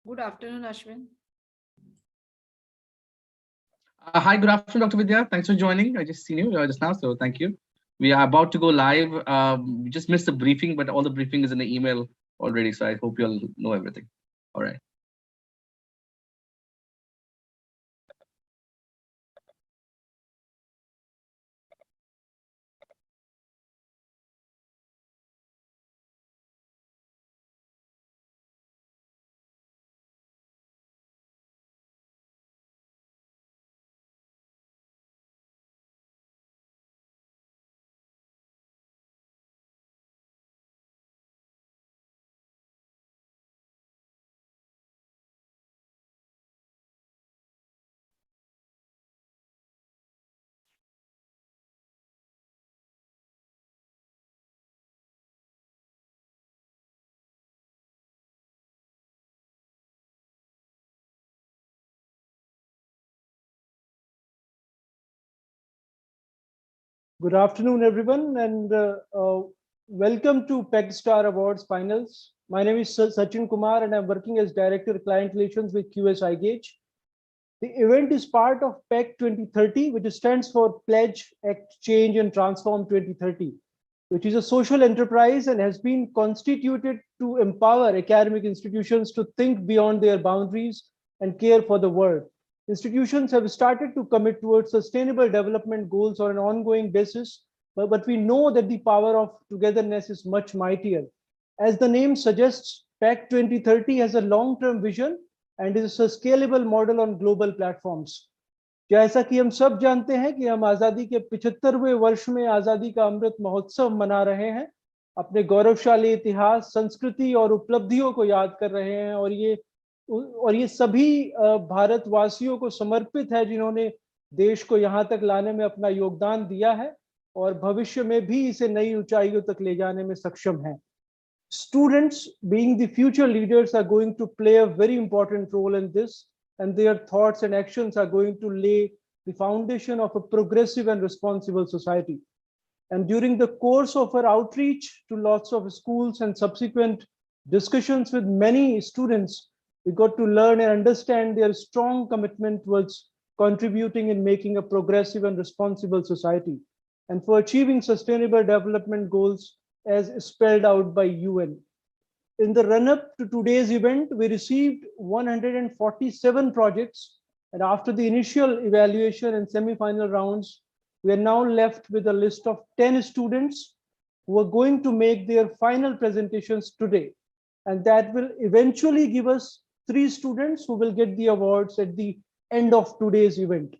Good afternoon, Ashwin. Hi, good afternoon, Dr. Vidya. Thanks for joining. I just seen you just now, so thank you. We are about to go live. We just missed the briefing, but all the briefing is in the email already, so I hope you'll know everything. All right. Good afternoon, everyone, and welcome to PACT Star Awards Finals. My name is Sachin Kumar, and I'm working as Director of Client Relations with QS iGauge. The event is part of PACT 2030, which stands for Pledge, Act, Change, and Transform 2030, which is a social enterprise and has been constituted to empower academic institutions to think beyond their boundaries and care for the world. Institutions have started to commit towards sustainable development goals on an ongoing basis, but we know that the power of togetherness is much mightier. As the name suggests, PACT 2030 has a long-term vision and is a scalable model on global platforms. जैसा कि हम सब जानते हैं कि हम आजादी के 75वें वर्ष में आजादी का अमृत महोत्सव मना रहे हैं, अपने गौरवशाली इतिहास, संस्कृति और उपलब्धियों को याद कर रहे हैं, और ये सभी भारतवासियों को समर्पित है जिन्होंने देश को यहाँ तक लाने में अपना योगदान दिया है और भविष्य में भी इसे नई ऊंचाइयों तक ले जाने में सक्षम हैं. Students, being the future leaders, are going to play a very important role in this, and their thoughts and actions are going to lay the foundation of a progressive and responsible society. And during the course of our outreach to lots of schools and subsequent discussions with many students, we got to learn and understand their strong commitment towards contributing in making a progressive and responsible society, and for achieving sustainable development goals as spelled out by UN. In the run-up to today's event, we received 147 projects, and after the initial evaluation and semi-final rounds, we are now left with a list of 10 students who are going to make their final presentations today, and that will eventually give us 3 students who will get the awards at the end of today's event.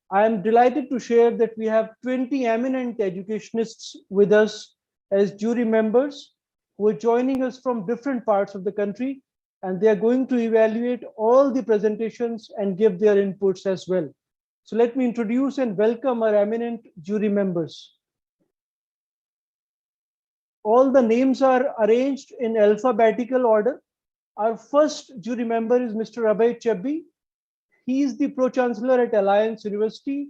I am delighted to share that we have 20 eminent educationists with us as jury members who are joining us from different parts of the country, and they are going to evaluate all the presentations and give their inputs as well. So let me introduce and welcome our eminent jury members. All the names are arranged in alphabetical order. Our first jury member is Mr. Abhay Chebbi. He is the Pro-Chancellor at Alliance University,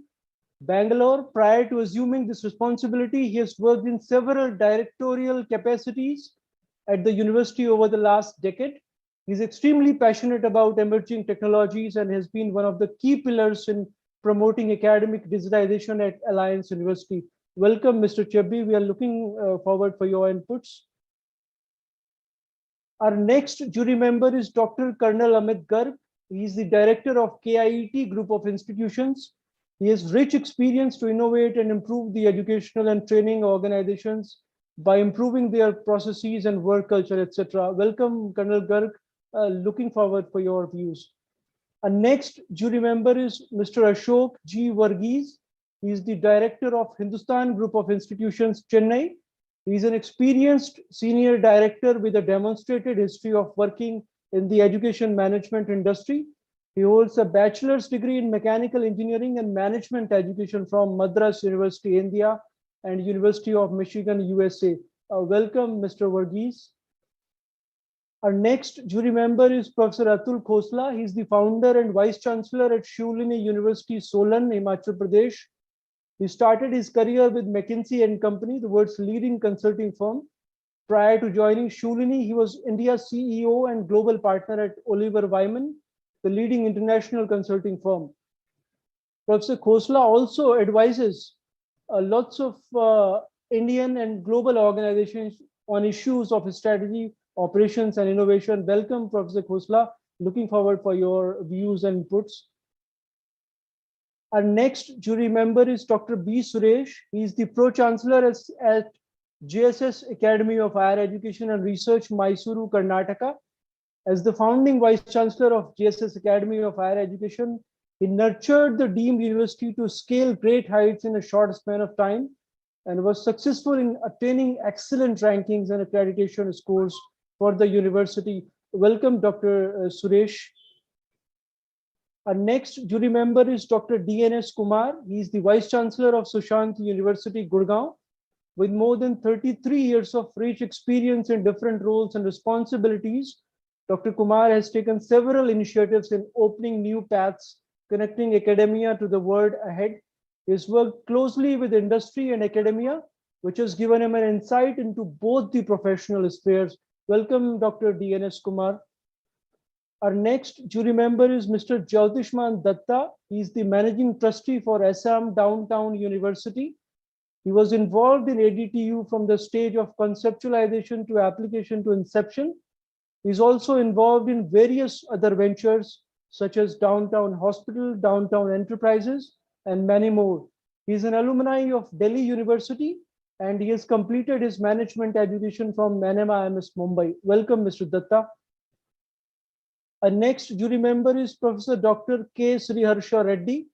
Bangalore. Prior to assuming this responsibility, he has worked in several directorial capacities at the university over the last decade. He's extremely passionate about emerging technologies and has been one of the key pillars in promoting academic digitization at Alliance University. Welcome, Mr. Chebbi. We are looking forward for your inputs. Our next jury member is Dr. Colonel Amit Garg. He is the director of KIET Group of Institutions. He has rich experience to innovate and improve the educational and training organizations by improving their processes and work culture, etc. Welcome, Colonel Garg. Looking forward for your views. Our next jury member is Mr. Ashok G. Varghese. He is the director of Hindustan Group of Institutions, Chennai. He is an experienced senior director with a demonstrated history of working in the education management industry. He holds a bachelor's degree in mechanical engineering and management education from Madras University, India, and University of Michigan, USA. Welcome, Mr. Varghese. Our next jury member is Professor Atul Khosla. He is the founder and vice chancellor at Shivlini University, Solan, Himachal Pradesh. He started his career with McKinsey and Company, the world's leading consulting firm. Prior to joining Shulini, he was India's CEO and global partner at Oliver Wyman, the leading international consulting firm. Professor Khosla also advises lots of Indian and global organizations on issues of strategy, operations, and innovation. Welcome, Professor Khosla. Looking forward for your views and inputs. Our next jury member is Dr. B. Suresh. He is the Pro-Chancellor at JSS Academy of Higher Education and Research, Mysuru, Karnataka. As the founding Vice Chancellor of JSS Academy of Higher Education, he nurtured the deemed university to scale great heights in a short span of time and was successful in attaining excellent rankings and accreditation scores for the university. Welcome, Dr. Suresh. Our next jury member is Dr. DNS Kumar. He is the Vice Chancellor of Sushant University, Gurgaon. With more than 33 years of rich experience in different roles and responsibilities, Dr. Kumar has taken several initiatives in opening new paths, connecting academia to the world ahead. He has worked closely with industry and academia, which has given him an insight into both the professional spheres. Welcome, Dr. DNS Kumar. Our next jury member is Mr. Jyotishman Datta. He is the Managing Trustee for Assam Downtown University. He was involved in ADTU from the stage of conceptualization to application to inception. He is also involved in various other ventures such as Downtown Hospital, Downtown Enterprises, and many more. He is an alumni of Delhi University and he has completed his management education from Manema IMS Mumbai. Welcome, Mr. Datta. Our next jury member is Professor Dr. K. Sriharsha Reddy.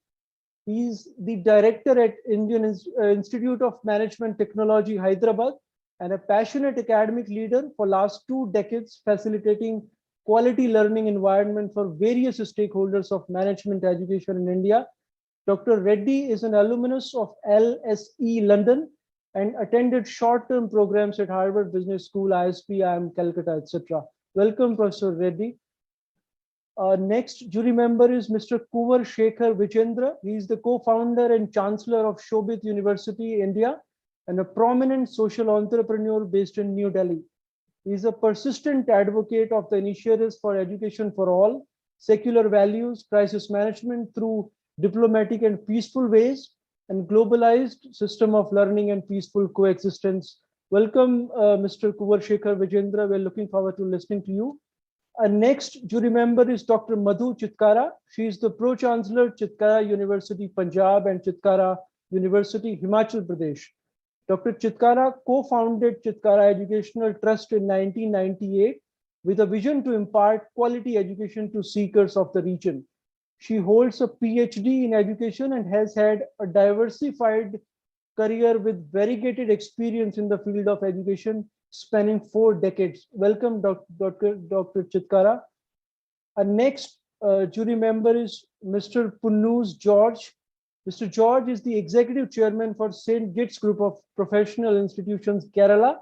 He is the director at Indian Institute of Management Technology, Hyderabad, and a passionate academic leader for last 2 decades, facilitating quality learning environment for various stakeholders of management education in India. Dr. Reddy is an alumnus of LSE London and attended short-term programs at Harvard Business School, ISB, IIM Calcutta, etc. Welcome, Professor Reddy. Our next jury member is Mr. Kuvar Shekhar Vijendra. He is the co-founder and chancellor of Shobit University, India, and a prominent social entrepreneur based in New Delhi. He is a persistent advocate of the initiatives for education for all, secular values, crisis management through diplomatic and peaceful ways, and globalized system of learning and peaceful coexistence. Welcome, Mr. Kuvar Shekhar Vijendra. We're looking forward to listening to you. Our next jury member is Dr. Madhu Chitkara. She is the Pro-Chancellor, Chitkara University, Punjab, and Chitkara University, Himachal Pradesh. Dr. Chitkara co-founded Chitkara Educational Trust in 1998 with a vision to impart quality education to seekers of the region. She holds a PhD in education and has had a diversified career with variegated experience in the field of education spanning 4 decades. Welcome, Dr. Chitkara. Our next jury member is Mr. Punnus George. Mr. George is the executive chairman for St. Gitt's Group of Professional Institutions, Kerala.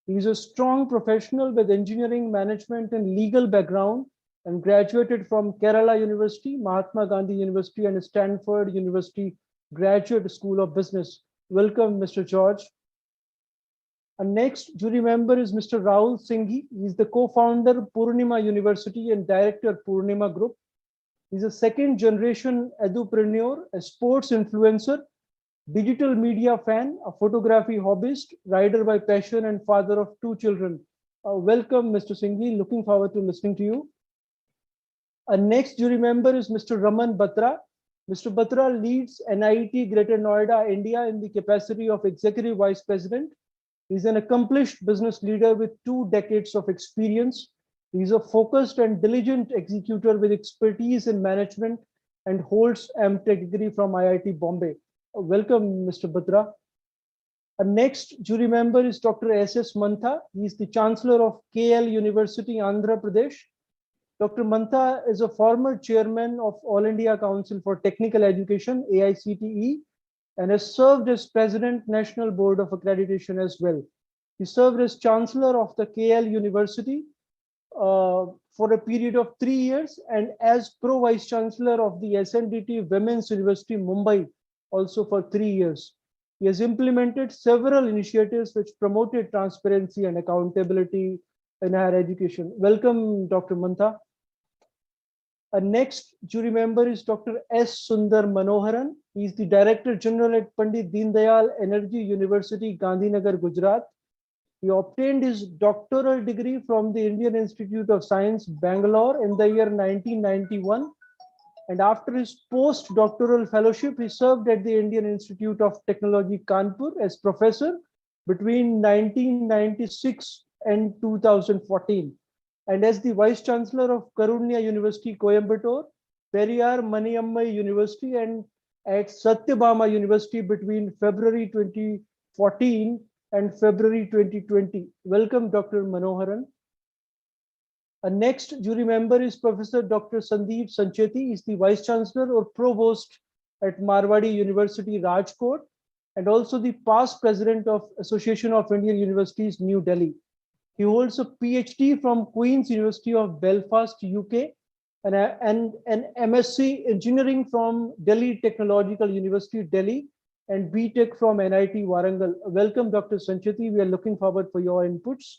He is a strong professional with engineering, management, and legal background and graduated from Kerala University, Mahatma Gandhi University, and Stanford University Graduate School of Business. Welcome, Mr. George. Our next jury member is Mr. Rahul Singhi. He is the co-founder Purnima University and director Purnima Group. He's a second generation edupreneur, a sports influencer, digital media fan, a photography hobbyist, rider by passion, and father of 2 children. Welcome, Mr. Singhi. Looking forward to listening to you. Our next jury member is Mr. Raman Batra. Mr. Batra leads NIT Greater Noida, India in the capacity of Executive Vice President. He's an accomplished business leader with 2 decades of experience. He's a focused and diligent executor with expertise in management and holds MTech degree from IIT Bombay. Welcome, Mr. Batra. Our next jury member is Dr. S. Mantha. He is the Chancellor of KL University, Andhra Pradesh. Dr. Mantha is a former chairman of All India Council for Technical Education, AICTE, and has served as President, National Board of Accreditation as well. He served as Chancellor of the KL University for a period of 3 years and as Pro-Vice Chancellor of the SNDT Women's University, Mumbai, also for 3 years. He has implemented several initiatives which promoted transparency and accountability in higher education. Welcome, Dr. Mantha. Our next jury member is Dr. S Sundar Manoharan. He is the Director General at Pandit Deen Dayal Energy University, Gandhinagar, Gujarat. He obtained his doctoral degree from the Indian Institute of Science, Bangalore in the year 1991. And after his postdoctoral fellowship, he served at the Indian Institute of Technology, Kanpur as professor between 1996 and 2014. And as the Vice Chancellor of Karunya University, Coimbatore, Periyar Maniammai University, and at Satyabama University between February 2014 and February 2020. Welcome, Dr. Manoharan. Our next jury member is Professor Dr. Sandeep Sanchez. He is the Vice Chancellor or Provost at Marwadi University, Rajkot, and also the past President of Association of Indian Universities, New Delhi. He holds a PhD from Queen's University of Belfast, UK, and an MSc Engineering from Delhi Technological University, Delhi, and BTech from NIT Warangal. Welcome, Dr. Sancheti. We are looking forward for your inputs.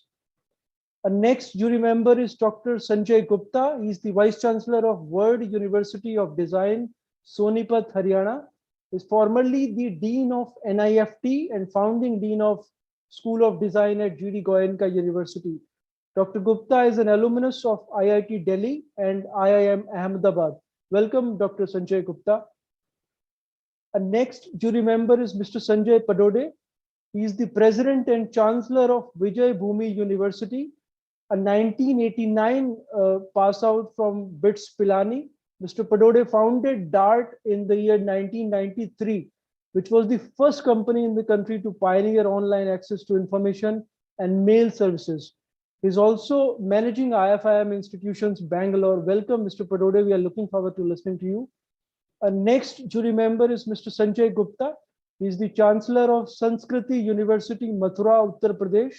Our next jury member is Dr. Sanjay Gupta. He is the Vice Chancellor of World University of Design, Sonipat, Haryana. He is formerly the Dean of NIFT and founding Dean of School of Design at GD Goenka University. Dr. Gupta is an alumnus of IIT Delhi and IIM Ahmedabad. Welcome, Dr. Sanjay Gupta. Our next jury member is Mr. Sanjay Padode. He is the President and Chancellor of Vijay Bhumi University, a 1989 pass out from BITS Pilani. Mr. Padode founded DART in the year 1993, which was the first company in the country to pioneer online access to information and mail services. He's also managing IFIM institutions, Bangalore. Welcome, Mr. Padode. We are looking forward to listening to you. Our next jury member is Mr. Sanjay Gupta. He is the Chancellor of Sanskriti University, Mathura, Uttar Pradesh.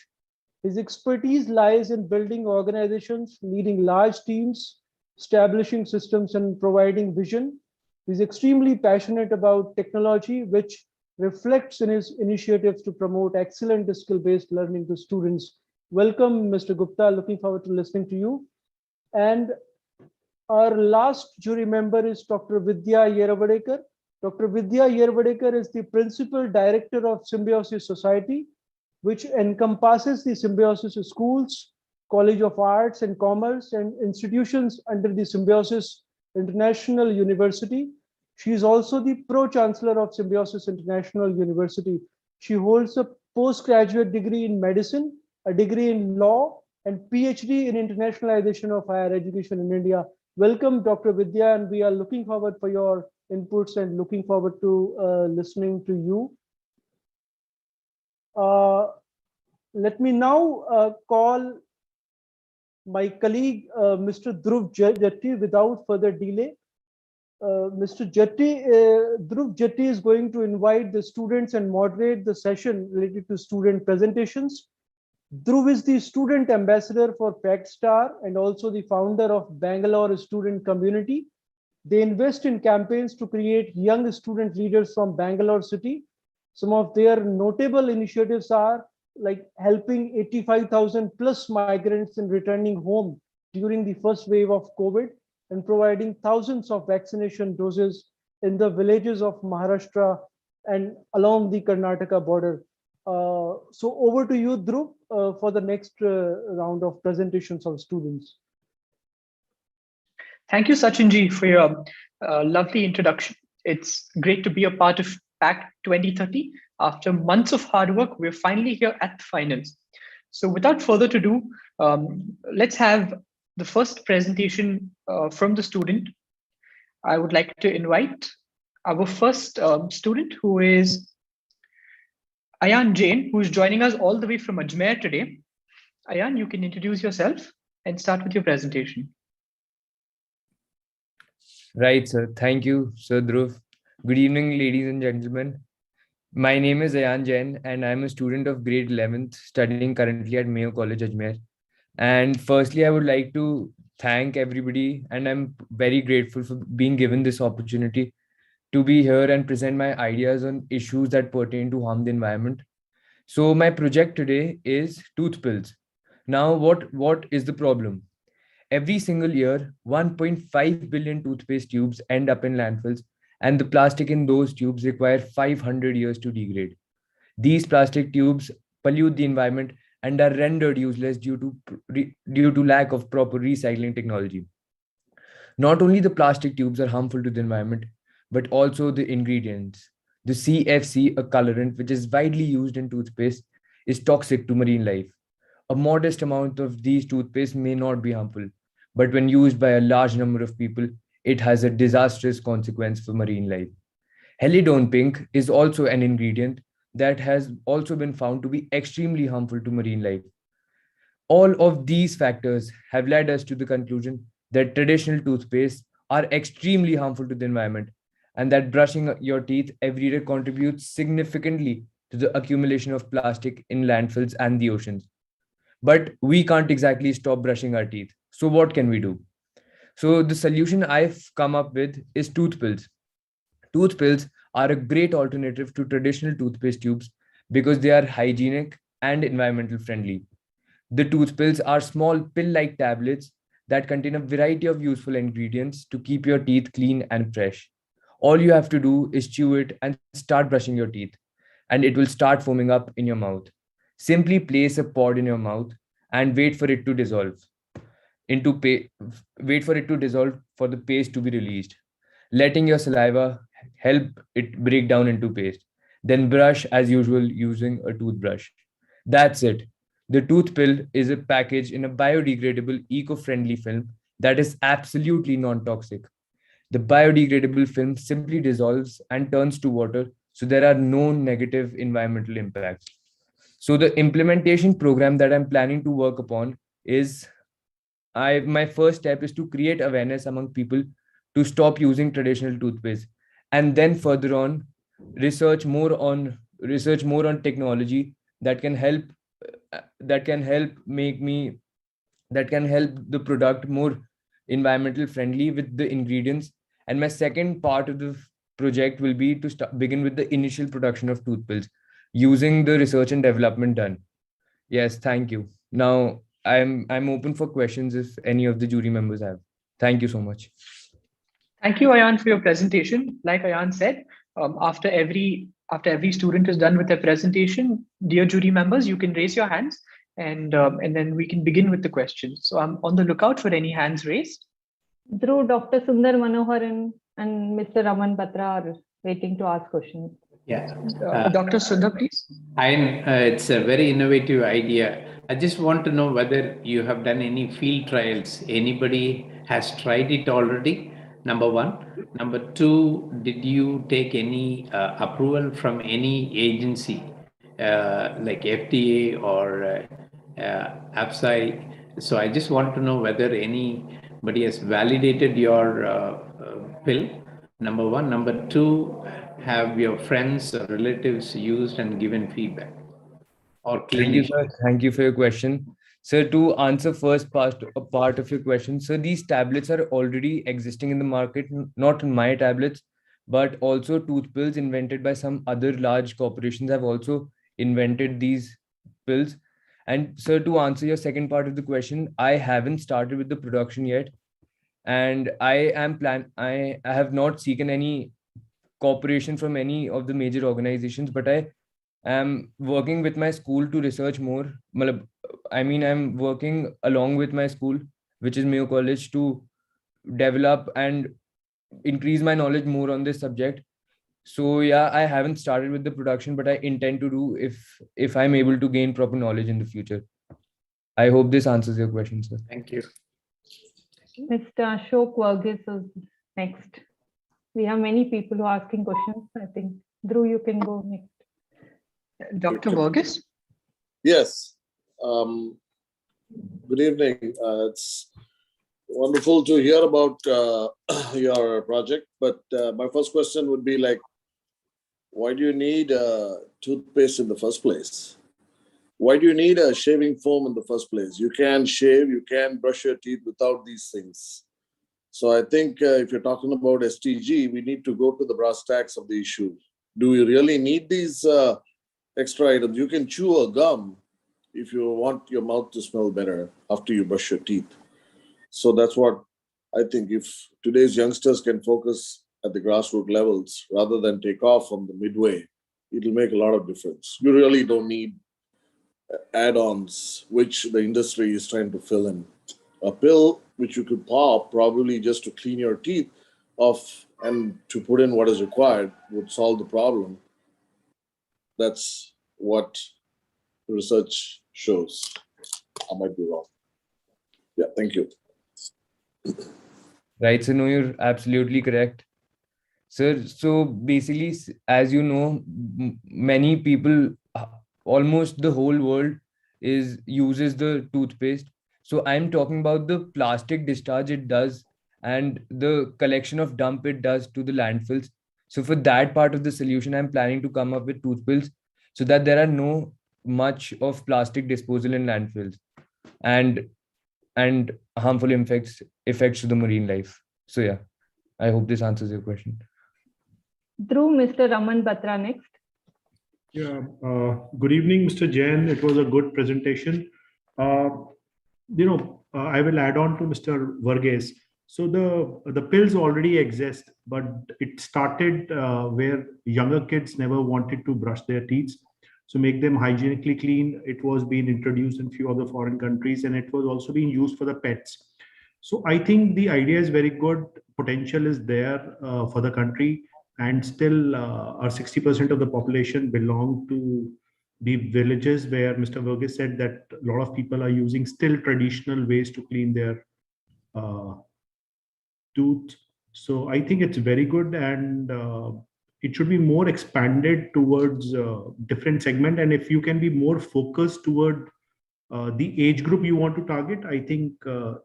His expertise lies in building organizations, leading large teams, establishing systems, and providing vision. He's extremely passionate about technology, which reflects in his initiatives to promote excellent skill-based learning to students. Welcome, Mr. Gupta. Looking forward to listening to you. And our last jury member is Dr. Vidya Yeravadeka. Dr. Vidya Yeravadeka is the Principal Director of Symbiosis Society, which encompasses the Symbiosis Schools, College of Arts and Commerce, and institutions under the Symbiosis International University. She is also the Pro-Chancellor of Symbiosis International University. She holds a postgraduate degree in medicine, a degree in law, and PhD in internationalization of higher education in India. Welcome, Dr. Vidya, and we are looking forward for your inputs and looking forward to listening to you. Let me now call my colleague, Mr. Dhruv Jatti, without further delay. Mr. Jatti, Dhruv Jatti is going to invite the students and moderate the session related to student presentations. Dhruv is the student ambassador for PACT Star and also the founder of Bangalore Student Community. They invest in campaigns to create young student leaders from Bangalore city. Some of their notable initiatives are like helping 85,000 plus migrants in returning home during the first wave of COVID and providing thousands of vaccination doses in the villages of Maharashtra and along the Karnataka border. So over to you, Dhruv, for the next round of presentations of students. Thank you, Sachinji, for your lovely introduction. It's great to be a part of PACT 2030. After months of hard work, we're finally here at the finals. So without further ado, let's have the first presentation from the student. I would like to invite our first student, who is Ayan Jain, who is joining us all the way from Ajmer today. Ayan, you can introduce yourself and start with your presentation. Right, sir. Thank you, Sir Dhruv. Good evening, ladies and gentlemen. My name is Ayan Jain, and I'm a student of grade 11th, studying currently at Mayo College, Ajmer. And firstly, I would like to thank everybody, and I'm very grateful for being given this opportunity to be here and present my ideas on issues that pertain to harm the environment. So my project today is Toothpills. Now, what is the problem? Every single year, 1.5 billion toothpaste tubes end up in landfills, and the plastic in those tubes require 500 years to degrade. These plastic tubes pollute the environment and are rendered useless due to lack of proper recycling technology. Not only the plastic tubes are harmful to the environment, but also the ingredients. The CFC, a colorant which is widely used in toothpaste, is toxic to marine life. A modest amount of these toothpaste may not be harmful, but when used by a large number of people, it has a disastrous consequence for marine life. Helidone pink is also an ingredient that has also been found to be extremely harmful to marine life. All of these factors have led us to the conclusion that traditional toothpaste are extremely harmful to the environment and that brushing your teeth every day contributes significantly to the accumulation of plastic in landfills and the oceans. But we can't exactly stop brushing our teeth. So what can we do? So the solution I've come up with is Toothpills. Toothpills are a great alternative to traditional toothpaste tubes because they are hygienic and environmental friendly. The toothpills are small pill-like tablets that contain a variety of useful ingredients to keep your teeth clean and fresh. All you have to do is chew it and start brushing your teeth, and it will start foaming up in your mouth. Simply place a pod in your mouth and wait for it to dissolve into wait for it to dissolve for the paste to be released. Letting your saliva help it break down into paste. Then brush as usual using a toothbrush. That's it. The tooth pill is a package in a biodegradable, eco-friendly film that is absolutely non-toxic. The biodegradable film simply dissolves and turns to water, so there are no negative environmental impacts. So the implementation program that I'm planning to work upon is my first step is to create awareness among people to stop using traditional toothpaste, and then further on research more on technology that can help that can help make me that can help the product more environmental friendly with the ingredients. And my second part of the project will be to begin with the initial production of toothpills using the research and development done. Yes, thank you. Now I'm open for questions if any of the jury members have. Thank you so much. Thank you, Ayan, for your presentation. Like Ayan said, after every student is done with their presentation, dear jury members, you can raise your hands and then we can begin with the questions. So I'm on the lookout for any hands raised. Through Dr. Sundar Manoharan and Mr. Raman Batra are waiting to ask questions. Yeah. Dr. Sundar, please. It's a very innovative idea. I just want to know whether you have done any field trials. Anybody has tried it already? Number one. Number two, did you take any approval from any agency like FDA or APSI? So I just want to know whether anybody has validated your pill. Number one. Number two, have your friends or relatives used and given feedback? Or Thank you, sir. Thank you for your question. Sir, to answer first part of your question, sir, these tablets are already existing in the market, not my tablets, but also toothpills invented by some other large corporations have also invented these pills. And sir, to answer your second part of the question, I haven't started with the production yet, and I have not seeken any cooperation from any of the major organizations, but I am working with my school to research more. I'm working along with my school, which is Mayo College, to develop and increase my knowledge more on this subject. So yeah, I haven't started with the production, but I intend to do if I'm able to gain proper knowledge in the future. I hope this answers your question, sir. Thank you. Mr. Ashok Varghese is next. We have many people who are asking questions. I think Dhruv, you can go next. Dr. Varghese? Yes. Good evening. It's wonderful to hear about your project, but my first question would be like, why do you need toothpaste in the first place? Why do you need a shaving foam in the first place? You can shave, you can brush your teeth without these things. So I think if you're talking about SDG, we need to go to the brass tacks of the issue. Do we really need these extra items? You can chew a gum if you want your mouth to smell better after you brush your teeth. So that's what I think. If today's youngsters can focus at the grassroots levels rather than take off from the midway, it'll make a lot of difference. You really don't need add-ons, which the industry is trying to fill in. A pill which you could pop probably just to clean your teeth off and to put in what is required would solve the problem. That's what research shows. I might be wrong. Yeah, thank you. Right, so no, you're absolutely correct. Sir, so basically, as you know, many people, almost the whole world uses the toothpaste. So I'm talking about the plastic discharge it does and the collection of dump it does to the landfills. So for that part of the solution, I'm planning to come up with Toothpills so that there are no much of plastic disposal in landfills and harmful effects to the marine life. So yeah, I hope this answers your question. Dhruv, Mr. Raman Batra next. Yeah, good evening, Mr. Jain. It was a good presentation. I will add on to Mr. Varghese. So the pills already exist, but it started where younger kids never wanted to brush their teeth. So make them hygienically clean. It was being introduced in a few other foreign countries, and it was also being used for the pets. So I think the idea is very good. Potential is there for the country, and still our 60% of the population belong to the villages where Mr. Varghese said that a lot of people are using still traditional ways to clean their tooth. So I think it's very good, and it should be more expanded towards different segment. And if you can be more focused toward the age group you want to target, I think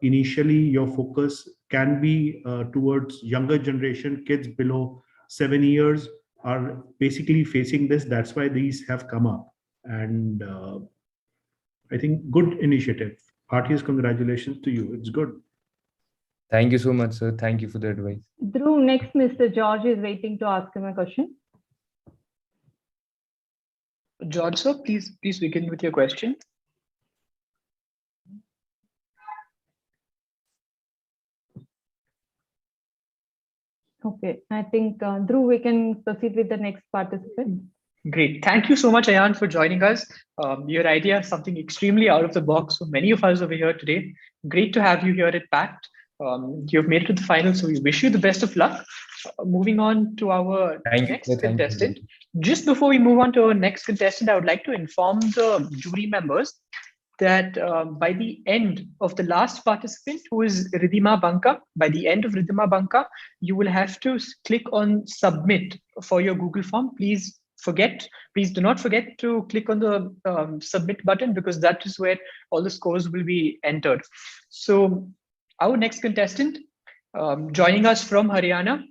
initially your focus can be towards younger generation. Kids below 7 years are basically facing this. That's why these have come up. And I think good initiative. Heartiest congratulations to you. It's good. Thank you so much, sir. Thank you for the advice. Dhruv, next Mr. George is waiting to ask him a question. George, sir, please begin with your question. Okay, I think Dhruv, we can proceed with the next participant. Great. Thank you so much, Ayan, for joining us. Your idea is something extremely out of the box for many of us over here today. Great to have you here at PACT. You've made it to the final, so we wish you the best of luck. Moving on to our next contestant. Just before we move on to our next contestant, I would like to inform the jury members that by the end of the last participant, who is Ridhima Banka, by the end of Ridhima Banka, you will have to click on submit for your Google form. Please do not forget to click on the submit button, because that is where all the scores will be entered. So our next contestant, joining us from Haryana,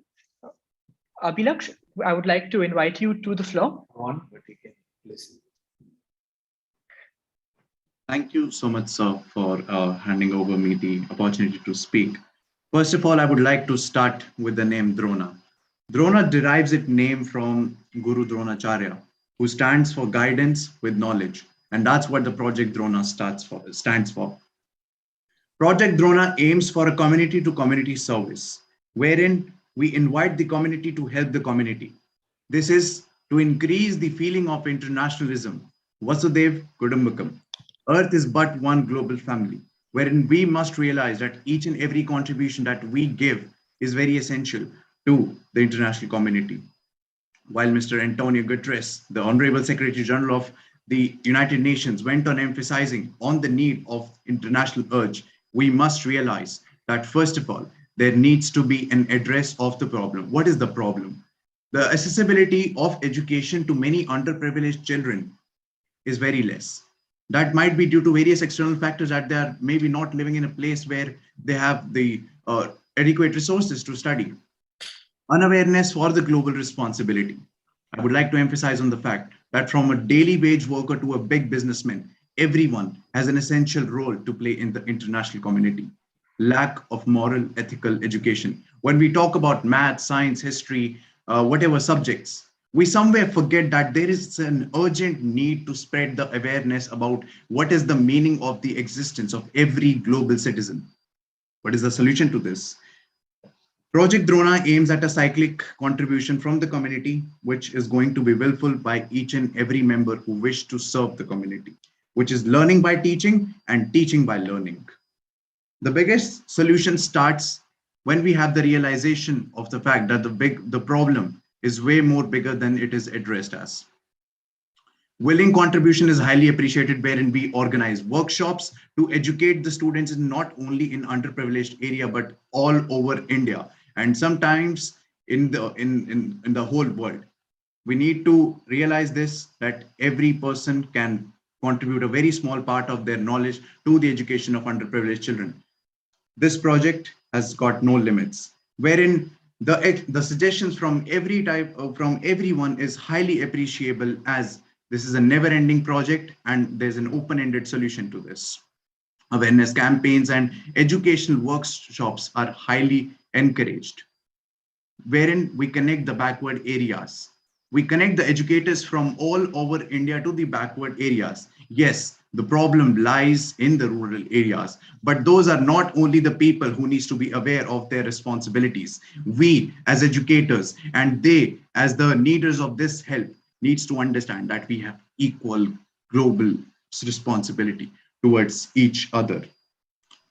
Abhilaksh, I would like to invite you to the floor. But you can listen. Thank you so much, sir, for handing over me the opportunity to speak. First of all, I would like to start with the name Drona. Drona derives its name from Guru Dronacharya, who stands for guidance with knowledge. And that's what the Project Drona stands for. Project Drona aims for a community-to-community service, wherein we invite the community to help the community. This is to increase the feeling of internationalism. Vasudev Kudumbakam. Earth is but one global family, wherein we must realize that each and every contribution that we give is very essential to the international community. While Mr. Antonio Guterres, the Honorable Secretary General of the United Nations, went on emphasizing on the need of international urge, we must realize that first of all, there needs to be an address of the problem. What is the problem? The accessibility of education to many underprivileged children is very less. That might be due to various external factors, that they are maybe not living in a place where they have the adequate resources to study. Unawareness for the global responsibility. I would like to emphasize on the fact that from a daily wage worker to a big businessman, everyone has an essential role to play in the international community. lack of moral, ethical education. When we talk about math, science, history, whatever subjects, we somewhere forget that there is an urgent need to spread the awareness about what is the meaning of the existence of every global citizen. What is the solution to this? Project Drona aims at a cyclic contribution from the community, which is going to be willful by each and every member who wish to serve the community, which is learning by teaching and teaching by learning. The biggest solution starts when we have the realization of the fact that the problem is way more bigger than it is addressed as. Willing contribution is highly appreciated, wherein we organize workshops to educate the students not only in underprivileged area, but all over India, and sometimes in the whole world. We need to realize this, that every person can contribute a very small part of their knowledge to the education of underprivileged children. This project has got no limits, wherein the suggestions from every type from everyone is highly appreciable, as this is a never-ending project and there's an open-ended solution to this. Awareness campaigns and educational workshops are highly encouraged, wherein we connect the backward areas. We connect the educators from all over India to the backward areas. Yes, the problem lies in the rural areas, but those are not only the people who needs to be aware of their responsibilities. We as educators and they as the needers of this help needs to understand that we have equal global responsibility towards each other.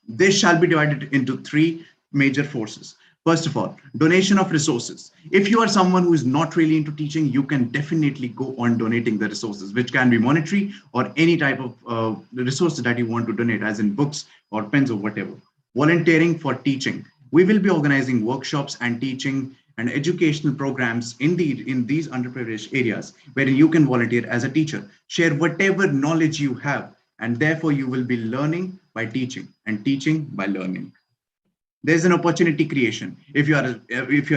This shall be divided into three major forces. First of all, donation of resources. If you are someone who is not really into teaching, you can definitely go on donating the resources, which can be monetary or any type of resources that you want to donate, as in books or pens or whatever. Volunteering for teaching. We will be organizing workshops and teaching and educational programs in these underprivileged areas, where you can volunteer as a teacher, share whatever knowledge you have, and therefore you will be learning by teaching and teaching by learning. There's an opportunity creation. If you are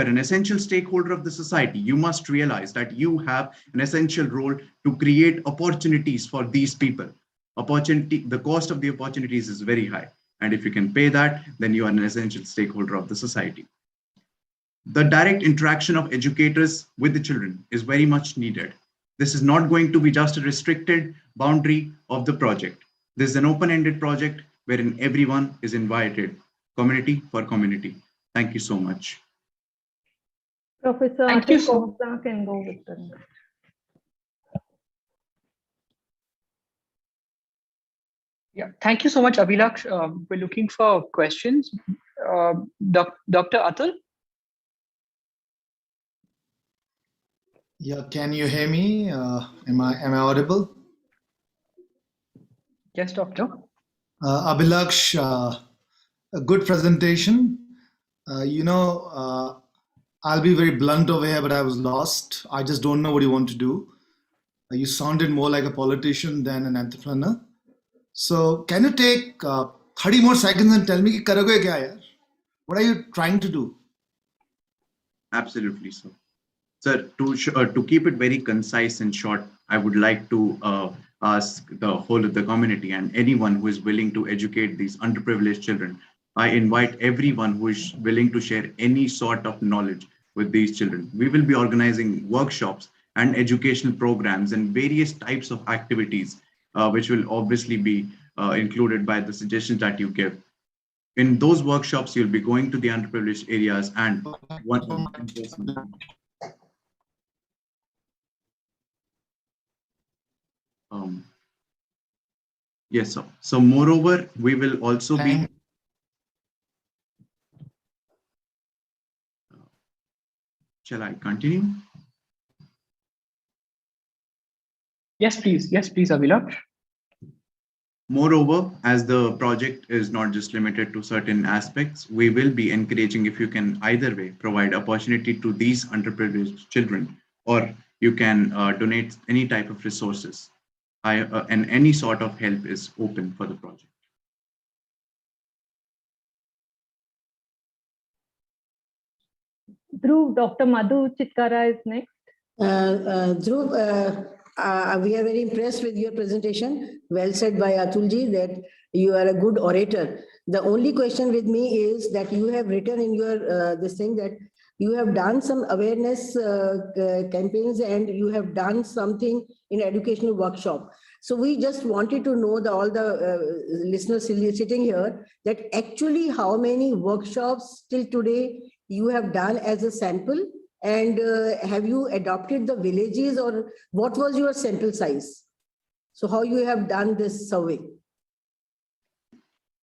an essential stakeholder of the society, you must realize that you have an essential role to create opportunities for these people. The cost of the opportunities is very high. And if you can pay that, then you are an essential stakeholder of the society. The direct interaction of educators with the children is very much needed. This is not going to be just a restricted boundary of the project. This is an open-ended project wherein everyone is invited, community for community. Thank you so much. Professor Ayan Jain can go with the next. Yeah, thank you so much, Abhilaksh. We're looking for questions. Dr. Atul? Yeah, can you hear me? Am I audible? Yes, Doctor. Abhilaksh, a good presentation. I'll be very blunt over here, but I was lost. I just don't know what you want to do. You sounded more like a politician than an entrepreneur. So can you take 30 more seconds and tell me ki karoge kya yaar? What are you trying to do? Absolutely, sir. Sir, to keep it very concise and short, I would like to ask the whole of the community and anyone who is willing to educate these underprivileged children. I invite everyone who is willing to share any sort of knowledge with these children. We will be organizing workshops and educational programs and various types of activities, which will obviously be included by the suggestions that you give. In those workshops, you'll be going to the underprivileged areas and yes, sir. So moreover, we will also be. Shall I continue? Yes, please. Yes, please, Abhilaksh. Moreover, as the project is not just limited to certain aspects, we will be encouraging, if you can either way, provide opportunity to these underprivileged children, or you can donate any type of resources. And any sort of help is open for the project. Dhruv, Dr. Madhu Chitkara is next. Dhruv, we are very impressed with your presentation. Well said by Atulji that you are a good orator. The only question with me is that you have written in your this thing that you have done some awareness campaigns and you have done something in educational workshop. So we just wanted to know all the listeners sitting here that actually how many workshops till today you have done as a sample, and have you adopted the villages, or what was your sample size? So how you have done this survey?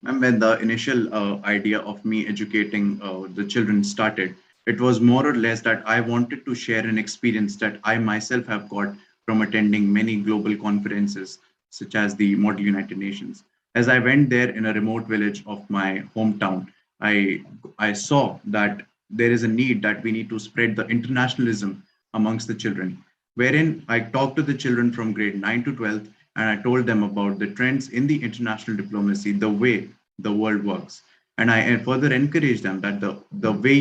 And when the initial idea of me educating the children started, it was more or less that I wanted to share an experience that I myself have got from attending many global conferences, such as the Model United Nations. As I went there in a remote village of my hometown, I saw that there is a need that we need to spread the internationalism amongst the children, wherein I talked to the children from grade 9 to 12, and I told them about the trends in the international diplomacy, the way the world works. And I further encouraged them that the way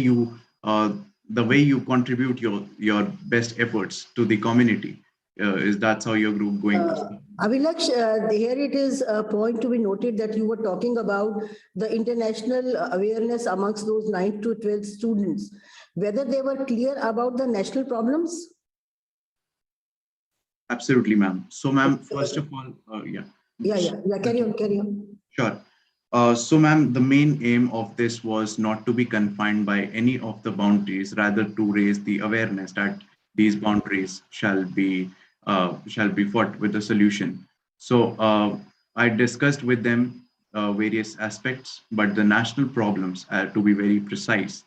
you contribute your best efforts to the community that's how your group going to start. Avilaksh, here it is a point to be noted that you were talking about the international awareness amongst those 9 to 12 students, whether they were clear about the national problems? Absolutely, ma'am. So, ma'am, first of all, Yeah, carry on. Sure. So, ma'am, the main aim of this was not to be confined by any of the boundaries, rather to raise the awareness that these boundaries shall be fought with a solution. So I discussed with them various aspects, but the national problems, to be very precise,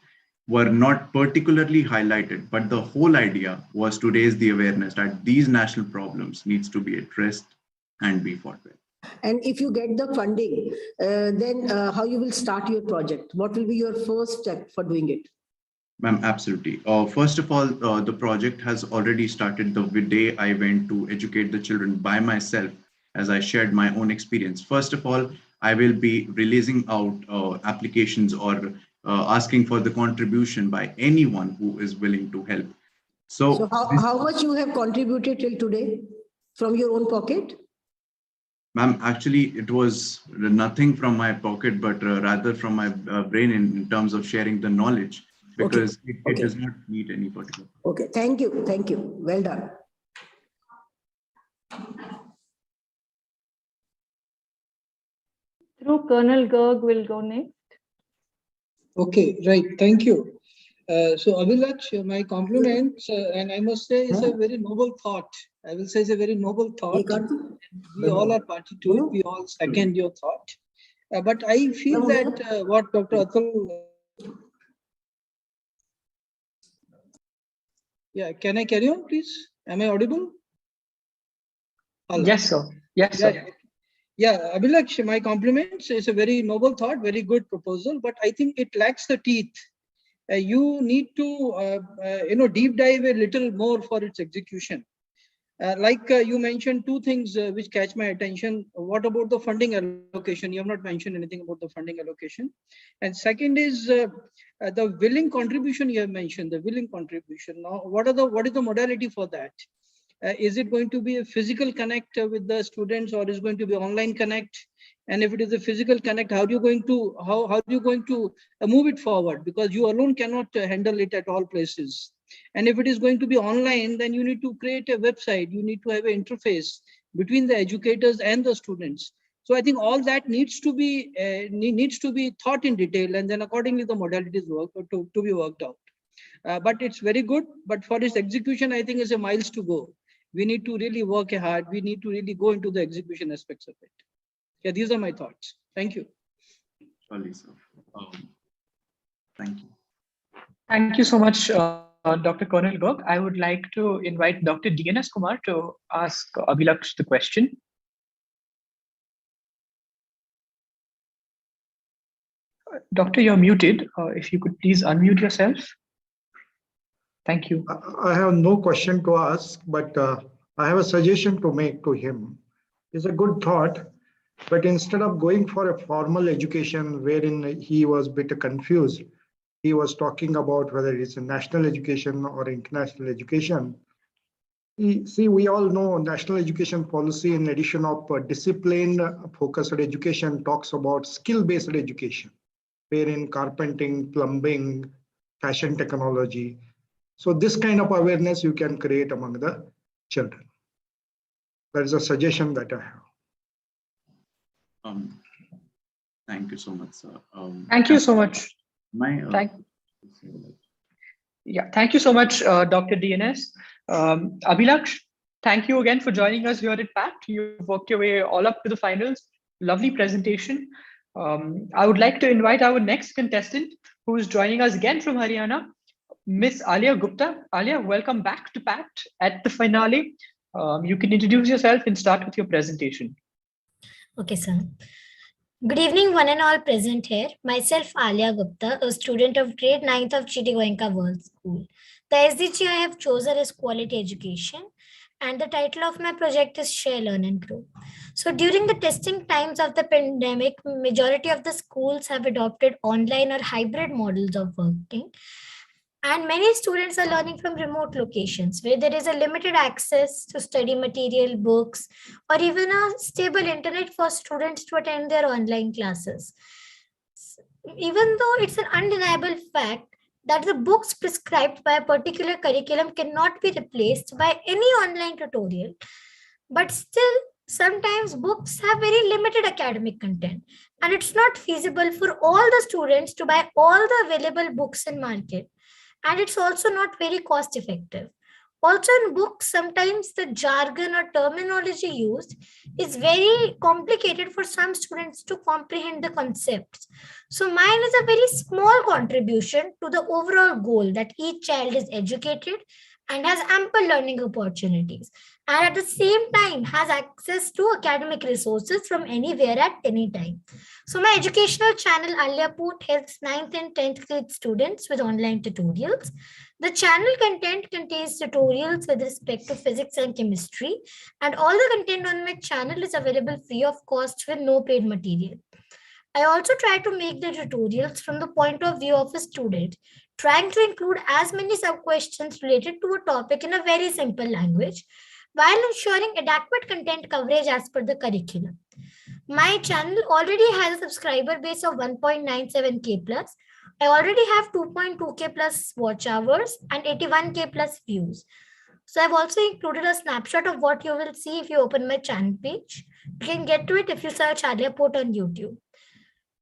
were not particularly highlighted, but the whole idea was to raise the awareness that these national problems needs to be addressed and be fought with. And if you get the funding, then how you will start your project? What will be your first step for doing it? Ma'am, absolutely. First of all, the project has already started the day I went to educate the children by myself, as I shared my own experience. First of all, I will be releasing out applications or asking for the contribution by anyone who is willing to help. So how much you have contributed till today from your own pocket? Ma'am, actually, it was nothing from my pocket, but rather from my brain in terms of sharing the knowledge. Because it does not meet any particular. Okay, thank you. Well done. Through Colonel Garg will go next. Okay, right. Thank you. So Avilaksh, my compliments, and I must say it's a very noble thought. I will say it's a very noble thought. We all are party to it. We all second your thought. But I feel that what Dr. Atul. Yeah, can I carry on, please? Am I audible? Hello. Yes, sir. Yes, sir. Yeah, Avilaksh, my compliments. It's a very noble thought, very good proposal, but I think it lacks the teeth. You need to, deep dive a little more for its execution. Like you mentioned two things which catch my attention. What about the funding allocation? You have not mentioned anything about the funding allocation. And second is the willing contribution you have mentioned, the willing contribution. Now, what is the modality for that? Is it going to be a physical connect with the students, or is it going to be online connect? And if it is a physical connect, how are you going to move it forward? Because you alone cannot handle it at all places. And if it is going to be online, then you need to create a website. You need to have an interface between the educators and the students. So I think all that needs to be thought in detail, and then accordingly the modalities to be worked out. But it's very good. But for its execution, I think is a miles to go. We need to really work hard. We need to really go into the execution aspects of it. Yeah, these are my thoughts. Thank you. Surely, sir. Thank you. Thank you so much, Dr. Colonel Garg. I would like to invite Dr. DNS Kumar to ask Avilaksh the question. Doctor, you're muted. If you could please unmute yourself. Thank you. I have no question to ask, but I have a suggestion to make to him. It's a good thought, but instead of going for a formal education wherein he was a bit confused, he was talking about whether it's a national education or international education. See, we all know national education policy, in addition of discipline focused education, talks about skill-based education, wherein carpenting, plumbing, fashion technology. So this kind of awareness you can create among the children. That is a suggestion that I have. Thank you so much, sir. Thank you so much. My Thank you so much, Dr. DNS. Abhilaksh, thank you again for joining us here at PACT. You've worked your way all up to the finals. Lovely presentation. I would like to invite our next contestant, who is joining us again from Haryana, Miss Aliya Gupta. Aliya, welcome back to PACT at the finale. You can introduce yourself and start with your presentation. Okay, sir. Good evening, one and all present here. Myself, Aliya Gupta, a student of grade 9th of Chitty Goenka World School. The SDG I have chosen is quality education, and the title of my project is Share, Learn and Grow. So during the testing times of the pandemic, majority of the schools have adopted online or hybrid models of working. And many students are learning from remote locations where there is a limited access to study material, books, or even a stable internet for students to attend their online classes. Even though it's an undeniable fact that the books prescribed by a particular curriculum cannot be replaced by any online tutorial, but still, sometimes books have very limited academic content, and it's not feasible for all the students to buy all the available books in market. And it's also not very cost effective. Also in books, sometimes the jargon or terminology used is very complicated for some students to comprehend the concepts. So mine is a very small contribution to the overall goal that each child is educated and has ample learning opportunities, and at the same time has access to academic resources from anywhere at any time. So my educational channel Aliya Put helps 9th and 10th grade students with online tutorials. The channel content contains tutorials with respect to physics and chemistry, and all the content on my channel is available free of cost with no paid material. I also try to make the tutorials from the point of view of a student, trying to include as many sub-questions related to a topic in a very simple language, while ensuring adequate content coverage as per the curriculum. My channel already has a subscriber base of 1.97k plus. I already have 2.2k plus watch hours and 81k plus views. So I've also included a snapshot of what you will see if you open my channel page. You can get to it if you search Aliya Put on YouTube.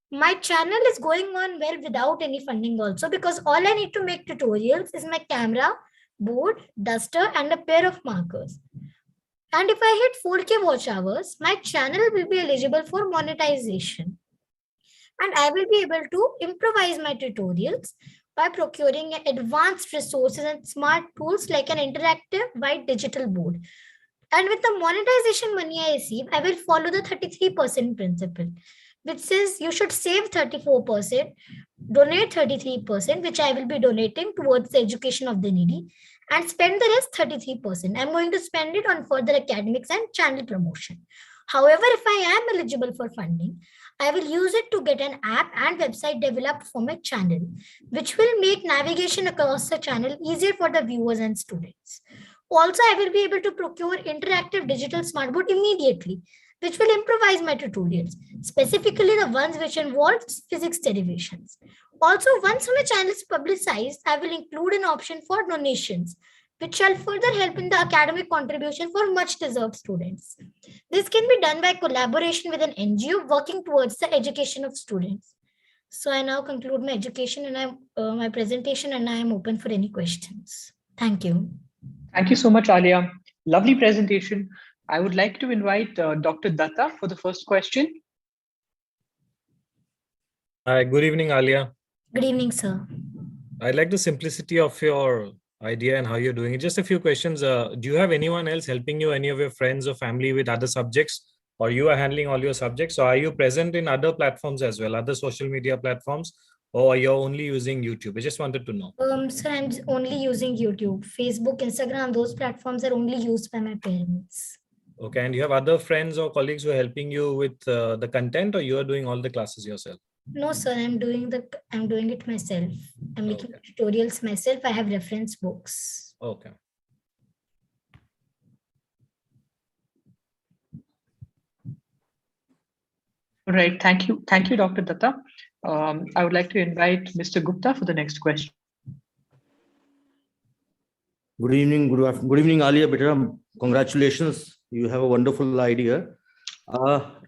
My channel is going on well without any funding also, because all I need to make tutorials is my camera, board, duster, and a pair of markers. And if I hit 4K watch hours, my channel will be eligible for monetization. And I will be able to improvise my tutorials by procuring advanced resources and smart tools like an interactive white digital board. And with the monetization money I receive, I will follow the 33% principle, which says you should save 34%, donate 33%, which I will be donating towards the education of the needy, and spend the rest 33%. I'm going to spend it on further academics and channel promotion. However, if I am eligible for funding, I will use it to get an app and website developed for my channel, which will make navigation across the channel easier for the viewers and students. Also, I will be able to procure interactive digital smartboard immediately, which will improvise my tutorials, specifically the ones which involve physics derivations. Also, once my channel is publicized, I will include an option for donations, which shall further help in the academic contribution for much deserved students. This can be done by collaboration with an NGO working towards the education of students. So I now conclude my education and my presentation, and I am open for any questions. Thank you. Thank you so much, Aliya. Lovely presentation. I would like to invite Dr. Datta for the first question. Hi, good evening, Aliya. Good evening, sir. I like the simplicity of your idea and how you're doing it. Just a few questions. Do you have anyone else helping you, any of your friends or family with other subjects, or you are handling all your subjects? Or are you present in other platforms as well, other social media platforms, or you're only using YouTube? I just wanted to know. Sir, I'm only using YouTube. Facebook, Instagram, those platforms are only used by my parents. Okay, and you have other friends or colleagues who are helping you with the content, or you are doing all the classes yourself? No, sir, I'm doing it myself. I'm making tutorials myself. I have reference books. Okay. All right, thank you. Thank you, Dr. Datta. I would like to invite Mr. Gupta for the next question. Good evening, good evening, Aliya Batra. Congratulations. You have a wonderful idea.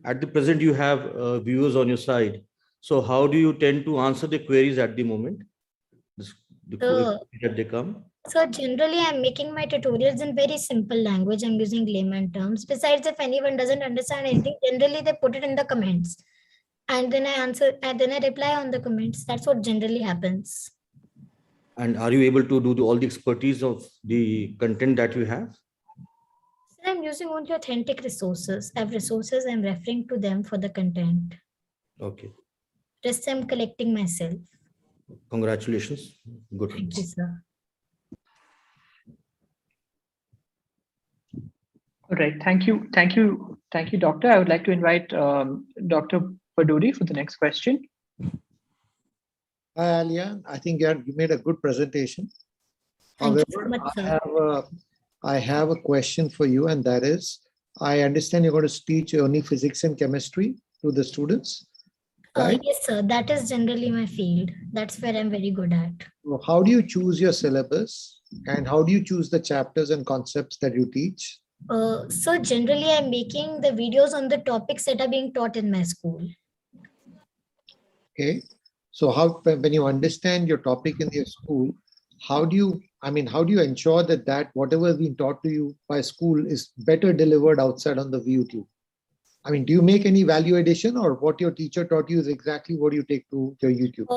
At the present, you have viewers on your side. So how do you tend to answer the queries at the moment? The queries that they come? So generally, I'm making my tutorials in very simple language. I'm using layman terms. Besides, if anyone doesn't understand anything, generally they put it in the comments. And then I answer, and then I reply on the comments. That's what generally happens. And are you able to do all the expertise of the content that you have? So I'm using only authentic resources. I have resources, I'm referring to them for the content. Okay. Rest I'm collecting myself. Congratulations. Good. Thank you, sir. All right, thank you, Doctor. I would like to invite Dr. Paduri for the next question. Hi, Aliya. I think you made a good presentation. However, I have a question for you, and that is, I understand you're going to teach only physics and chemistry to the students, right? Yes, sir. That is generally my field. That's where I'm very good at. So how do you choose your syllabus, and how do you choose the chapters and concepts that you teach? So generally, I'm making the videos on the topics that are being taught in my school. Okay. So when you understand your topic in your school, how do you ensure that whatever has been taught to you by school is better delivered outside on the YouTube? I mean, do you make any value addition, or what your teacher taught you is exactly what you take to your YouTube?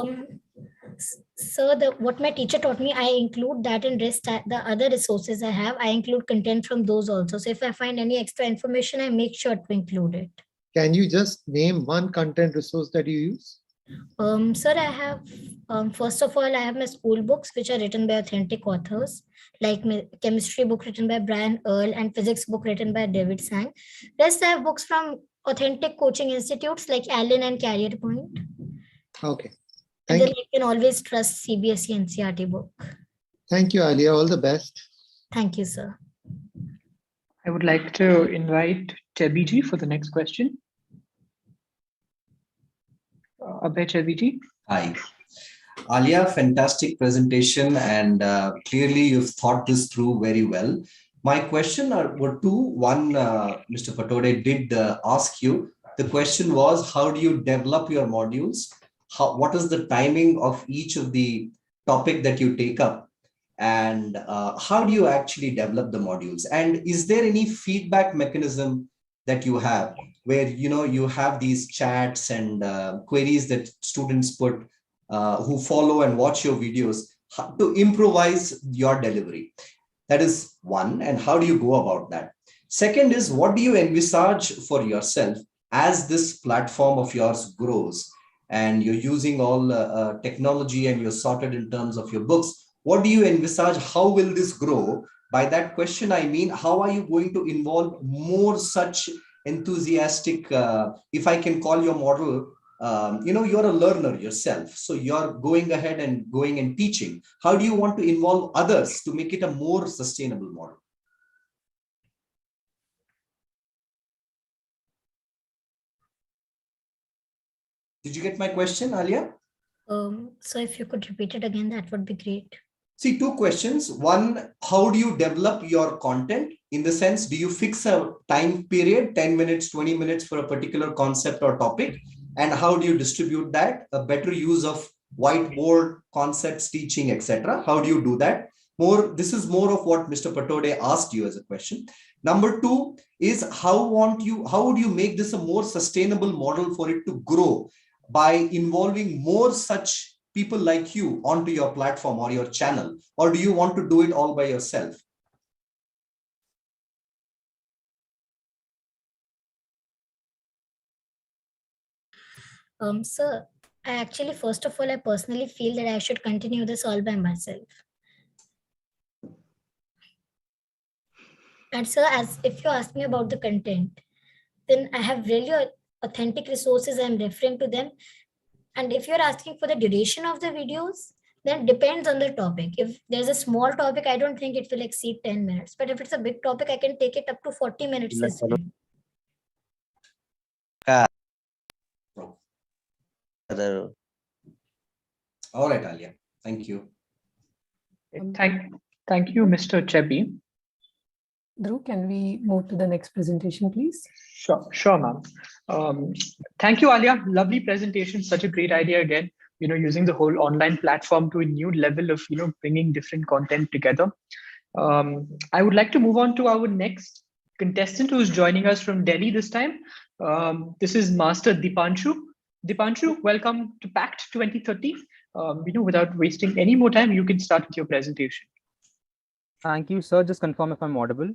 So what my teacher taught me, I include that, and the other resources I have, I include content from those also. So if I find any extra information, I make sure to include it. Can you just name one content resource that you use? Sir, I have, first of all, I have my school books, which are written by authentic authors, like my chemistry book written by Brian Earl and physics book written by David Sang. Rest I have books from authentic coaching institutes like Allen and Career Point. Okay. And then you can always trust CBSE and NCERT book. Thank you, Aliya. All the best. Thank you, sir. I would like to invite Chebiji for the next question. Abhay Chebiji. Hi. Aliya, fantastic presentation, and clearly you've thought this through very well. My question were two. One, Mr. Patode did ask you. The question was, how do you develop your modules? What is the timing of each of the topic that you take up? And how do you actually develop the modules? And is there any feedback mechanism that you have where you have these chats and queries that students put who follow and watch your videos to improvise your delivery? That is one. And how do you go about that? Second is, what do you envisage for yourself as this platform of yours grows and you're using all technology and you're sorted in terms of your books? What do you envisage? How will this grow? By that question, I mean, how are you going to involve more such enthusiastic, if I can call your model, you're a learner yourself. So you're going ahead and going and teaching. How do you want to involve others to make it a more sustainable model? Did you get my question, Aliya? So if you could repeat it again, that would be great. See, two questions. One, how do you develop your content? In the sense, do you fix a time period, 10 minutes, 20 minutes for a particular concept or topic? And how do you distribute that? A better use of whiteboard, concepts, teaching, etc. How do you do that? This is more of what Mr. Patode asked you as a question. Number two is, how would you make this a more sustainable model for it to grow by involving more such people like you onto your platform or your channel? Or do you want to do it all by yourself? Sir, first of all, I personally feel that I should continue this all by myself. And sir, if you ask me about the content, then I have really authentic resources. I'm referring to them. And if you're asking for the duration of the videos, then it depends on the topic. If there's a small topic, I don't think it will exceed 10 minutes. But if it's a big topic, I can take it up to 40 minutes as well. other. All right, Aliya. Thank you. Thank you, Mr. Chebi. Dhruv, can we move to the next presentation, please? Sure, ma'am. Thank you, Aliya. Lovely presentation. Such a great idea again. Using the whole online platform to a new level of, bringing different content together. I would like to move on to our next contestant who's joining us from Delhi this time. This is Master Dipanshu. Dipanshu, welcome to PACT 2030. Without wasting any more time, you can start with your presentation. Thank you, sir. Just confirm if I'm audible.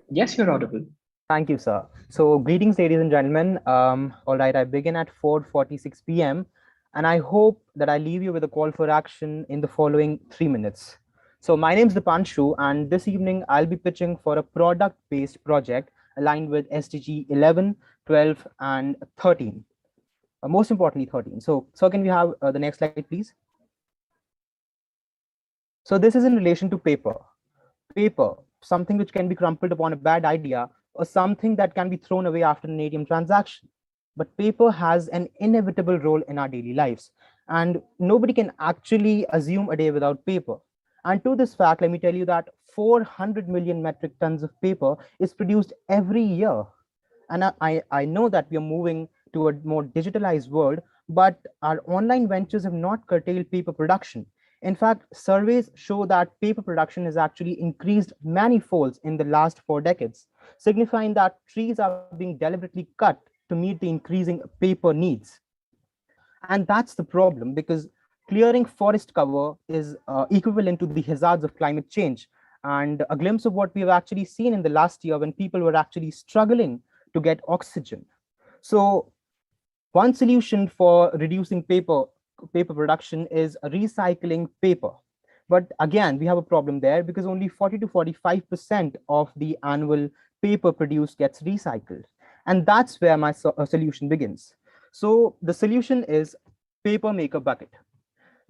Yes, you're audible. Thank you, sir. So greetings, ladies and gentlemen. All right, I begin at 4:46 p.m. and I hope that I leave you with a call for action in the following 3 minutes. So my name is Dipanshu, and this evening I'll be pitching for a product-based project aligned with SDG 11, 12, and 13. Most importantly, 13. So can we have the next slide, please? So this is in relation to paper. Paper, something which can be crumpled upon a bad idea or something that can be thrown away after an ATM transaction. But paper has an inevitable role in our daily lives, and nobody can actually assume a day without paper. And to this fact, let me tell you that 400 million metric tons of paper is produced every year. And I know that we are moving to a more digitalized world, but our online ventures have not curtailed paper production. In fact, surveys show that paper production has actually increased manifolds in the last 4 decades, signifying that trees are being deliberately cut to meet the increasing paper needs. And that's the problem, because clearing forest cover is equivalent to the hazards of climate change. And a glimpse of what we have actually seen in the last year when people were actually struggling to get oxygen. So one solution for reducing paper production is recycling paper. But again, we have a problem there because only 40 to 45% of the annual paper produced gets recycled. And that's where my solution begins. So the solution is paper maker bucket.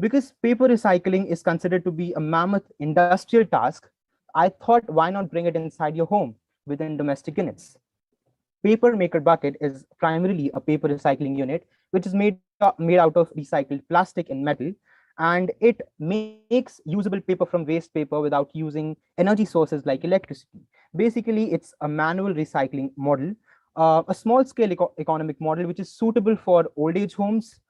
Because paper recycling is considered to be a mammoth industrial task, I thought, why not bring it inside your home within domestic units? Paper maker bucket is primarily a paper recycling unit, which is made out of recycled plastic and metal, and it makes usable paper from waste paper without using energy sources like electricity. Basically, it's a manual recycling model, a small scale economic model, which is suitable for old age homes,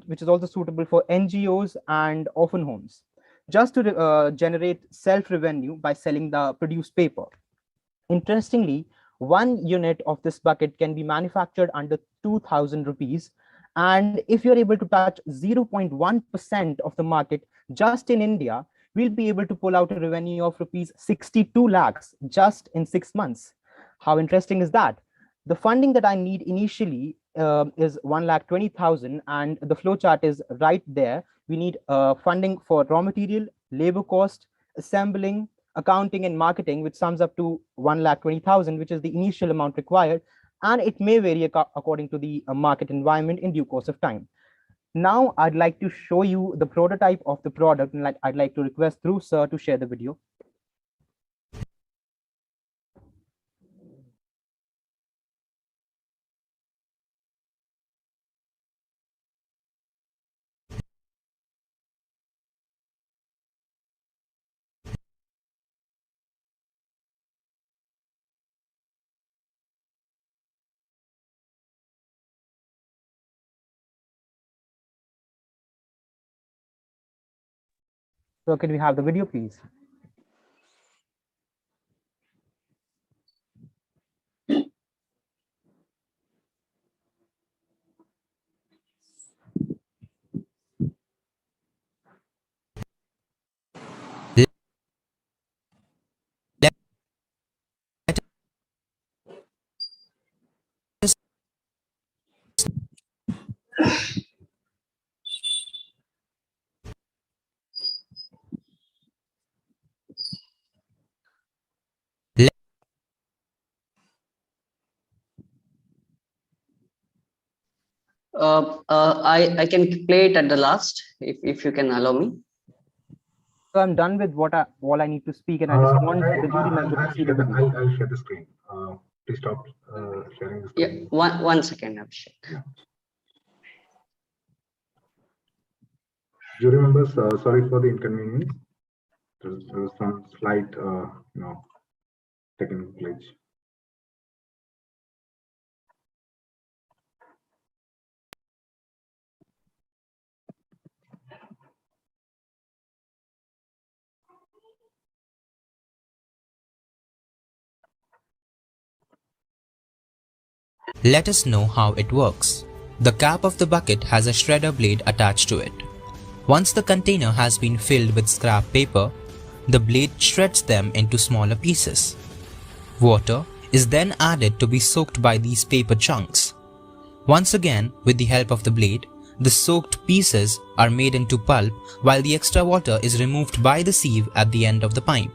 which is also suitable for NGOs and orphan homes, just to generate self-revenue by selling the produced paper. Interestingly, 1 unit of this bucket can be manufactured under 2,000 rupees. And if you're able to touch 0.1% of the market just in India, we'll be able to pull out a revenue of rupees 62 lakhs just in 6 months. How interesting is that? The funding that I need initially is 1,20,000, and the flowchart is right there. We need funding for raw material, labor cost, assembling, accounting, and marketing, which sums up to 1,20,000, which is the initial amount required. And it may vary according to the market environment in due course of time. Now, I'd like to show you the prototype of the product, and I'd like to request Dhruv sir to share the video. So can we have the video, please? I can play it at the last, if you can allow me. So I'm done with all I need to speak, and I just want the jury member to see the video. I'll share the screen. Please stop sharing the screen. Yeah, one second, Abhishek. Yeah. Jury members, sorry for the inconvenience. There was some slight, technical glitch. Let us know how it works. The cap of the bucket has a shredder blade attached to it. Once the container has been filled with scrap paper, the blade shreds them into smaller pieces. Water is then added to be soaked by these paper chunks. Once again, with the help of the blade, the soaked pieces are made into pulp while the extra water is removed by the sieve at the end of the pipe.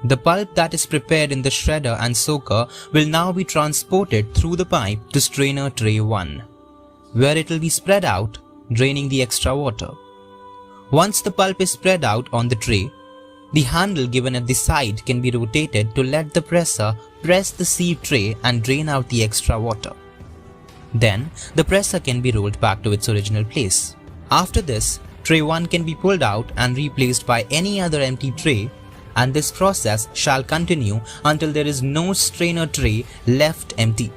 The pulp that is prepared in the shredder and soaker will now be transported through the pipe to strainer tray 1, where it will be spread out, draining the extra water. Once the pulp is spread out on the tray, the handle given at the side can be rotated to let the presser press the sieve tray and drain out the extra water. Then, the presser can be rolled back to its original place. After this, tray 1 can be pulled out and replaced by any other empty tray, and this process shall continue until there is no strainer tray left empty.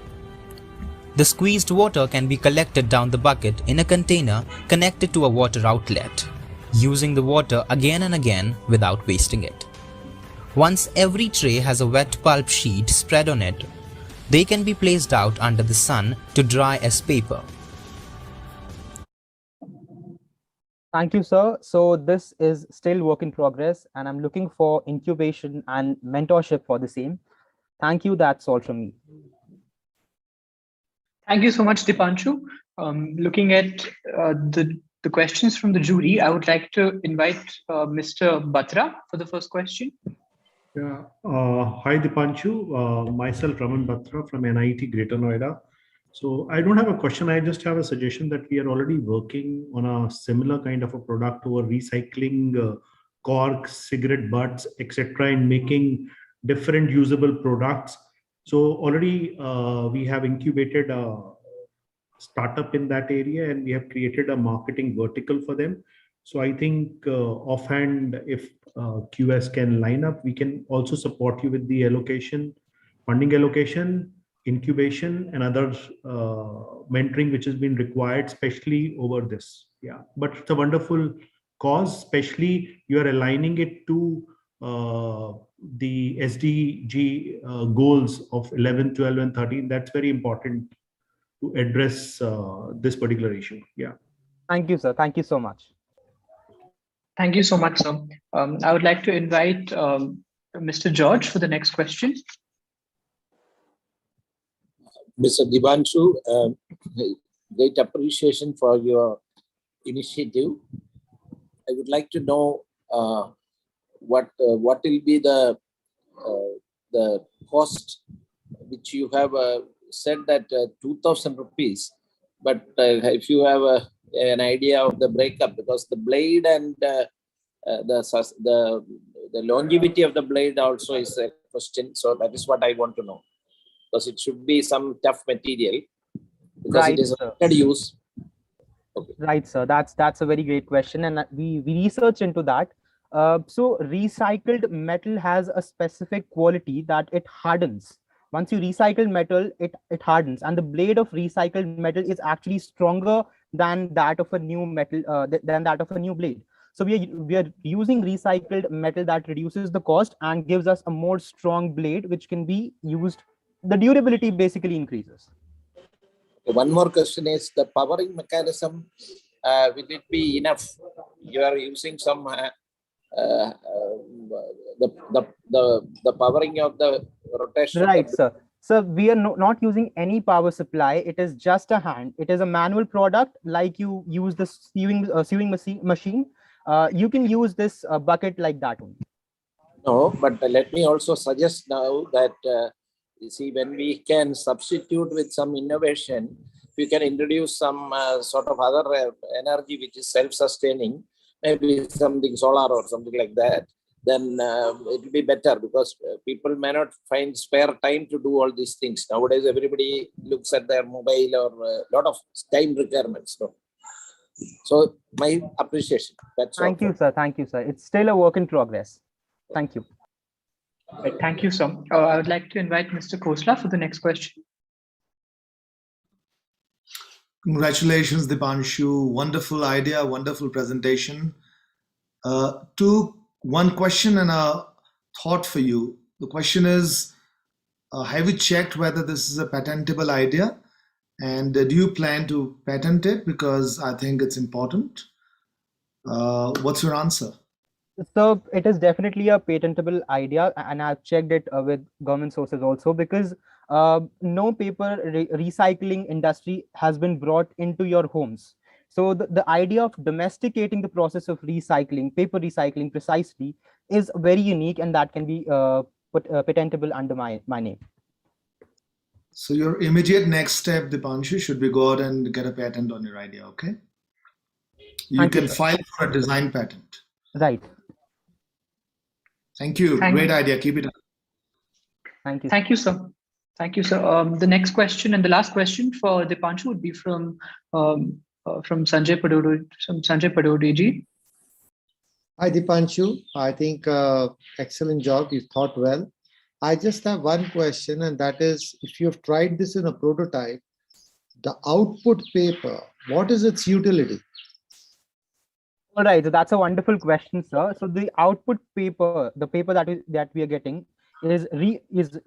The squeezed water can be collected down the bucket in a container connected to a water outlet, using the water again and again without wasting it. Once every tray has a wet pulp sheet spread on it, they can be placed out under the sun to dry as paper. Thank you, sir. So this is still work in progress, and I'm looking for incubation and mentorship for the same. Thank you. That's all from me. Thank you so much, Dipanshu. Looking at the questions from the jury, I would like to invite Mr. Batra for the first question. Yeah. Hi, Dipanshu. Myself, Raman Batra from NIT Greater Noida. So I don't have a question. I just have a suggestion that we are already working on a similar kind of a product over recycling corks, cigarette butts, etc., and making different usable products. So already we have incubated a startup in that area, and we have created a marketing vertical for them. So I think offhand, if QS can line up, we can also support you with the allocation, funding allocation, incubation, and other mentoring which has been required, especially over this. Yeah, but it's a wonderful cause, especially you are aligning it to the SDG goals of 11, 12, and 13. That's very important to address this particular issue. Yeah. Thank you, sir. Thank you so much. Thank you so much, sir. I would like to invite Mr. George for the next question. Mr. Dipanshu, great appreciation for your initiative. I would like to know what will be the cost, which you have said that 2,000 rupees, but if you have an idea of the breakup, because the blade and the longevity of the blade also is a question. So that is what I want to know, because it should be some tough material, because Right, it is sir. a use. Okay. Right, sir. That's a very great question, and we researched into that. So recycled metal has a specific quality that it hardens. Once you recycle metal, it hardens, and the blade of recycled metal is actually stronger than that of a new metal, than that of a new blade. So we are using recycled metal that reduces the cost and gives us a more strong blade, which can be used. The durability basically increases. One more question is the powering mechanism. Will it be enough? You are using some the powering of the rotation. Right, sir. So we are not using any power supply. It is just a hand. It is a manual product, like you use the sewing machine. You can use this bucket like that only. No, but let me also suggest now that you see, when we can substitute with some innovation, we can introduce some sort of other energy which is self-sustaining, maybe something solar or something like that, then it will be better, because people may not find spare time to do all these things. Nowadays, everybody looks at their mobile or a lot of time requirements. So So my appreciation. That's all. Thank you, sir. Thank you, sir. It's still a work in progress. Thank you. Right, thank you, sir. I would like to invite Mr. Khosla for the next question. Congratulations, Dipanshu. Wonderful idea, wonderful presentation. One question and a thought for you. The question is, have you checked whether this is a patentable idea? And do you plan to patent it? Because I think it's important. What's your answer? So it is definitely a patentable idea, and I've checked it with government sources also, because no paper recycling industry has been brought into your homes. So the idea of domesticating the process of recycling, paper recycling precisely, is very unique, and that can be patentable under my name. So your immediate next step, Dipanshu, should be go out and get a patent on your idea, okay? You can file for a design patent. Right. Thank you. Great idea. Keep it up. Thank you. Thank you, sir. Thank you, sir. The next question and the last question for Dipanshu would be from Sanjay Padode ji. Hi, Dipanshu. I think excellent job. You thought well. I just have one question, and that is, if you have tried this in a prototype, the output paper, what is its utility? All right, so that's a wonderful question, sir. So the output paper, the paper that we are getting, is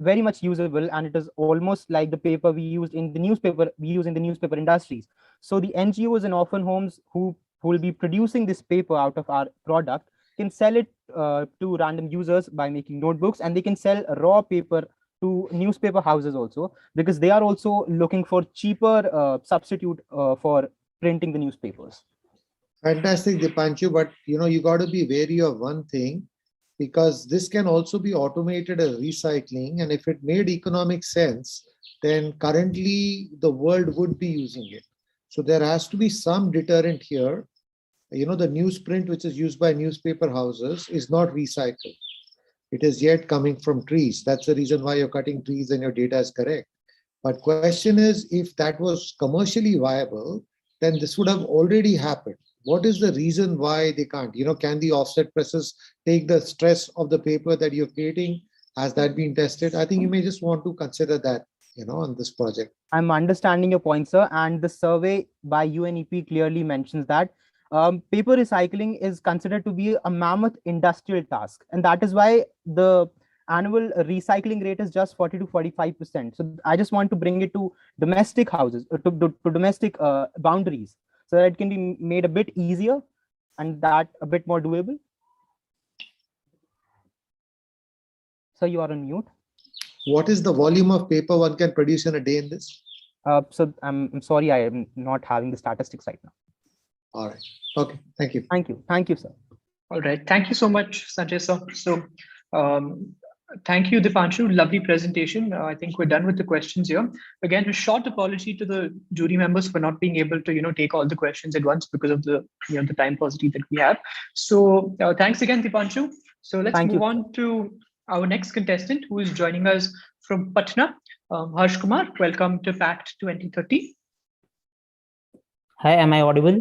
very much usable, and it is almost like the paper we use in the newspaper industries. So the NGOs and orphan homes who will be producing this paper out of our product can sell it to random users by making notebooks, and they can sell raw paper to newspaper houses also, because they are also looking for cheaper substitute for printing the newspapers. Fantastic, Dipanshu, but you got to be wary of one thing, because this can also be automated as recycling, and if it made economic sense, then currently the world would be using it. So there has to be some deterrent here. The newsprint which is used by newspaper houses is not recycled. It is yet coming from trees. That's the reason why you're cutting trees and your data is correct. But question is, if that was commercially viable, then this would have already happened. What is the reason why they can't? Can the offset presses take the stress of the paper that you're creating? Has that been tested? I think you may just want to consider that, on this project. I'm understanding your point, sir. And the survey by UNEP clearly mentions that paper recycling is considered to be a mammoth industrial task. And that is why the annual recycling rate is just 40 to 45%. So I just want to bring it to domestic houses, to domestic boundaries, so that it can be made a bit easier and that a bit more doable. So you are on mute. What is the volume of paper one can produce in a day in this? So I'm sorry, I am not having the statistics right now. All right. Okay. Thank you. Thank you. Thank you, sir. All right. Thank you so much, Sanjay sir. So thank you, Dipanshu. Lovely presentation. I think we're done with the questions here. Again, a short apology to the jury members for not being able to, take all the questions at once because of the, the time paucity that we have. So thanks again, Dipanshu. So let's move on to our next contestant, who is joining us from Patna. Harsh Kumar, welcome to PACT 2030. Hi, am I audible?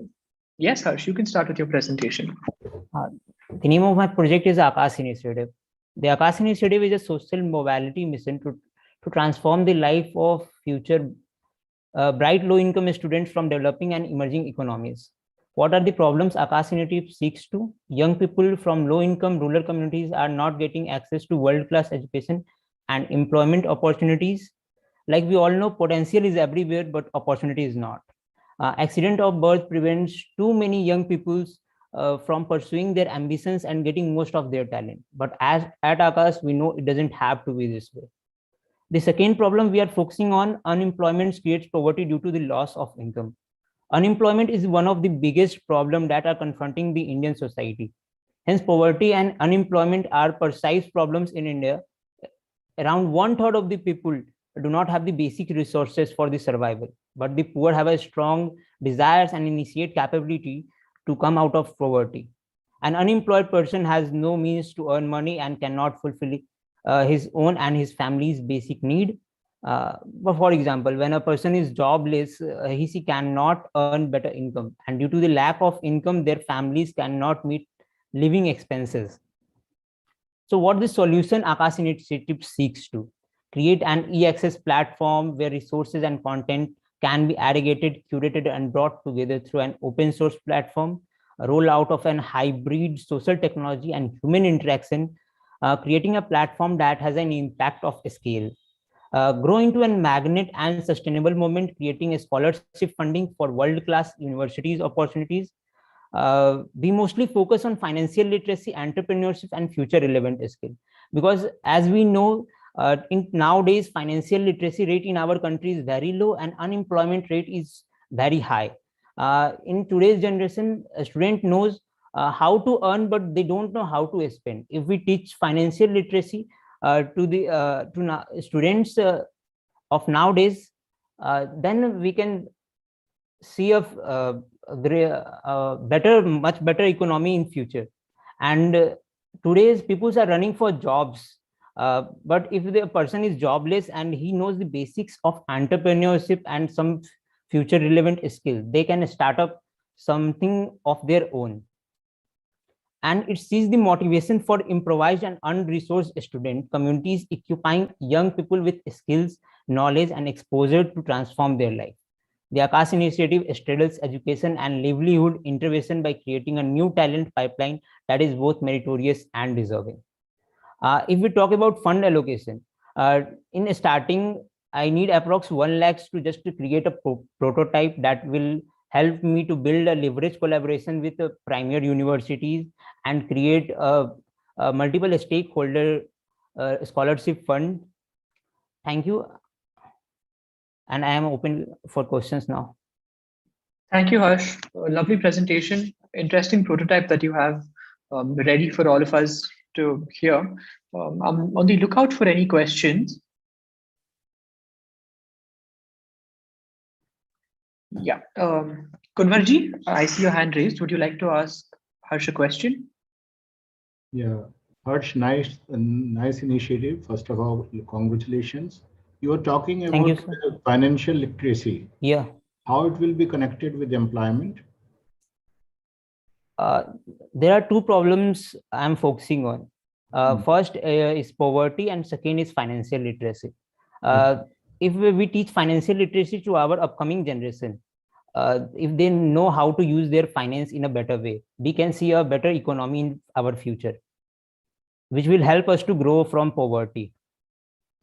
Yes, Harsh, you can start with your presentation. The name of my project is Akash Initiative. The Akash Initiative is a social mobility mission to transform the life of future bright low-income students from developing and emerging economies. What are the problems Akash Initiative seeks to? Young people from low-income rural communities are not getting access to world-class education and employment opportunities. Like we all know, potential is everywhere, but opportunity is not. Accident of birth prevents too many young people from pursuing their ambitions and getting most of their talent. But at Akash, we know it doesn't have to be this way. The second problem we are focusing on, unemployment creates poverty due to the loss of income. Unemployment is one of the biggest problems that are confronting the Indian society. Hence, poverty and unemployment are precise problems in India. Around 1/3 of the people do not have the basic resources for the survival, but the poor have a strong desires and initiate capability to come out of poverty. An unemployed person has no means to earn money and cannot fulfill his own and his family's basic need. But for example, when a person is jobless, he cannot earn better income, and due to the lack of income, their families cannot meet living expenses. So what the solution Akash Initiative seeks to create an e-access platform where resources and content can be aggregated, curated, and brought together through an open source platform, a rollout of an hybrid social technology and human interaction, creating a platform that has an impact of scale. Grow into a magnet and sustainable movement, creating a scholarship funding for world-class universities opportunities. We mostly focus on financial literacy, entrepreneurship, and future relevant skill, because as we know, in nowadays financial literacy rate in our country is very low and unemployment rate is very high. In today's generation, a student knows how to earn, but they don't know how to spend. If we teach financial literacy to the students of nowadays, then we can see a much better economy in future. And today's people are running for jobs, but if the person is jobless and he knows the basics of entrepreneurship and some future relevant skills, they can start up something of their own. And it sees the motivation for improvised and unresourced student communities, equipping young people with skills, knowledge, and exposure to transform their life. The Akash Initiative straddles education and livelihood intervention by creating a new talent pipeline that is both meritorious and deserving. If we talk about fund allocation, in starting, I need approx 1 lakh to create a prototype that will help me to build a leverage collaboration with premier universities and create a multiple stakeholder scholarship fund. Thank you. And I am open for questions now. Thank you, Harsh. A lovely presentation, interesting prototype that you have ready for all of us to hear. I'm on the lookout for any questions. Yeah, Kunwarji, I see your hand raised. Would you like to ask Harsh a question? Yeah, Harsh, nice initiative. First of all, congratulations. You are talking about financial literacy. Yeah. How it will be connected with employment? There are two problems I'm focusing on. First is poverty, and second is financial literacy. If we teach financial literacy to our upcoming generation, if they know how to use their finance in a better way, we can see a better economy in our future, which will help us to grow from poverty.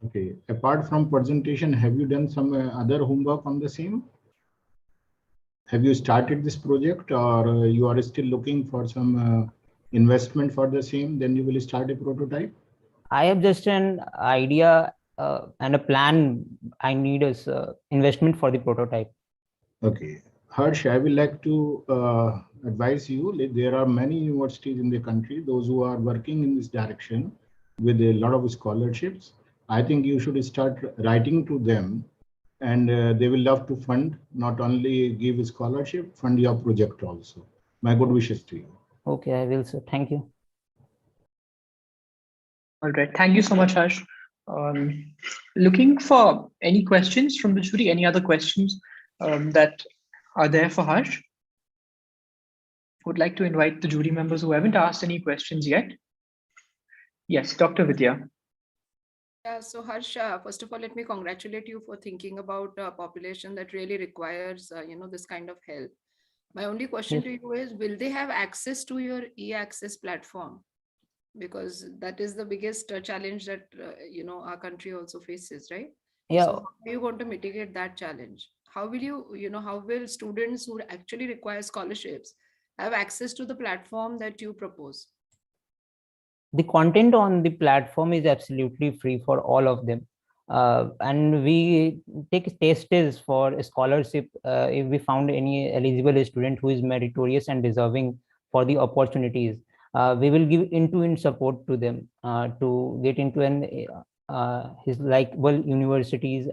Okay. Apart from presentation, have you done some other homework on the same? Have you started this project, or you are still looking for some investment for the same? Then you will start a prototype? I have just an idea and a plan. I need is investment for the prototype. Okay. Harsh, I would like to advise you, there are many universities in the country, those who are working in this direction with a lot of scholarships. I think you should start writing to them, and they will love to fund, not only give a scholarship, fund your project also. My good wishes to you. Okay, I will, sir. Thank you. All right. Thank you so much, Harsh. Looking for any questions from the jury, any other questions that are there for Harsh? Would like to invite the jury members who haven't asked any questions yet. Yes, Dr. Vidya. Yeah, so Harsh, first of all, let me congratulate you for thinking about a population that really requires, this kind of help. My only question to you is, will they have access to your e-access platform? Because that is the biggest challenge that, our country also faces, right? Yeah. So how are you going to mitigate that challenge? How will how will students who actually require scholarships have access to the platform that you propose? The content on the platform is absolutely free for all of them. And we take tests for a scholarship if we found any eligible student who is meritorious and deserving for the opportunities. We will give end-to-end support to them to get into his likable universities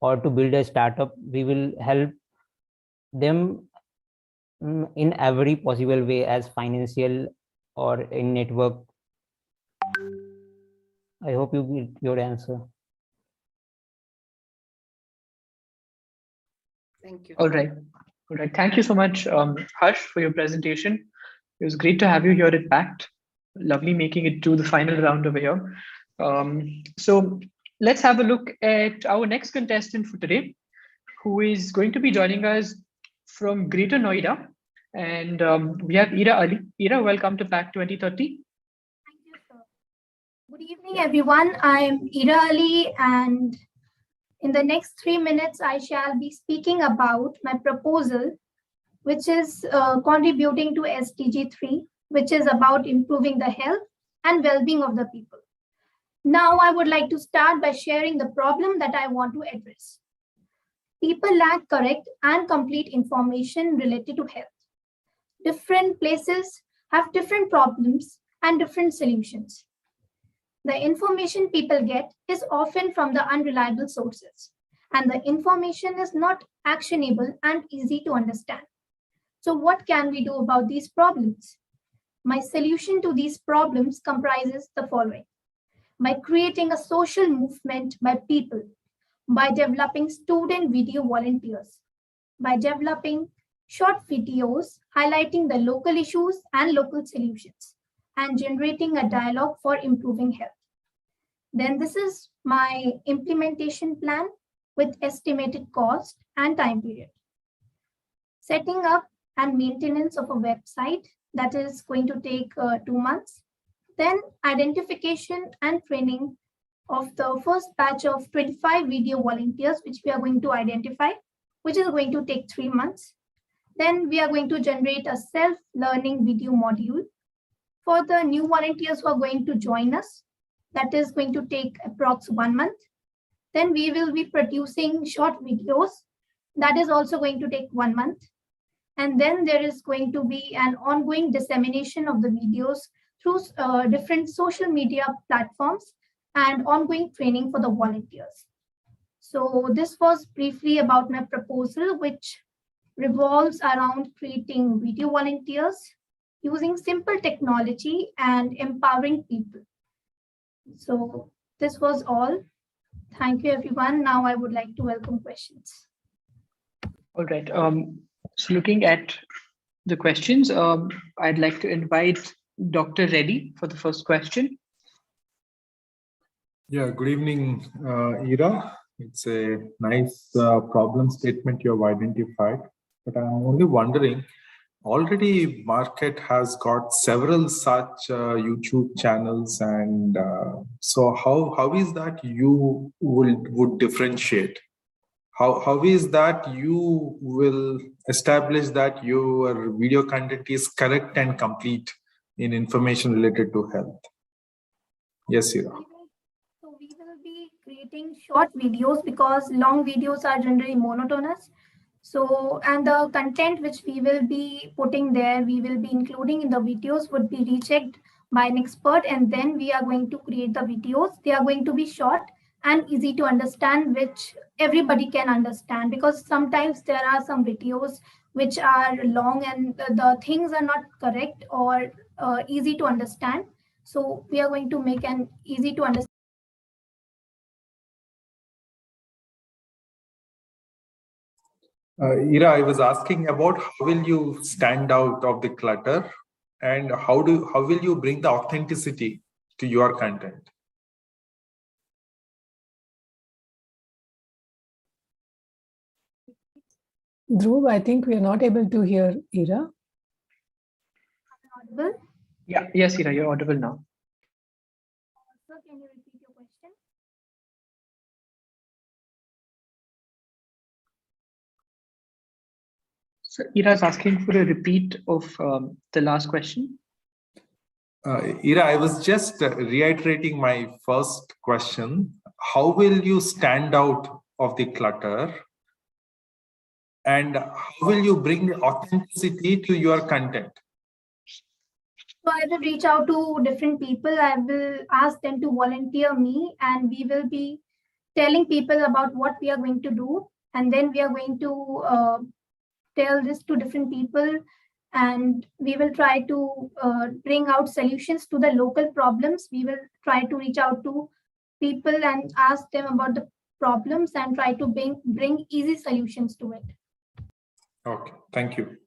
or to build a startup. We will help them in every possible way, as financial or in network. I hope you get your answer. Thank you. All right. All right. Thank you so much, Harsh, for your presentation. It was great to have you here at PACT. Lovely making it to the final round over here. So let's have a look at our next contestant for today, who is going to be joining us from Greater Noida. And we have Ira Ali. Ira, welcome to PACT 2030. Good evening, everyone. I'm Ira Ali, and in the next 3 minutes, I shall be speaking about my proposal, which is contributing to SDG 3, which is about improving the health and well-being of the people. Now, I would like to start by sharing the problem that I want to address. People lack correct and complete information related to health. Different places have different problems and different solutions. The information people get is often from the unreliable sources, and the information is not actionable and easy to understand. So what can we do about these problems? My solution to these problems comprises the following. By creating a social movement by people, by developing student video volunteers, by developing short videos highlighting the local issues and local solutions, and generating a dialogue for improving health. Then this is my implementation plan with estimated cost and time period. Setting up and maintenance of a website that is going to take 2 months. Then identification and training of the first batch of 25 video volunteers, which we are going to identify, which is going to take 3 months. Then we are going to generate a self-learning video module for the new volunteers who are going to join us. That is going to take approx 1 month. Then we will be producing short videos. That is also going to take 1 month. And then there is going to be an ongoing dissemination of the videos through different social media platforms and ongoing training for the volunteers. So this was briefly about my proposal, which revolves around creating video volunteers, using simple technology and empowering people. So this was all. Thank you, everyone. Now I would like to welcome questions. All right. So looking at the questions, I'd like to invite Dr. Reddy for the first question. Yeah, good evening, Ira. It's a nice problem statement you have identified, but I'm only wondering, already market has got several such YouTube channels, and so how is that you would differentiate? How is that you will establish that your video content is correct and complete in information related to health? Yes, Ira. So we will be creating short videos because long videos are generally monotonous. So, and the content which we will be putting there, we will be including in the videos would be rechecked by an expert, and then we are going to create the videos. They are going to be short and easy to understand, which everybody can understand, because sometimes there are some videos which are long and the things are not correct or easy to understand. So we are going to make an easy to understand. Ira, I was asking about how will you stand out of the clutter, and how will you bring the authenticity to your content? Dhruv, I think we are not able to hear Ira. Audible? Yeah, yes, Ira, you're audible now. Sir, can you repeat your question? So Ira is asking for a repeat of the last question. Ira, I was just reiterating my first question. How will you stand out of the clutter? And how will you bring the authenticity to your content? So I will reach out to different people. I will ask them to volunteer me, and we will be telling people about what we are going to do. And then we are going to tell this to different people, and we will try to bring out solutions to the local problems. We will try to reach out to people and ask them about the problems and try to bring easy solutions to it. Okay, thank you.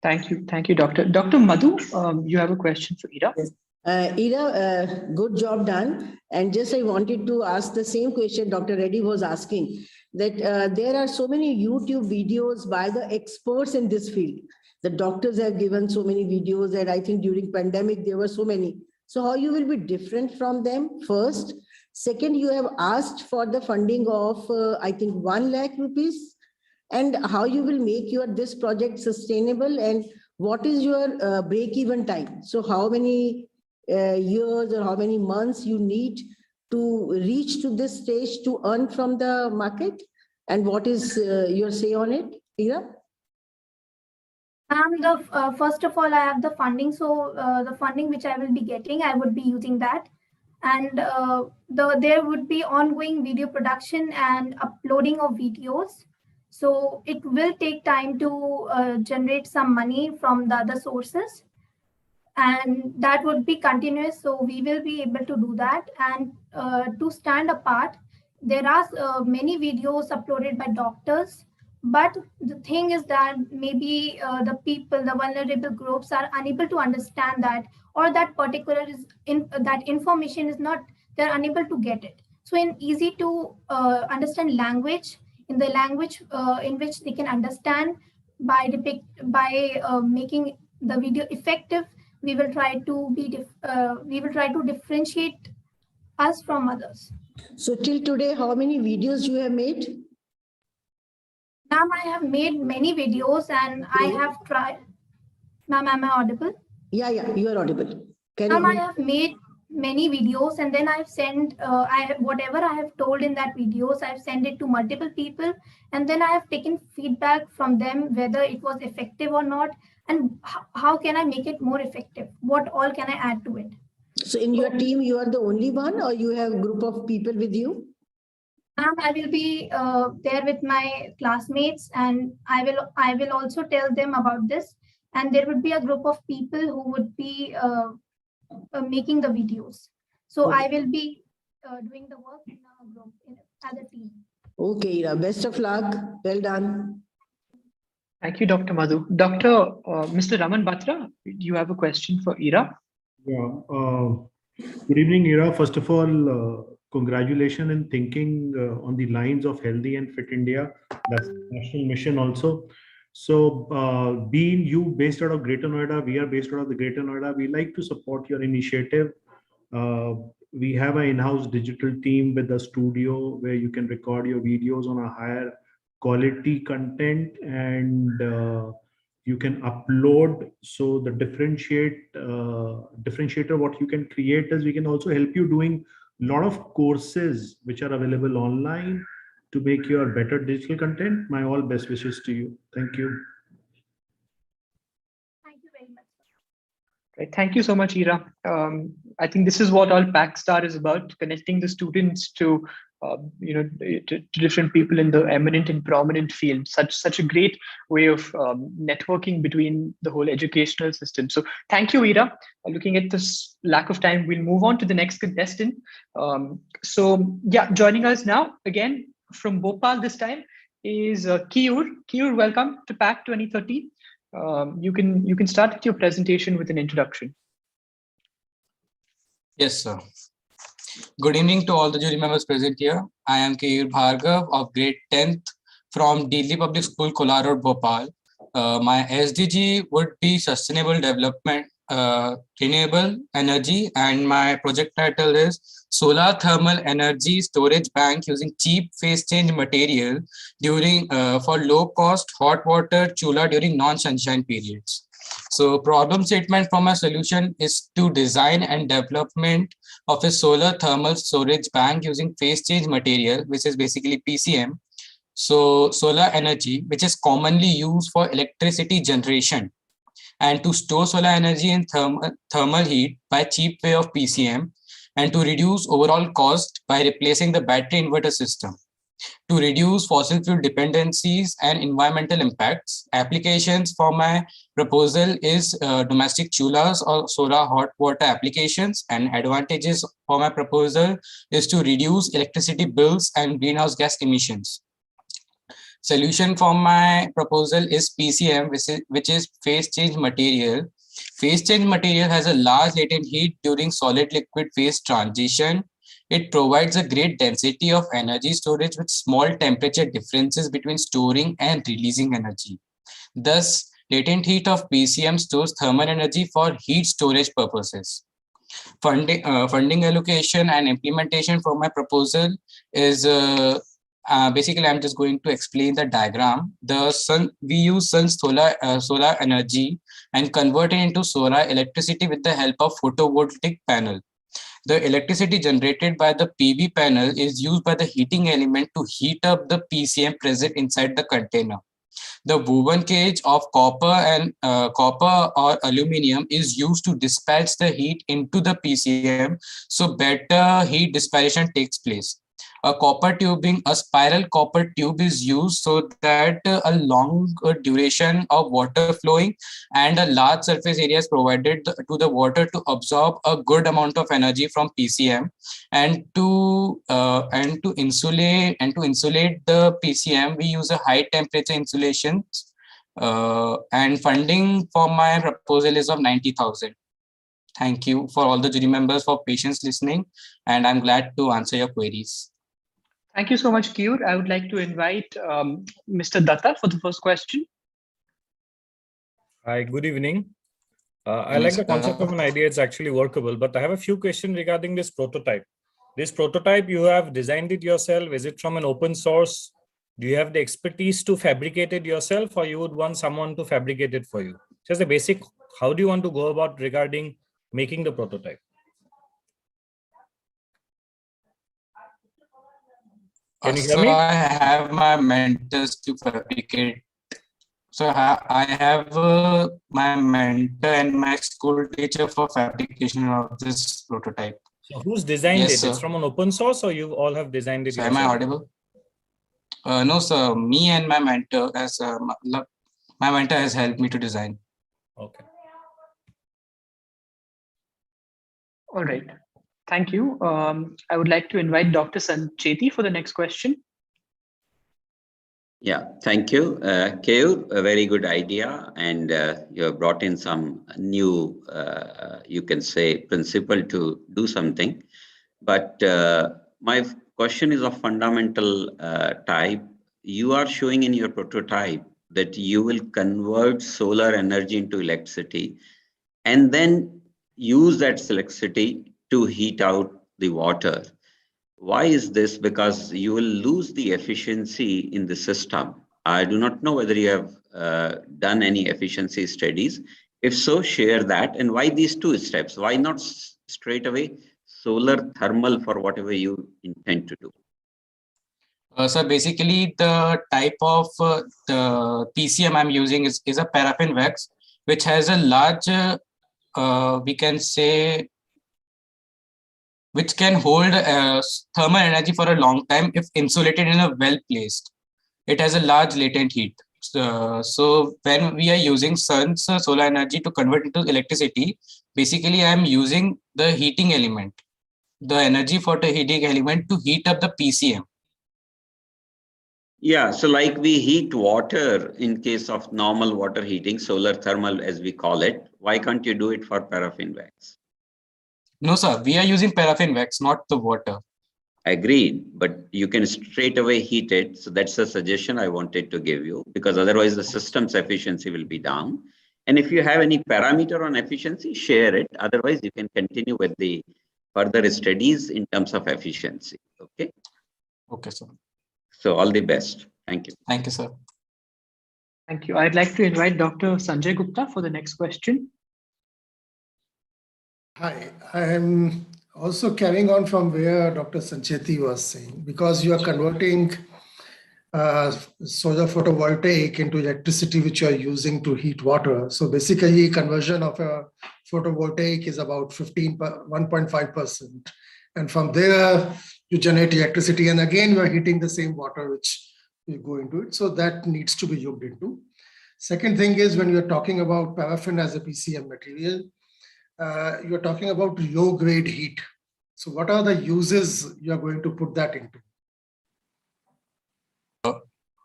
Thank you, Doctor. Dr. Madhu, you have a question for Ira? Yes. Ira, good job done. And just I wanted to ask the same question Dr. Reddy was asking, that there are so many YouTube videos by the experts in this field. The doctors have given so many videos, and I think during pandemic, there were so many. So how you will be different from them, first? Second, you have asked for the funding of, I think, 1 lakh rupees. And how you will make this project sustainable, and what is your break-even time? So how many years or how many months you need to reach to this stage to earn from the market? And what is your say on it, Ira? First of all, I have the funding. So the funding which I will be getting, I would be using that. And there would be ongoing video production and uploading of videos. So it will take time to generate some money from the other sources. And that would be continuous. So we will be able to do that. And to stand apart, there are many videos uploaded by doctors. But the thing is that maybe the people, the vulnerable groups are unable to understand that, or that particular that information is not, they're unable to get it. So in easy to understand language, in the language in which they can understand, by making the video effective, we will try to differentiate us from others. So till today, how many videos you have made? Ma'am, I have made many videos, and I have tried. Ma'am, am I audible? Yeah, you are audible. Ma'am, I have made many videos, and then I've sent whatever I have told in that videos, I've sent it to multiple people, and then I have taken feedback from them whether it was effective or not, and how can I make it more effective? What all can I add to it? So in your team, you are the only one, or you have a group of people with you? I will be there with my classmates, and I will also tell them about this. And there would be a group of people who would be making the videos. So I will be doing the work in a group, as a team. Okay, Ira, best of luck. Well done. Thank you, Dr. Madhu. Mr. Raman Batra, you have a question for Ira? Yeah. Good evening, Ira. First of all, congratulations in thinking on the lines of healthy and fit India. That's the national mission also. So being you based out of Greater Noida, we are based out of the Greater Noida, we like to support your initiative. We have an in-house digital team with a studio where you can record your videos on a higher quality content, and you can upload. So the differentiator what you can create is we can also help you doing a lot of courses which are available online to make your better digital content. My all best wishes to you. Thank you. Thank you very much. Right. Thank you so much, Ira. I think this is what all PACT Star is about, connecting the students to to different people in the eminent and prominent field. Such a great way of networking between the whole educational system. So thank you, Ira. Looking at this lack of time, we'll move on to the next contestant. Joining us now again from Bhopal this time is Keyur. Keyur, welcome to PACT 2030. You can start with your presentation with an introduction. Yes, sir. Good evening to all the jury members present here. I am Keyur Bhargav of grade 10th from Delhi Public School, Kolar Road, Bhopal. My SDG would be sustainable development, renewable energy, and my project title is Solar Thermal Energy Storage Bank using cheap phase change material during for low cost hot water chula during non-sunshine periods. So problem statement for my solution is to design and development of a solar thermal storage bank using phase change material, which is basically PCM. So solar energy, which is commonly used for electricity generation, and to store solar energy in thermal heat by cheap way of PCM, and to reduce overall cost by replacing the battery inverter system. To reduce fossil fuel dependencies and environmental impacts, applications for my proposal is domestic chulas or solar hot water applications, and advantages for my proposal is to reduce electricity bills and greenhouse gas emissions. Solution for my proposal is PCM, which is phase change material. Phase change material has a large latent heat during solid liquid phase transition. It provides a great density of energy storage with small temperature differences between storing and releasing energy. Thus, latent heat of PCM stores thermal energy for heat storage purposes. Funding allocation and implementation for my proposal is basically, I'm just going to explain the diagram. We use sun's solar energy and convert it into solar electricity with the help of photovoltaic panel. The electricity generated by the PV panel is used by the heating element to heat up the PCM present inside the container. The woven cage of copper or aluminum is used to dispatch the heat into the PCM, so better heat dispatching takes place. A spiral copper tube is used so that a long duration of water flowing and a large surface area is provided to the water to absorb a good amount of energy from PCM and to insulate the PCM. We use a high temperature insulation and funding for my proposal is of 90,000. Thank you for all the jury members for patience listening, and I'm glad to answer your queries. Thank you so much, Keyur. I would like to invite Mr. Datta for the first question. Hi, good evening. I like the concept of an idea. It's actually workable, but I have a few questions regarding this prototype. This prototype, you have designed it yourself. Is it from an open source? Do you have the expertise to fabricate it yourself, or you would want someone to fabricate it for you? Just the basic, how do you want to go about regarding making the prototype? Can you hear me? I have my mentors to fabricate. So I have my mentor and my school teacher for fabrication of this prototype. So who's designed it? It's from an open source, or you all have designed it? So am I audible? No, sir. Me and my mentor, my mentor has helped me to design. Okay. All right. Thank you. I would like to invite Dr. Sancheti for the next question. Yeah, thank you. Keyur, a very good idea. And you have brought in some new, you can say, principle to do something. But my question is of fundamental type. You are showing in your prototype that you will convert solar energy into electricity and then use that electricity to heat out the water. Why is this? Because you will lose the efficiency in the system. I do not know whether you have done any efficiency studies. If so, share that. And why these two steps? Why not straight away solar thermal for whatever you intend to do? So basically, the type of the PCM I'm using is a paraffin wax, which has a large, we can say, which can hold thermal energy for a long time if insulated in a well placed. It has a large latent heat. So when we are using sun's solar energy to convert into electricity, basically I'm using the heating element, the energy for the heating element to heat up the PCM. Yeah, so like we heat water in case of normal water heating, solar thermal as we call it, why can't you do it for paraffin wax? No, sir, we are using paraffin wax, not the water. Agreed, but you can straight away heat it. So that's a suggestion I wanted to give you, because otherwise the system's efficiency will be down. And if you have any parameter on efficiency, share it. Otherwise, you can continue with the further studies in terms of efficiency. Okay. Okay, sir. So all the best. Thank you. Thank you, sir. Thank you. I'd like to invite Dr. Sanjay Gupta for the next question. Hi, I am also carrying on from where Dr. Sancheti was saying, because you are converting solar photovoltaic into electricity, which you are using to heat water. So basically, conversion of a photovoltaic is about 1.5%. And from there, you generate electricity. And again, you are heating the same water, which you go into it. So that needs to be looked into. Second thing is, when you're talking about paraffin as a PCM material, you're talking about low grade heat. So what are the uses you're going to put that into?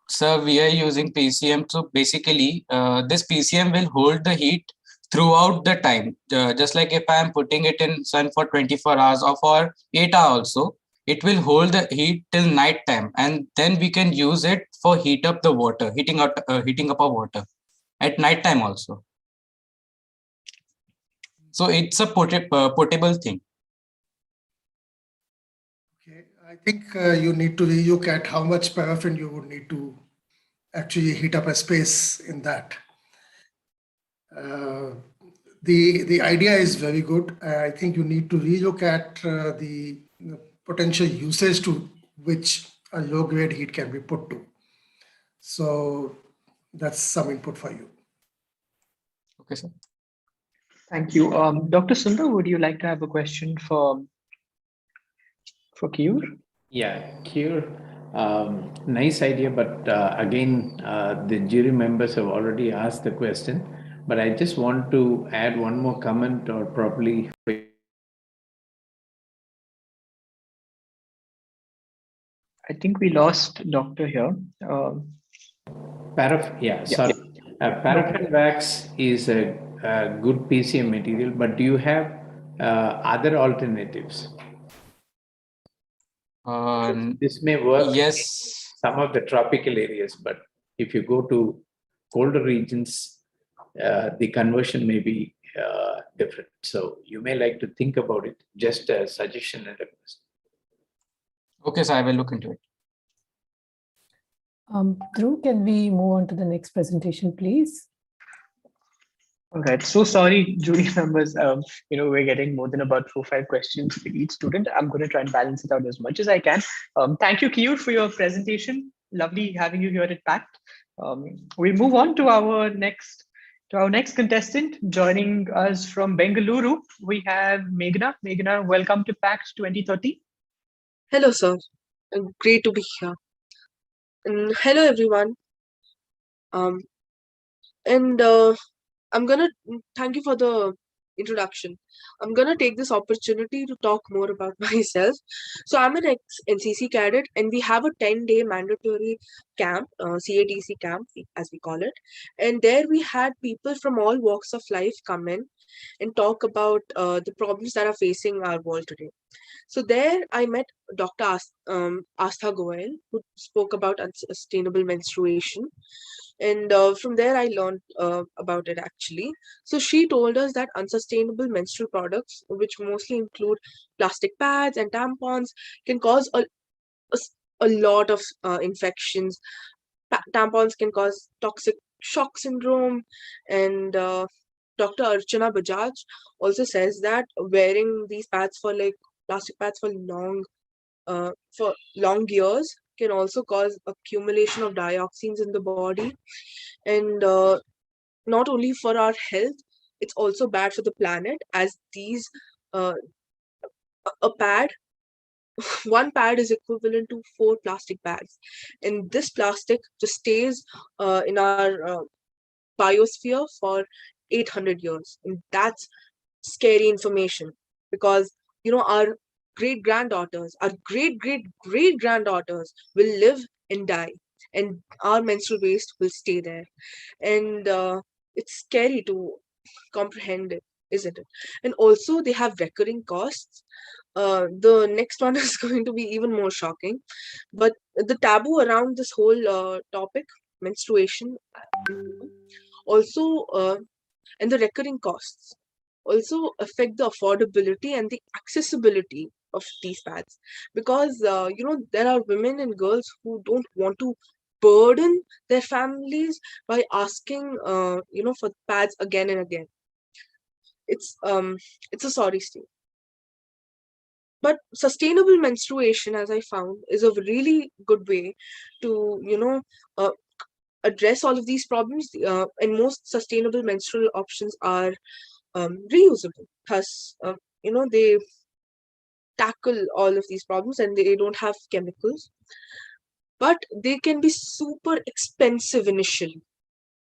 Sir, we are using PCM. So basically, this PCM will hold the heat throughout the time. Just like if I am putting it in sun for 24 hours or for 8 hours also, it will hold the heat till night time, and then we can use it for heating up our water at night time also. So it's a portable thing. Okay, I think you need to relook at how much paraffin you would need to actually heat up a space in that. The idea is very good. I think you need to relook at the potential usage to which a low-grade heat can be put to. So that's some input for you. Okay, sir. Thank you. Dr. Sundar, would you like to have a question for Keyur? Yeah, Keyur, nice idea, but again, the jury members have already asked the question, but I just want to add one more comment, or probably. I think we lost Doctor here. Paraffin wax is a good PCM material, but do you have other alternatives? This may work in some of the tropical areas, but if you go to colder regions, the conversion may be different. So you may like to think about it, just a suggestion and a request. Okay, so I will look into it. Dhruv, can we move on to the next presentation, please? All right. So sorry, jury members. We're getting more than about 4 or 5 questions for each student. I'm going to try and balance it out as much as I can. Thank you, Keyur, for your presentation. Lovely having you here at PACT. We'll move on to our next contestant. Joining us from Bengaluru, we have Meghna. Meghna, welcome to PACT 2030. Hello, sir. Great to be here. And hello, everyone. I'm gonna thank you for the introduction. I'm gonna take this opportunity to talk more about myself. So I'm an ex-NCC cadet, and we have a 10-day mandatory camp, CATC camp, as we call it. And there we had people from all walks of life come in and talk about the problems that are facing our world today. So there I met Dr. Astha Goel, who spoke about unsustainable menstruation. And from there I learned about it actually. So she told us that unsustainable menstrual products, which mostly include plastic pads and tampons, can cause a lot of infections. Tampons can cause toxic shock syndrome, and Dr. Archana Bajaj also says that wearing these pads for plastic pads for long years can also cause accumulation of dioxins in the body. And not only for our health, it's also bad for the planet, as these one pad is equivalent to 4 plastic bags, and this plastic just stays in our biosphere for 800 years, and that's scary information, because our great-granddaughters, our great-great-great-granddaughters will live and die, and our menstrual waste will stay there. And it's scary to comprehend it, isn't it? And also they have recurring costs. The next one is going to be even more shocking, but the taboo around this whole topic, menstruation, also and the recurring costs also affect the affordability and the accessibility of these pads, because there are women and girls who don't want to burden their families by asking for pads again and again. It's a sorry state. But sustainable menstruation, as I found, is a really good way to address all of these problems. And most sustainable menstrual options are reusable. Thus, they tackle all of these problems, and they don't have chemicals. But they can be super expensive initially.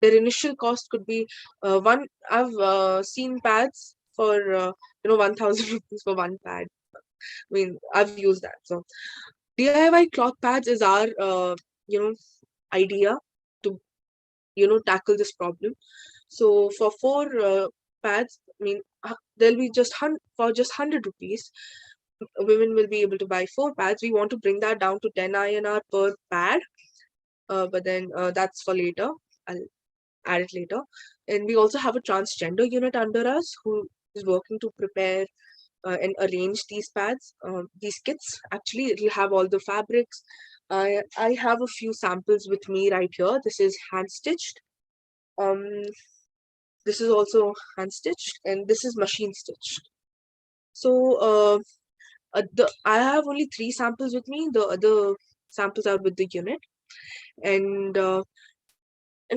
Their initial cost could be I've seen pads for 1,000 rupees for one pad. I mean, I've used that. So DIY cloth pads is our idea to, tackle this problem. So for 4 pads, I mean, there'll be for just 100 rupees, women will be able to buy 4 pads. We want to bring that down to 10 INR per pad, but then that's for later. I'll add it later. And we also have a transgender unit under us who is working to prepare and arrange these pads, these kits. Actually, it'll have all the fabrics. I have a few samples with me right here. This is hand stitched. This is also hand stitched, and this is machine stitched. So I have only 3 samples with me. The other samples are with the unit, and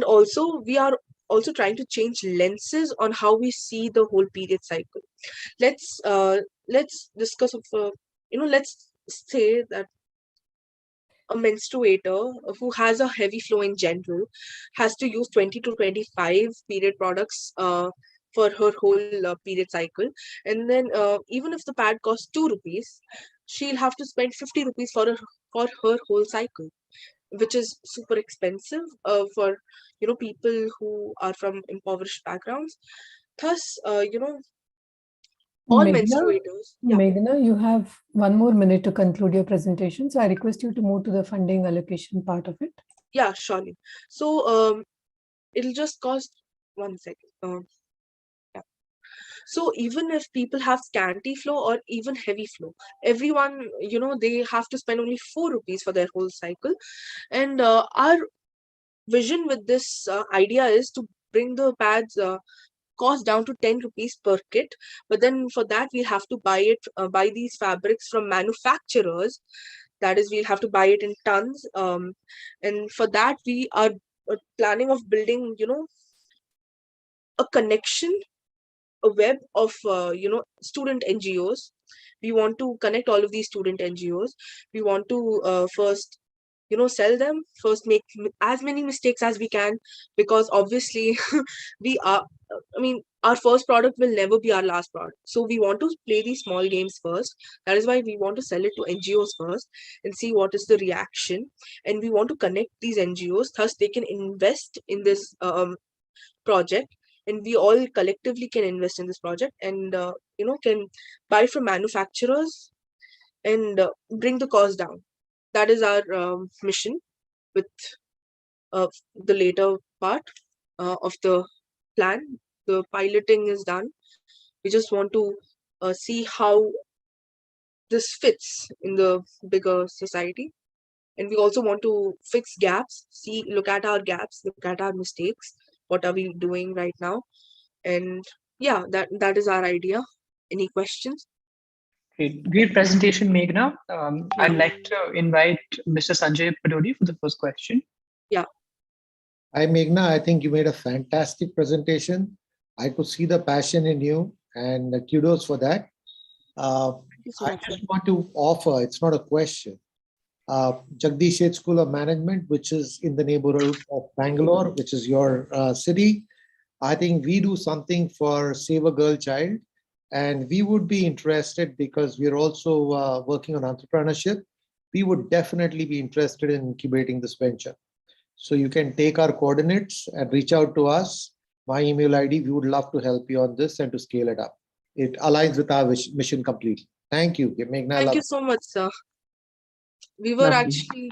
also we are also trying to change lenses on how we see the whole period cycle. Let's discuss of let's say that a menstruator who has a heavy flow in general has to use 20 to 25 period products for her whole period cycle, and then even if the pad costs 2 rupees, she'll have to spend 50 rupees for her whole cycle, which is super expensive for people who are from impoverished backgrounds. Thus, all menstruators. Meghna, you have 1 more minute to conclude your presentation. So I request you to move to the funding allocation part of it. Yeah, surely. So it'll just cost 1 second. So even if people have scanty flow or even heavy flow, everyone, they have to spend only 4 rupees for their whole cycle. And our vision with this idea is to bring the pads cost down to 10 rupees per kit. But then for that, we'll have to buy these fabrics from manufacturers. That is, we'll have to buy it in tons. And for that, we are planning of building, a connection, a web of, student NGOs. We want to connect all of these student NGOs. We want to first, sell them, first make as many mistakes as we can, because obviously our first product will never be our last product. So we want to play these small games first. That is why we want to sell it to NGOs first and see what is the reaction. And we want to connect these NGOs, thus they can invest in this project, and we all collectively can invest in this project and can buy from manufacturers and bring the cost down. That is our mission with the later part of the plan. The piloting is done. We just want to see how this fits in the bigger society. And we also want to fix gaps, look at our gaps, look at our mistakes. What are we doing right now? And yeah, that is our idea. Any questions? Great presentation, Meghna. I'd like to invite Mr. Sanjay Padodi for the first question. Yeah. Hi, Meghna. I think you made a fantastic presentation. I could see the passion in you, and kudos for that. I just want to offer, it's not a question, Jagdish School of Management, which is in the neighborhood of Bangalore, which is your city. I think we do something for Save a Girl Child, and we would be interested because we're also working on entrepreneurship. We would definitely be interested in incubating this venture. So you can take our coordinates and reach out to us. My email ID, we would love to help you on this and to scale it up. It aligns with our mission completely. Thank you. Thank you so much, sir. We were actually...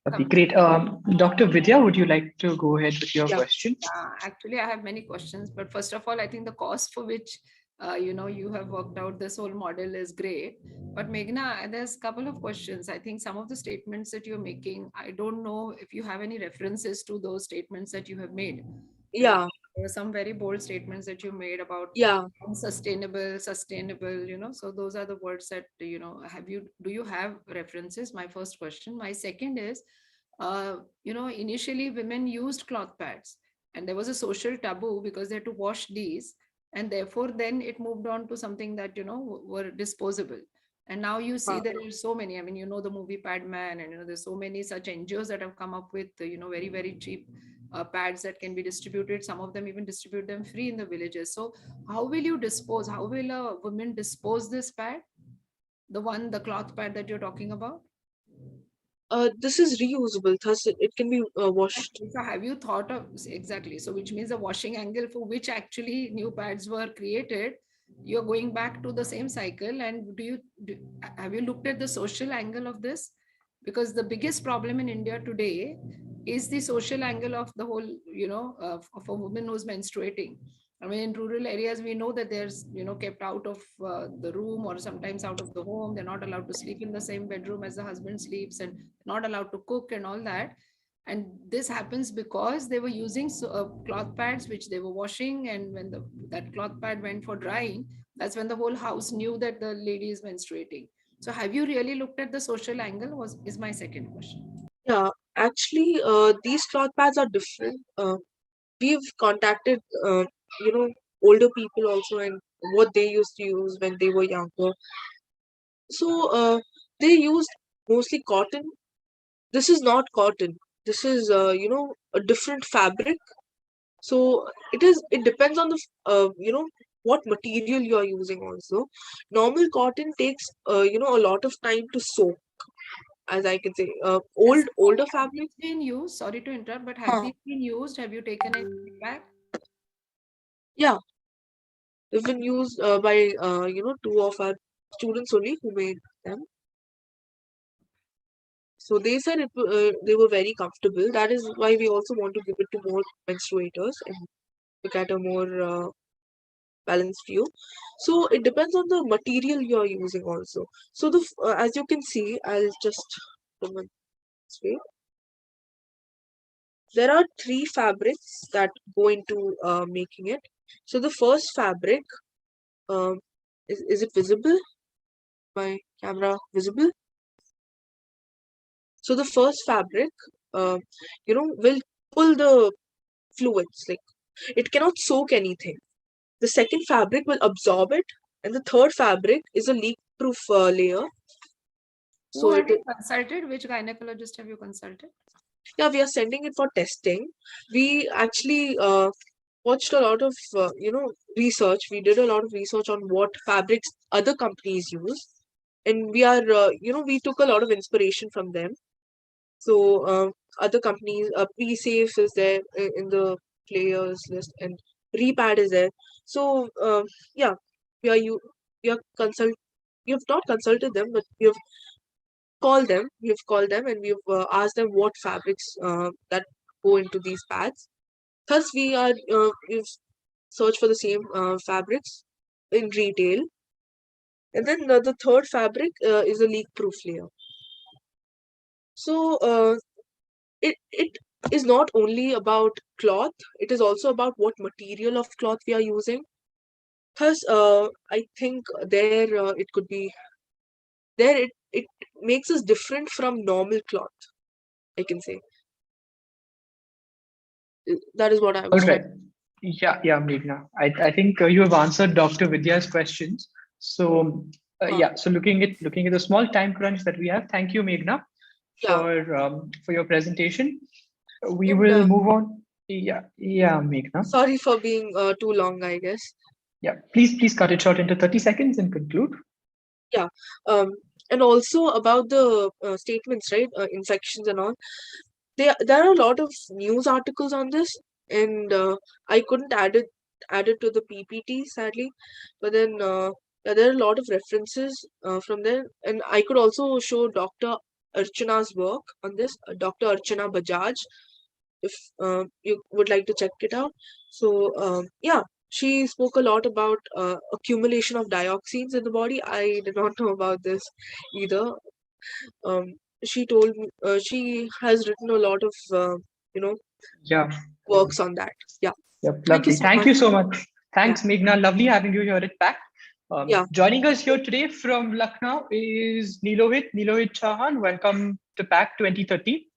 That'd be great. Dr. Vidya, would you like to go ahead with your question? Actually, I have many questions, but first of all, I think the cost for which you have worked out this whole model is great. But Meghna, there's a couple of questions. I think some of the statements that you're making, I don't know if you have any references to those statements that you have made. Yeah. There were some very bold statements that you made about sustainable, so those are the words that, do you have references? My first question. My second is, initially women used cloth pads and there was a social taboo because they had to wash these, and therefore then it moved on to something that, were disposable. And now you see there are so many, the movie Pad Man, and there's so many such NGOs that have come up with, very, very cheap pads that can be distributed. Some of them even distribute them free in the villages. So how will you dispose? How will a woman dispose this pad? The cloth pad that you're talking about? this is reusable, thus it can be washed. So have you thought of exactly? So which means the washing angle for which actually new pads were created, you're going back to the same cycle. And have you looked at the social angle of this? Because the biggest problem in India today is the social angle of the whole, of a woman who's menstruating. I mean, in rural areas, we know that there's, kept out of the room or sometimes out of the home. They're not allowed to sleep in the same bedroom as the husband sleeps and not allowed to cook and all that. And this happens because they were using cloth pads, which they were washing. And when that cloth pad went for drying, that's when the whole house knew that the lady is menstruating. So have you really looked at the social angle is my second question. Yeah, actually, these cloth pads are different. We've contacted, older people also and what they used to use when they were younger. So they used mostly cotton. This is not cotton. This is, a different fabric. So it depends on the, what material you are using also. Normal cotton takes, a lot of time to soak, as I can say. Older fabric. Been used, sorry to interrupt, but have these been used? Have you taken it back? Yeah, they've been used by, two of our students only who made them. So they said they were very comfortable. That is why we also want to give it to more menstruators and look at a more balanced view. So it depends on the material you are using also. So as you can see, I'll just demonstrate. There are 3 fabrics that go into making it. So the first fabric, is it visible? My camera visible? So the first fabric, will pull the fluids. Like it cannot soak anything. The second fabric will absorb it, and the third fabric is a leak-proof layer. So have you consulted? Which gynecologist have you consulted? Yeah, we are sending it for testing. We actually watched a lot of research. We did a lot of research on what fabrics other companies use, and we are we took a lot of inspiration from them. So other companies, Pre-Safe is there in the players list, and Repad is there. So yeah, we have not consulted them, but we have called them. And we've asked them what fabrics that go into these pads. Thus, we've searched for the same fabrics in retail. And then the third fabric is a leak-proof layer. So it is not only about cloth, it is also about what material of cloth we are using. Thus, I think it could be it makes us different from normal cloth, I can say. That is what I was right. Yeah, Meghna. I think you have answered Dr. Vidya's questions. So so looking at the small time crunch that we have, thank you, Meghna, for your presentation. We will move on. Yeah, Meghna. Sorry for being too long, I guess. Yeah, please cut it short into 30 seconds and conclude. Yeah, and also about the statements, right? Infections and all. There are a lot of news articles on this, and I couldn't add it to the PPT, sadly. But then there are a lot of references from there, and I could also show Dr. Archana's work on this, Dr. Archana Bajaj, if you would like to check it out. So she spoke a lot about accumulation of dioxins in the body. I did not know about this either. She told me she has written a lot of works on that. Yeah. Lovely. Thank you so much. Thanks, Meghna. Lovely having you here at PACT. Joining us here today from Lucknow is Nilohit Chauhan. Welcome to PACT 2030.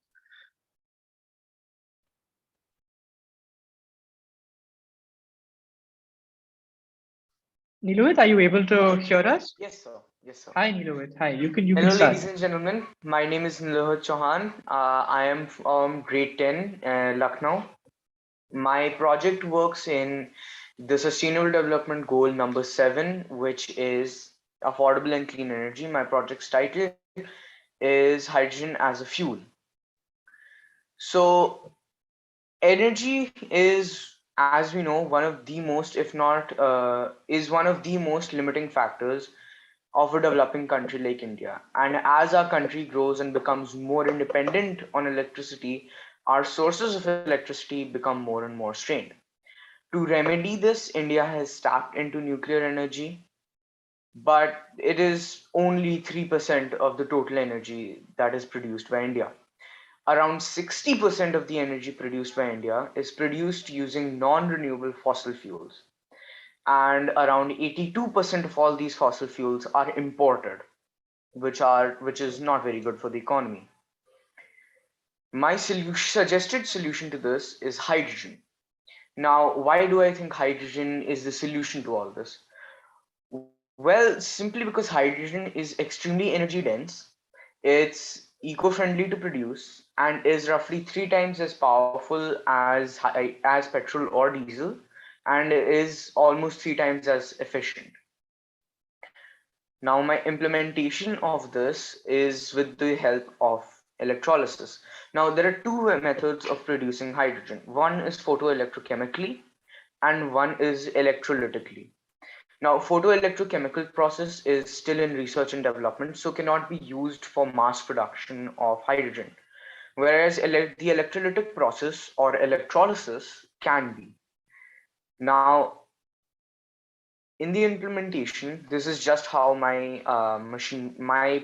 Nilohit, are you able to hear us? Yes, sir. Yes, sir. Hi, Nilohit. Hi. You can Hello, start. ladies and gentlemen. My name is Nilohit Chauhan. I am from grade 10, Lucknow. My project works in the Sustainable Development Goal number 7, which is affordable and clean energy. My project's title is hydrogen as a fuel. So energy is, as we know, one of the most, if not, is one of the most limiting factors of a developing country like India. And as our country grows and becomes more independent on electricity, our sources of electricity become more and more strained. To remedy this, India has tapped into nuclear energy, but it is only 3% of the total energy that is produced by India. Around 60% of the energy produced by India is produced using non-renewable fossil fuels. And around 82% of all these fossil fuels are imported, which is not very good for the economy. My suggested solution to this is hydrogen. Now, why do I think hydrogen is the solution to all this? Well, simply because hydrogen is extremely energy dense, it's eco-friendly to produce, and is roughly 3 times as powerful as petrol or diesel, and is almost 3 times as efficient. Now, my implementation of this is with the help of electrolysis. Now, there are two methods of producing hydrogen. One is photoelectrochemically, and one is electrolytically. Now, photoelectrochemical process is still in research and development, so cannot be used for mass production of hydrogen, whereas the electrolytic process or electrolysis can be. Now, in the implementation, this is just how my my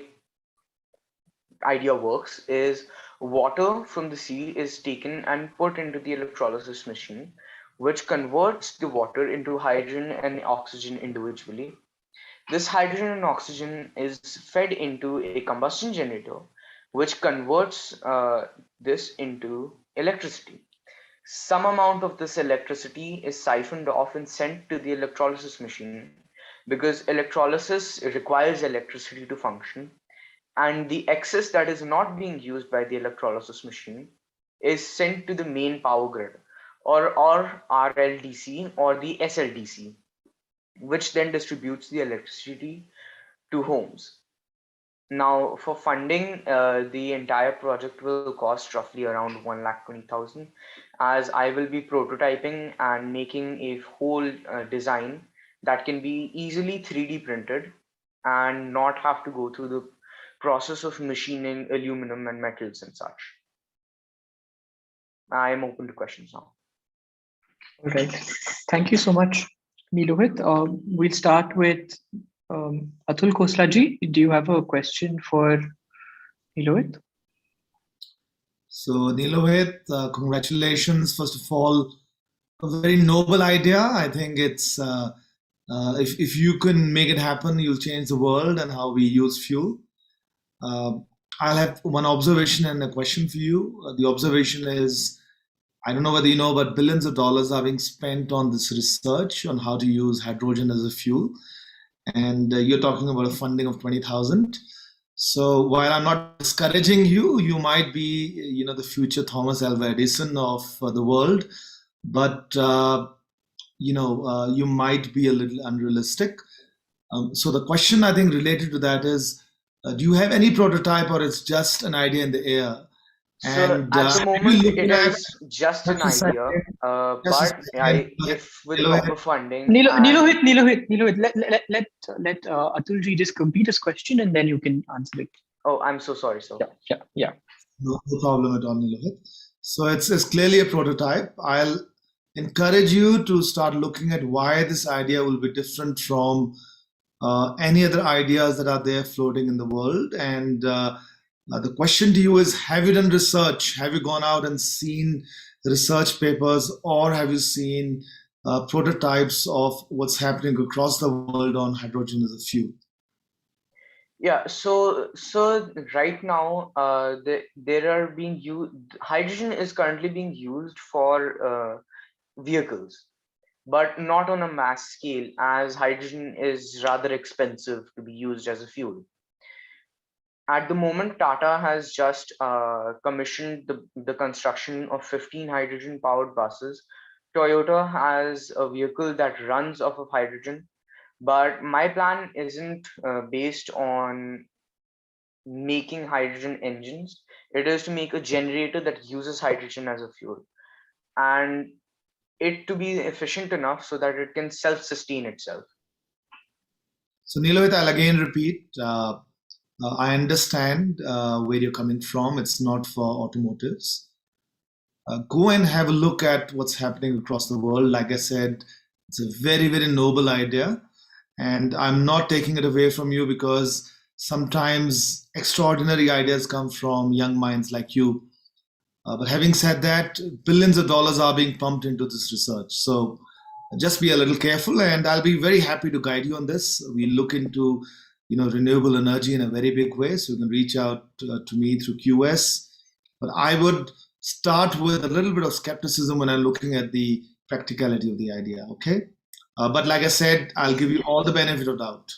idea works, is water from the sea is taken and put into the electrolysis machine, which converts the water into hydrogen and oxygen individually. This hydrogen and oxygen is fed into a combustion generator, which converts this into electricity. Some amount of this electricity is siphoned off and sent to the electrolysis machine, because electrolysis requires electricity to function, and the excess that is not being used by the electrolysis machine is sent to the main power grid, or RLDC or the SLDC, which then distributes the electricity to homes. Now, for funding, the entire project will cost roughly around 1,20,000, as I will be prototyping and making a whole design that can be easily 3D printed and not have to go through the process of machining aluminum and metals and such. I am open to questions now. All right. Thank you so much, Nilohit. We'll start with Atul Koslaji. Do you have a question for Nilohit? So Nilohit, congratulations. First of all, a very noble idea. I think it's, if you can make it happen, you'll change the world and how we use fuel. I'll have one observation and a question for you. The observation is, I don't know whether you know, but billions of dollars are being spent on this research on how to use hydrogen as a fuel. And you're talking about a funding of 20,000. So while I'm not discouraging you, you might be, the future Thomas Alva Edison of the world, but you might be a little unrealistic. So the question I think related to that is, do you have any prototype, or it's just an idea in the air? So And at the moment, it is just an idea, but if with proper funding, Nilohit, let Atulji just complete his question, and then you can answer it. Oh, I'm so sorry, sir. Yeah. No problem at all, Nilohit. So it's clearly a prototype. I'll encourage you to start looking at why this idea will be different from any other ideas that are there floating in the world. And the question to you is, have you done research? Have you gone out and seen the research papers, or have you seen prototypes of what's happening across the world on hydrogen as a fuel? Yeah, so right now, hydrogen is currently being used for vehicles, but not on a mass scale, as hydrogen is rather expensive to be used as a fuel. At the moment, Tata has just commissioned the construction of 15 hydrogen powered buses. Toyota has a vehicle that runs off of hydrogen, but my plan isn't based on making hydrogen engines. It is to make a generator that uses hydrogen as a fuel, and it to be efficient enough so that it can self-sustain itself. So Nilohit, I'll again repeat. I understand where you're coming from. It's not for automotives. Go and have a look at what's happening across the world. Like I said, it's a very, very noble idea. And I'm not taking it away from you because sometimes extraordinary ideas come from young minds like you. But having said that, billions of dollars are being pumped into this research. So just be a little careful, and I'll be very happy to guide you on this. We look into renewable energy in a very big way. So you can reach out to me through QS. But I would start with a little bit of skepticism when I'm looking at the practicality of the idea, okay? But like I said, I'll give you all the benefit of doubt.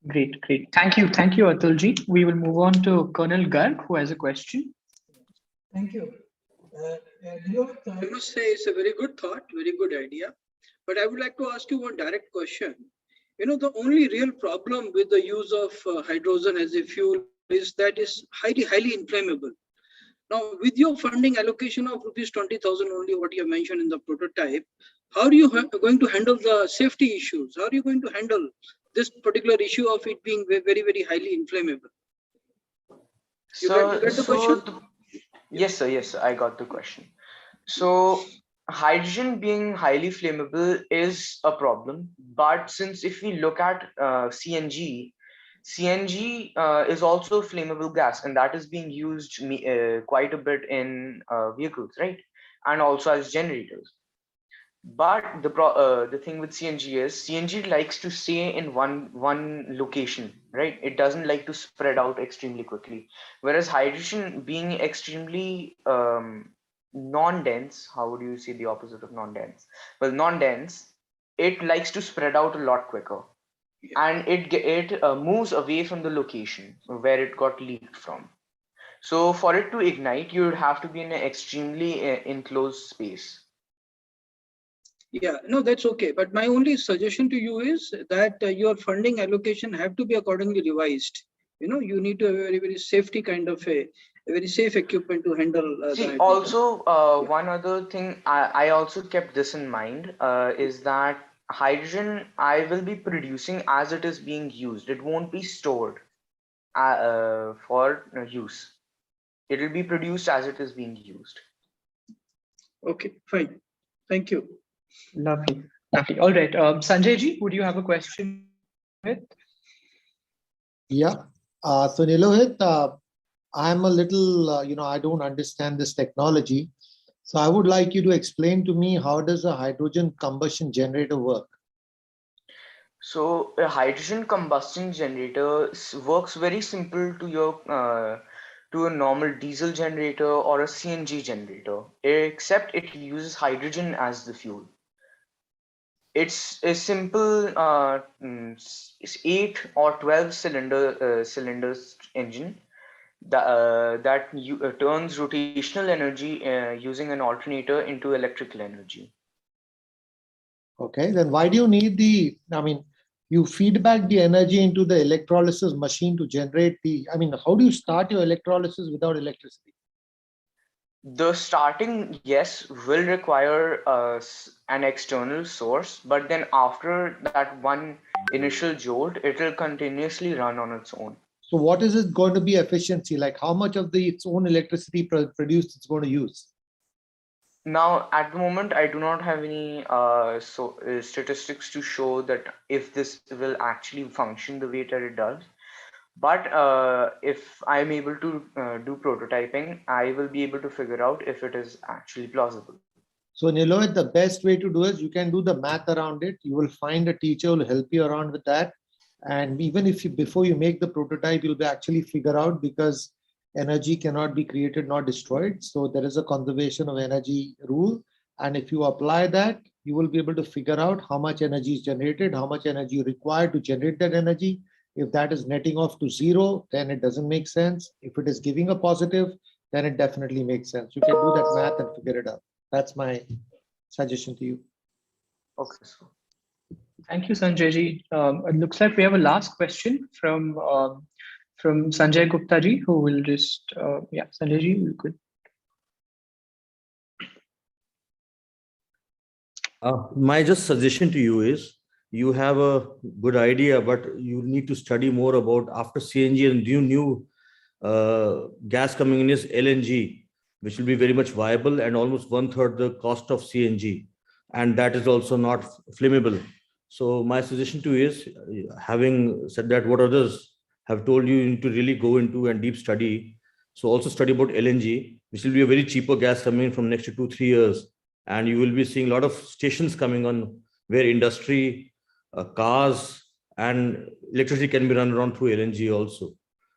Great. Thank you, Atulji. We will move on to Colonel Garg, who has a question. Thank you. I must say it's a very good thought, very good idea. But I would like to ask you one direct question. The only real problem with the use of hydrogen as a fuel is that it's highly inflammable. Now, with your funding allocation of rupees 20,000 only, what you have mentioned in the prototype, how are you going to handle the safety issues? How are you going to handle this particular issue of it being very, very highly inflammable? You get the question? Yes, sir. I got the question. So hydrogen being highly flammable is a problem, but since if we look at CNG is also a flammable gas, and that is being used quite a bit in vehicles, right? And also as generators. But the thing with CNG is CNG likes to stay in one location, right? It doesn't like to spread out extremely quickly. Whereas hydrogen being extremely non-dense, how would you say the opposite of non-dense? Well, non-dense, it likes to spread out a lot quicker, and it moves away from the location where it got leaked from. So for it to ignite, you would have to be in an extremely enclosed space. Yeah, no, that's okay. But my only suggestion to you is that your funding allocation have to be accordingly revised. You need to have a very, very safety kind of a very safe equipment to handle. See, also one other thing I also kept this in mind is that hydrogen I will be producing as it is being used. It won't be stored for use. It will be produced as it is being used. Okay, fine. Thank you. Lovely. All right. Sanjay ji, would you have a question? Yeah. So Nilohit, I'm a little, I don't understand this technology. So I would like you to explain to me, how does a hydrogen combustion generator work? So a hydrogen combustion generator works very simple to your to a normal diesel generator or a CNG generator, except it uses hydrogen as the fuel. It's a simple 8 or 12 cylinders engine that turns rotational energy using an alternator into electrical energy. Okay, then why do you need you feedback the energy into the electrolysis machine to generate how do you start your electrolysis without electricity? The starting, yes, will require an external source, but then after that one initial jolt, it will continuously run on its own. So what is it going to be efficiency? Like how much of its own electricity produced it's going to use? Now, at the moment, I do not have any statistics to show that if this will actually function the way that it does. But if I'm able to do prototyping, I will be able to figure out if it is actually plausible. So Niloy, the best way to do is you can do the math around it. You will find a teacher who will help you around with that. And even if before you make the prototype, you'll be actually figure out, because energy cannot be created nor destroyed. So there is a conservation of energy rule. And if you apply that, you will be able to figure out how much energy is generated, how much energy you require to generate that energy. If that is netting off to zero, then it doesn't make sense. If it is giving a positive, then it definitely makes sense. You can do that math and figure it out. That's my suggestion to you. Okay. Thank you, Sanjay ji. It looks like we have a last question from Sanjay Gupta ji, who will just Sanjay ji, you could. My just suggestion to you is, you have a good idea, but you need to study more about after CNG and new gas coming in is LNG, which will be very much viable and almost 1/3 the cost of CNG, and that is also not flammable. So my suggestion to you is, having said that, what others have told you, you need to really go into and deep study. So also study about LNG, which will be a very cheaper gas coming in from next to 2-3 years. And you will be seeing a lot of stations coming on where industry, cars and electricity can be run around through LNG also.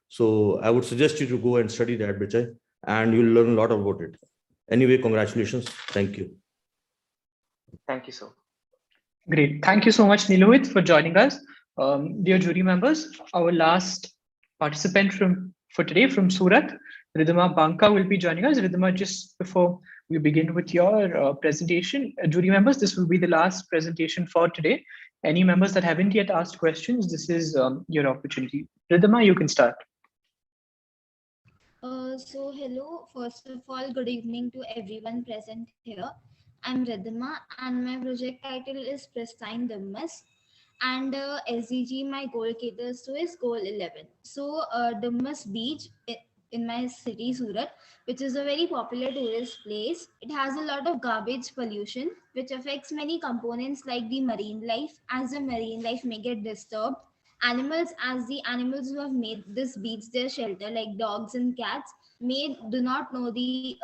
So I would suggest you to go and study that, Bichai, and you'll learn a lot about it. Anyway, congratulations. Thank you. Thank you, sir. Great. Thank you so much, Niloit, for joining us. Dear jury members, our last participant for today from Surat, Ridhima Banka, will be joining us. Ridhima, just before we begin with your presentation, jury members, this will be the last presentation for today. Any members that haven't yet asked questions, this is your opportunity. Ridhima, you can start. So hello, first of all, good evening to everyone present here. I'm Ridhima and my project title is Pristine Dummas, and SDG my goal caters to is goal 11. So Dummas Beach in my city Surat, which is a very popular tourist place, it has a lot of garbage pollution which affects many components like the marine life, as the marine life may get disturbed. Animals, as the animals who have made this beach their shelter, like dogs and cats, do not know the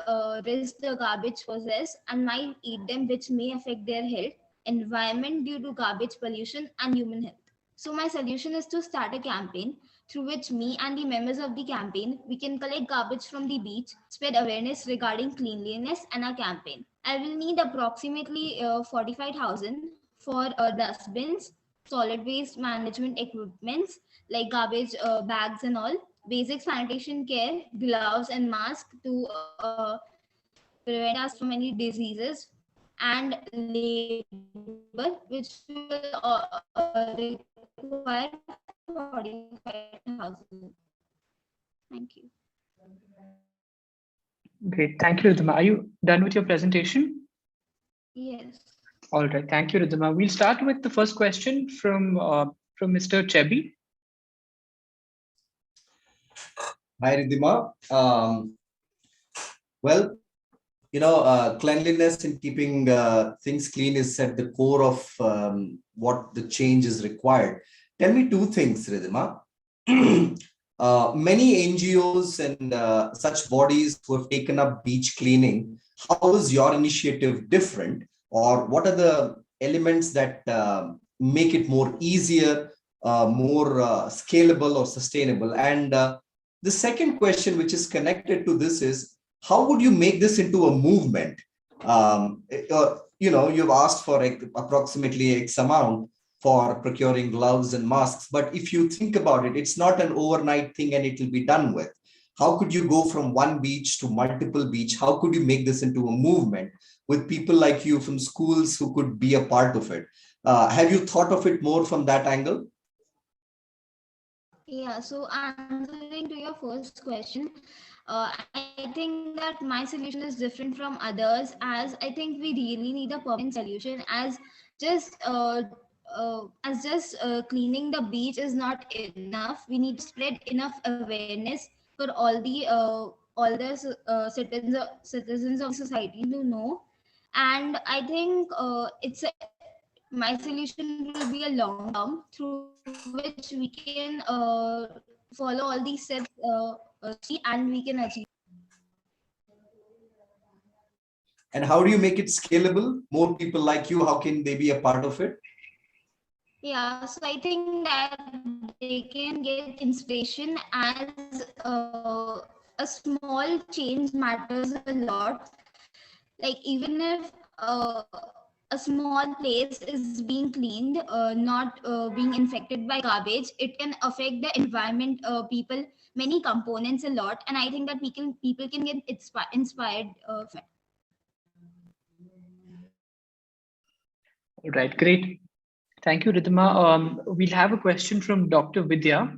risk the garbage poses and might eat them, which may affect their health, environment due to garbage pollution, and human health. So my solution is to start a campaign through which me and the members of the campaign, we can collect garbage from the beach, spread awareness regarding cleanliness and our campaign. I will need approximately 45,000 for dustbins, solid waste management equipments like garbage bags and all, basic sanitation care, gloves and masks to prevent us from any diseases, and labor, which will require 45,000. Thank you. Great. Thank you, Ridhima. Are you done with your presentation? Yes. All right. Thank you, Ridhima. We'll start with the first question from Mr. Chebi. Hi, Ridhima. Well, cleanliness and keeping things clean is at the core of what the change is required. Tell me two things, Ridhima. Many NGOs and such bodies who have taken up beach cleaning, how is your initiative different? Or what are the elements that make it more easier, more scalable or sustainable? And the second question, which is connected to this, is how would you make this into a movement? You've asked for approximately X amount for procuring gloves and masks. But if you think about it, it's not an overnight thing and it will be done with. How could you go from one beach to multiple beach? How could you make this into a movement with people like you from schools who could be a part of it? Have you thought of it more from that angle? Yeah, so answering to your first question, I think that my solution is different from others, as I think we really need a permanent solution, as just cleaning the beach is not enough. We need to spread enough awareness for all the citizens of society to know. And I think my solution will be a long term through which we can follow all these steps and we can achieve. And how do you make it scalable? More people like you, how can they be a part of it? Yeah, so I think that they can get inspiration, as a small change matters a lot. Like even if a small place is being cleaned, not being infected by garbage, it can affect the environment, people, many components a lot. And I think that people can get inspired from it. All right, great. Thank you, Ridhima. We'll have a question from Dr. Vidya.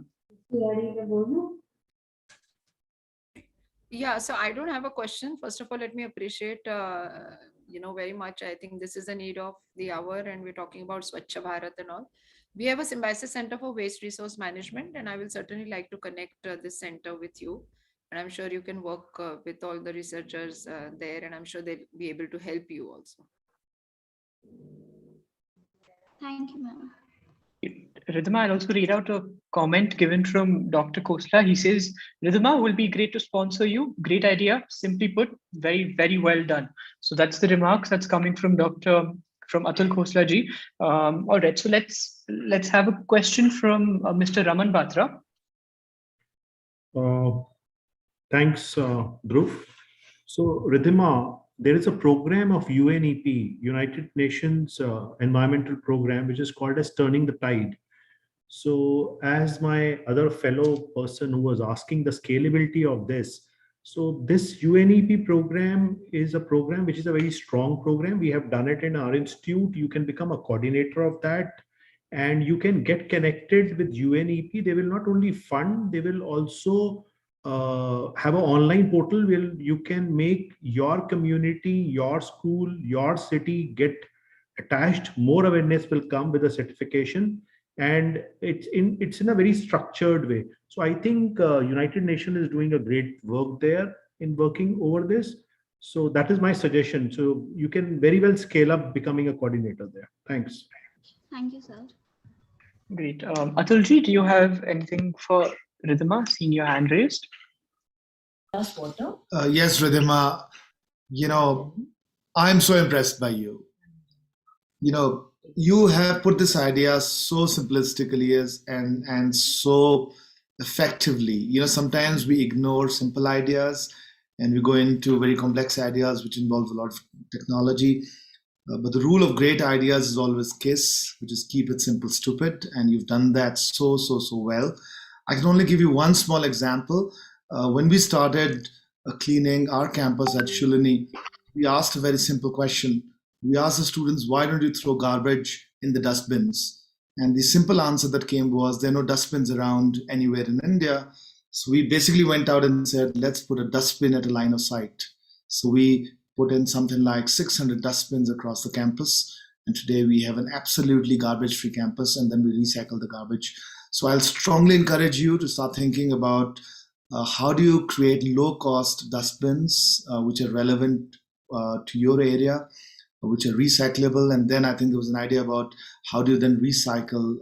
Yeah, so I don't have a question. First of all, let me appreciate, very much. I think this is the need of the hour, and we're talking about Swachh Bharat and all. We have a Symbiosis Center for Waste Resource Management, and I will certainly like to connect this center with you. And I'm sure you can work with all the researchers there, and I'm sure they'll be able to help you also. Thank you, ma'am. Ridhima, I'll also read out a comment given from Dr. Khosla. He says, Ridhima, will be great to sponsor you. Great idea. Simply put, very, very well done. So that's the remarks that's coming from Atul Khosla ji. All right, so let's have a question from Mr. Raman Batra. Thanks, Dhruv. So, Ridhima, there is a program of UNEP, United Nations Environmental Program, which is called as Turning the Tide. So, as my other fellow person who was asking the scalability of this, so this UNEP program is a program which is a very strong program. We have done it in our institute. You can become a coordinator of that, and you can get connected with UNEP. They will not only fund, they will also have an online portal where you can make your community, your school, your city get attached. More awareness will come with the certification, and it's in a very structured way. So I think United Nations is doing a great work there in working over this. So that is my suggestion. So you can very well scale up becoming a coordinator there. Thanks. Thank you, sir. Great. Atulji, do you have anything for Ridhima? Seen your hand raised. Yes, Ridhima. I'm so impressed by you. You have put this idea so simplistically and so effectively. Sometimes we ignore simple ideas and we go into very complex ideas which involve a lot of technology. But the rule of great ideas is always KISS, which is keep it simple, stupid. And you've done that so well. I can only give you one small example. When we started cleaning our campus at Shulini, we asked a very simple question. We asked the students, why don't you throw garbage in the dustbins? And the simple answer that came was, there are no dustbins around anywhere in India. So we basically went out and said, let's put a dustbin at a line of sight. So we put in something like 600 dustbins across the campus. And today we have an absolutely garbage-free campus, and then we recycle the garbage. So I'll strongly encourage you to start thinking about how do you create low-cost dustbins which are relevant to your area, which are recyclable. And then I think there was an idea about how do you then recycle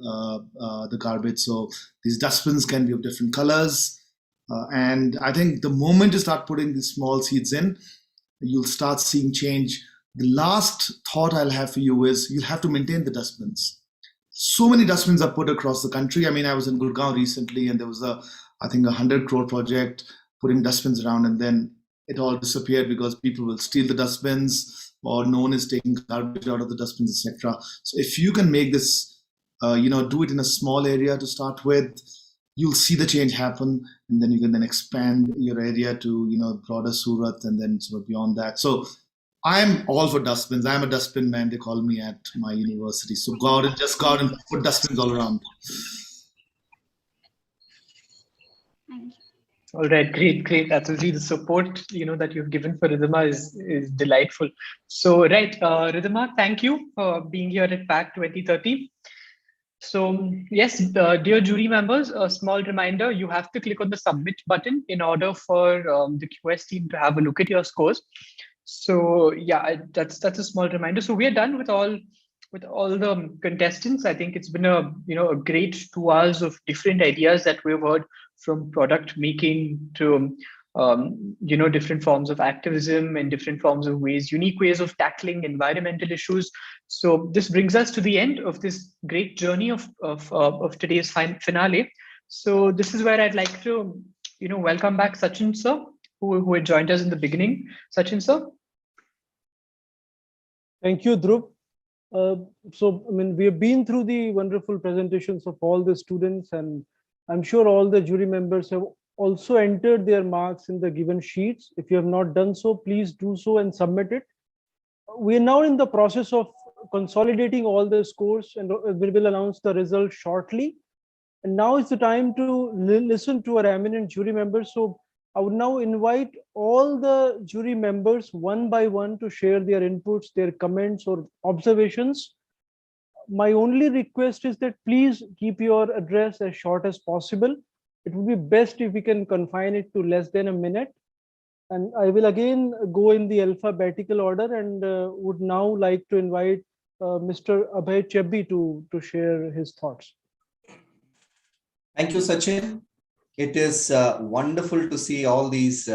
the garbage. So these dustbins can be of different colors. And I think the moment you start putting these small seeds in, you'll start seeing change. The last thought I'll have for you is you'll have to maintain the dustbins. So many dustbins are put across the country. I mean, I was in Gurgaon recently, and there was I think 100 crore project putting dustbins around, and then it all disappeared because people will steal the dustbins, or no one is taking garbage out of the dustbins, etc. So if you can make this, do it in a small area to start with, you'll see the change happen, and then you can then expand your area to, broader Surat, and then sort of beyond that. So I'm all for dustbins. I'm a dustbin man, they call me at my university. So go out and put dustbins all around. All right, great. Atulji, the support that you've given for Ridhima is delightful. So right, Ridhima, thank you for being here at PACT 2030. So yes, dear jury members, a small reminder: you have to click on the submit button in order for the QS team to have a look at your scores. So yeah, that's a small reminder. So we are done with all the contestants. I think it's been a great 2 hours of different ideas that we've heard, from product making to different forms of activism and different forms of unique ways of tackling environmental issues. So this brings us to the end of this great journey of today's finale. So this is where I'd like to welcome back Sachin sir, who had joined us in the beginning. Sachin sir. Thank you, Dhruv. We have been through the wonderful presentations of all the students, and I'm sure all the jury members have also entered their marks in the given sheets. If you have not done so, please do so and submit it. We are now in the process of consolidating all the scores, and we will announce the results shortly. And now is the time to listen to our eminent jury members. So I would now invite all the jury members one by one to share their inputs, their comments or observations. My only request is that please keep your address as short as possible. It would be best if we can confine it to less than a minute. And I will again go in the alphabetical order and would now like to invite Mr. Abhay Chebbi to share his thoughts. Thank you, Sachin. It is wonderful to see all these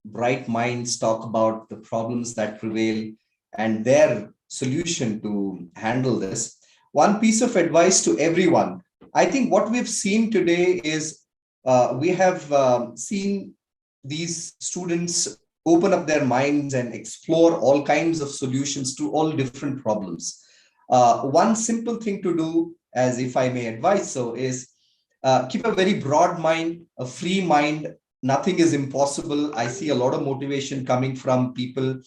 bright minds talk about the problems that prevail and their solution to handle this. One piece of advice to everyone. I think what we've seen today is we have seen these students open up their minds and explore all kinds of solutions to all different problems. One simple thing to do, as if I may advise so, is keep a very broad mind, a free mind. Nothing is impossible. I see a lot of motivation coming from people.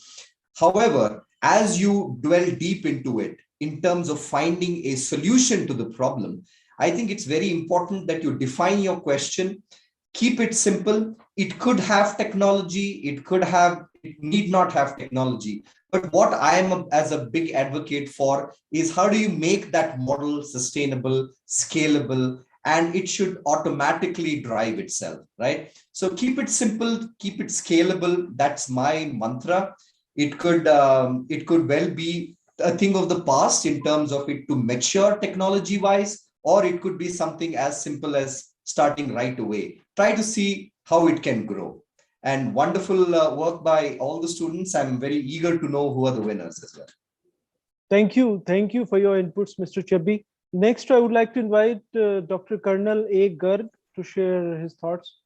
However, as you dwell deep into it, in terms of finding a solution to the problem, I think it's very important that you define your question, keep it simple. It could have technology, it need not have technology. But what I am as a big advocate for is how do you make that model sustainable, scalable, and it should automatically drive itself, right? So keep it simple, keep it scalable. That's my mantra. It could well be a thing of the past in terms of it to mature technology wise, or it could be something as simple as starting right away. Try to see how it can grow. And wonderful work by all the students. I'm very eager to know who are the winners as well. Thank you. Thank you for your inputs, Mr. Chebbi. Next, I would like to invite Dr. Colonel A. Garg to share his thoughts.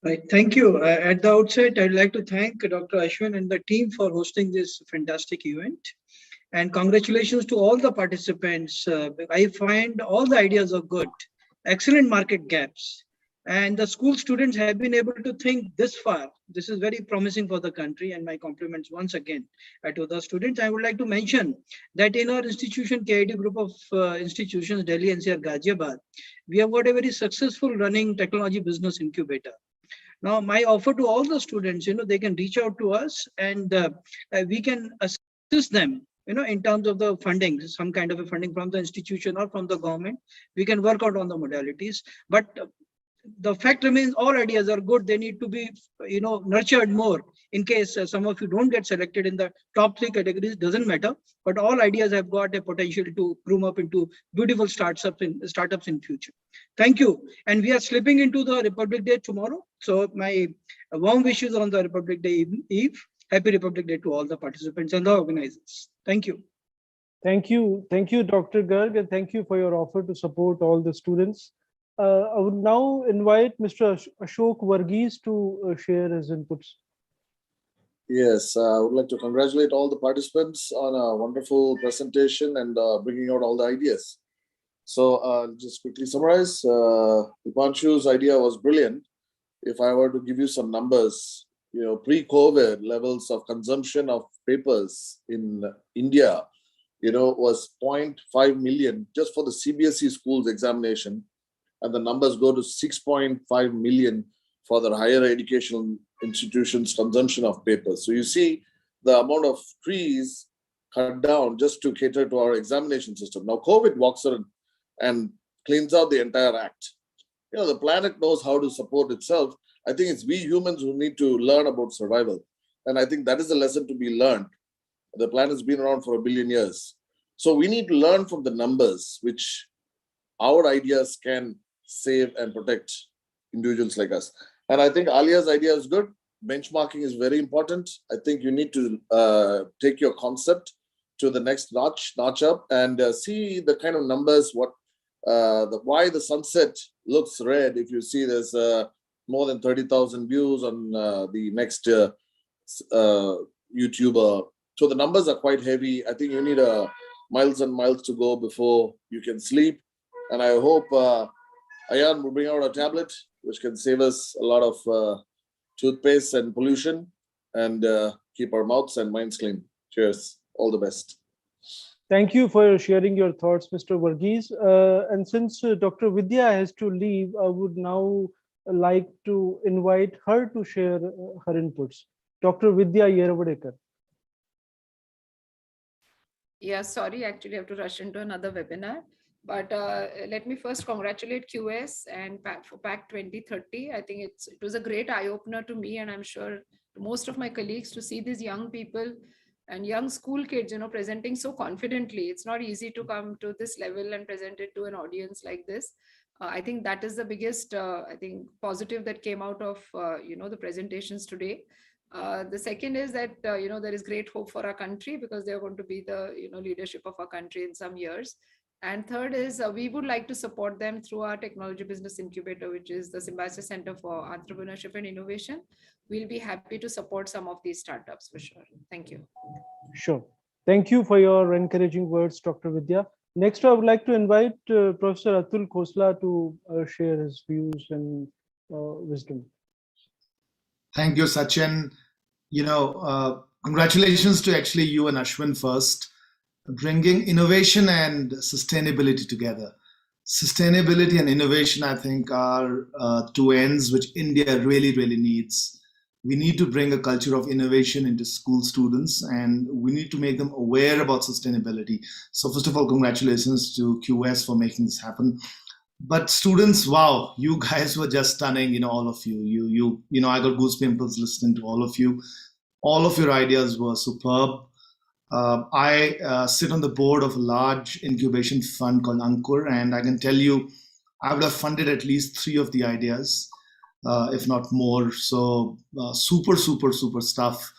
Right. Thank you. At the outset, I'd like to thank Dr. Ashwin and the team for hosting this fantastic event. And congratulations to all the participants. I find all the ideas are good. Excellent market gaps. And the school students have been able to think this far. This is very promising for the country, and my compliments once again to the students. I would like to mention that in our institution, KIT group of institutions, Delhi, NCR, Ghaziabad, we have got a very successful running technology business incubator. Now, my offer to all the students, they can reach out to us and we can assist them, in terms of the funding, some kind of a funding from the institution or from the government. We can work out on the modalities. But the fact remains, all ideas are good. They need to be, nurtured more. In case some of you don't get selected in the top 3 categories, doesn't matter. But all ideas have got a potential to groom up into beautiful startups in future. Thank you. And we are slipping into the Republic Day tomorrow. So my warm wishes on the Republic Day Eve. Happy Republic Day to all the participants and the organizers. Thank you. Thank you. Thank you, Dr. Garg, and thank you for your offer to support all the students. I would now invite Mr. Ashok Varghese to share his inputs. Yes, I would like to congratulate all the participants on a wonderful presentation and bringing out all the ideas. So just quickly summarize, Dipanshu's idea was brilliant. If I were to give you some numbers, pre-COVID levels of consumption of papers in India, was 0.5 million just for the CBSE schools examination. And the numbers go to 6.5 million for the higher educational institutions' consumption of papers. So you see the amount of trees cut down just to cater to our examination system. Now COVID walks in and cleans out the entire act. The planet knows how to support itself. I think it's we humans who need to learn about survival. And I think that is the lesson to be learned. The planet's been around for 1 billion years. So we need to learn from the numbers, which our ideas can save and protect individuals like us. And I think Aliya's idea is good. Benchmarking is very important. I think you need to take your concept to the next notch up and see the kind of numbers, why the sunset looks red. If you see there's more than 30,000 views on the next YouTuber. So the numbers are quite heavy. I think you need miles and miles to go before you can sleep. And I hope Ayan will bring out a tablet which can save us a lot of toothpaste and pollution and keep our mouths and minds clean. Cheers. All the best. Thank you for sharing your thoughts, Mr. Varghese. And since Dr. Vidya has to leave, I would now like to invite her to share her inputs. Dr. Vidya Yeravadeka. Yeah, sorry, actually I have to rush into another webinar. But let me first congratulate QS and for PACT 2030. I think it was a great eye-opener to me, and I'm sure to most of my colleagues, to see these young people and young school kids, presenting so confidently. It's not easy to come to this level and present it to an audience like this. I think that is the biggest, I think, positive that came out of, the presentations today. The second is that, there is great hope for our country, because they are going to be the, leadership of our country in some years. And third is we would like to support them through our technology business incubator, which is the Symbiosis Center for Entrepreneurship and Innovation. We'll be happy to support some of these startups for sure. Thank you. Sure. Thank you for your encouraging words, Dr. Vidya. Next, I would like to invite Professor Atul Khosla to share his views and wisdom. Thank you, Sachin. Congratulations to actually you and Ashwin first, bringing innovation and sustainability together. Sustainability and innovation, I think, are two ends which India really, really needs. We need to bring a culture of innovation into school students, and we need to make them aware about sustainability. So first of all, congratulations to QS for making this happen. But students, wow, you guys were just stunning, all of you. I got goose pimples listening to all of you. All of your ideas were superb. I sit on the board of a large incubation fund called Ankur, and I can tell you, I would have funded at least 3 of the ideas, if not more. So super stuff.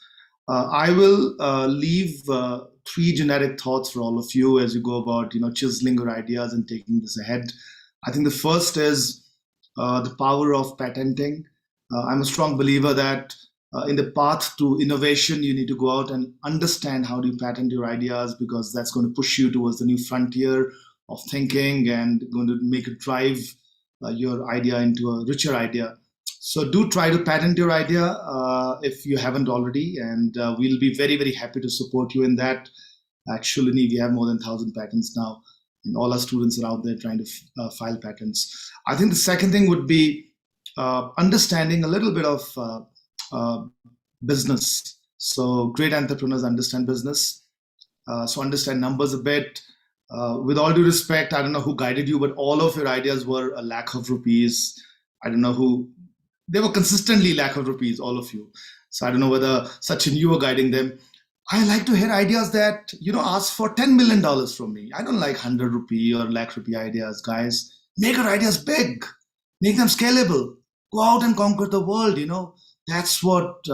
I will leave 3 generic thoughts for all of you as you go about, chiseling your ideas and taking this ahead. I think the first is the power of patenting. I'm a strong believer that in the path to innovation, you need to go out and understand how do you patent your ideas, because that's going to push you towards the new frontier of thinking and going to make it drive your idea into a richer idea. So do try to patent your idea if you haven't already, and we'll be very, very happy to support you in that. Actually, we have more than 1,000 patents now, and all our students are out there trying to file patents. I think the second thing would be understanding a little bit of business. So great entrepreneurs understand business. So understand numbers a bit. With all due respect, I don't know who guided you, but all of your ideas were a lakh of rupees. I don't know who, they were consistently lakh of rupees, all of you. So I don't know whether Sachin, you were guiding them. I like to hear ideas that, ask for $10 million from me. I don't like 100 rupee or lakh rupee ideas, guys. Make your ideas big, make them scalable. Go out and conquer the world, That's what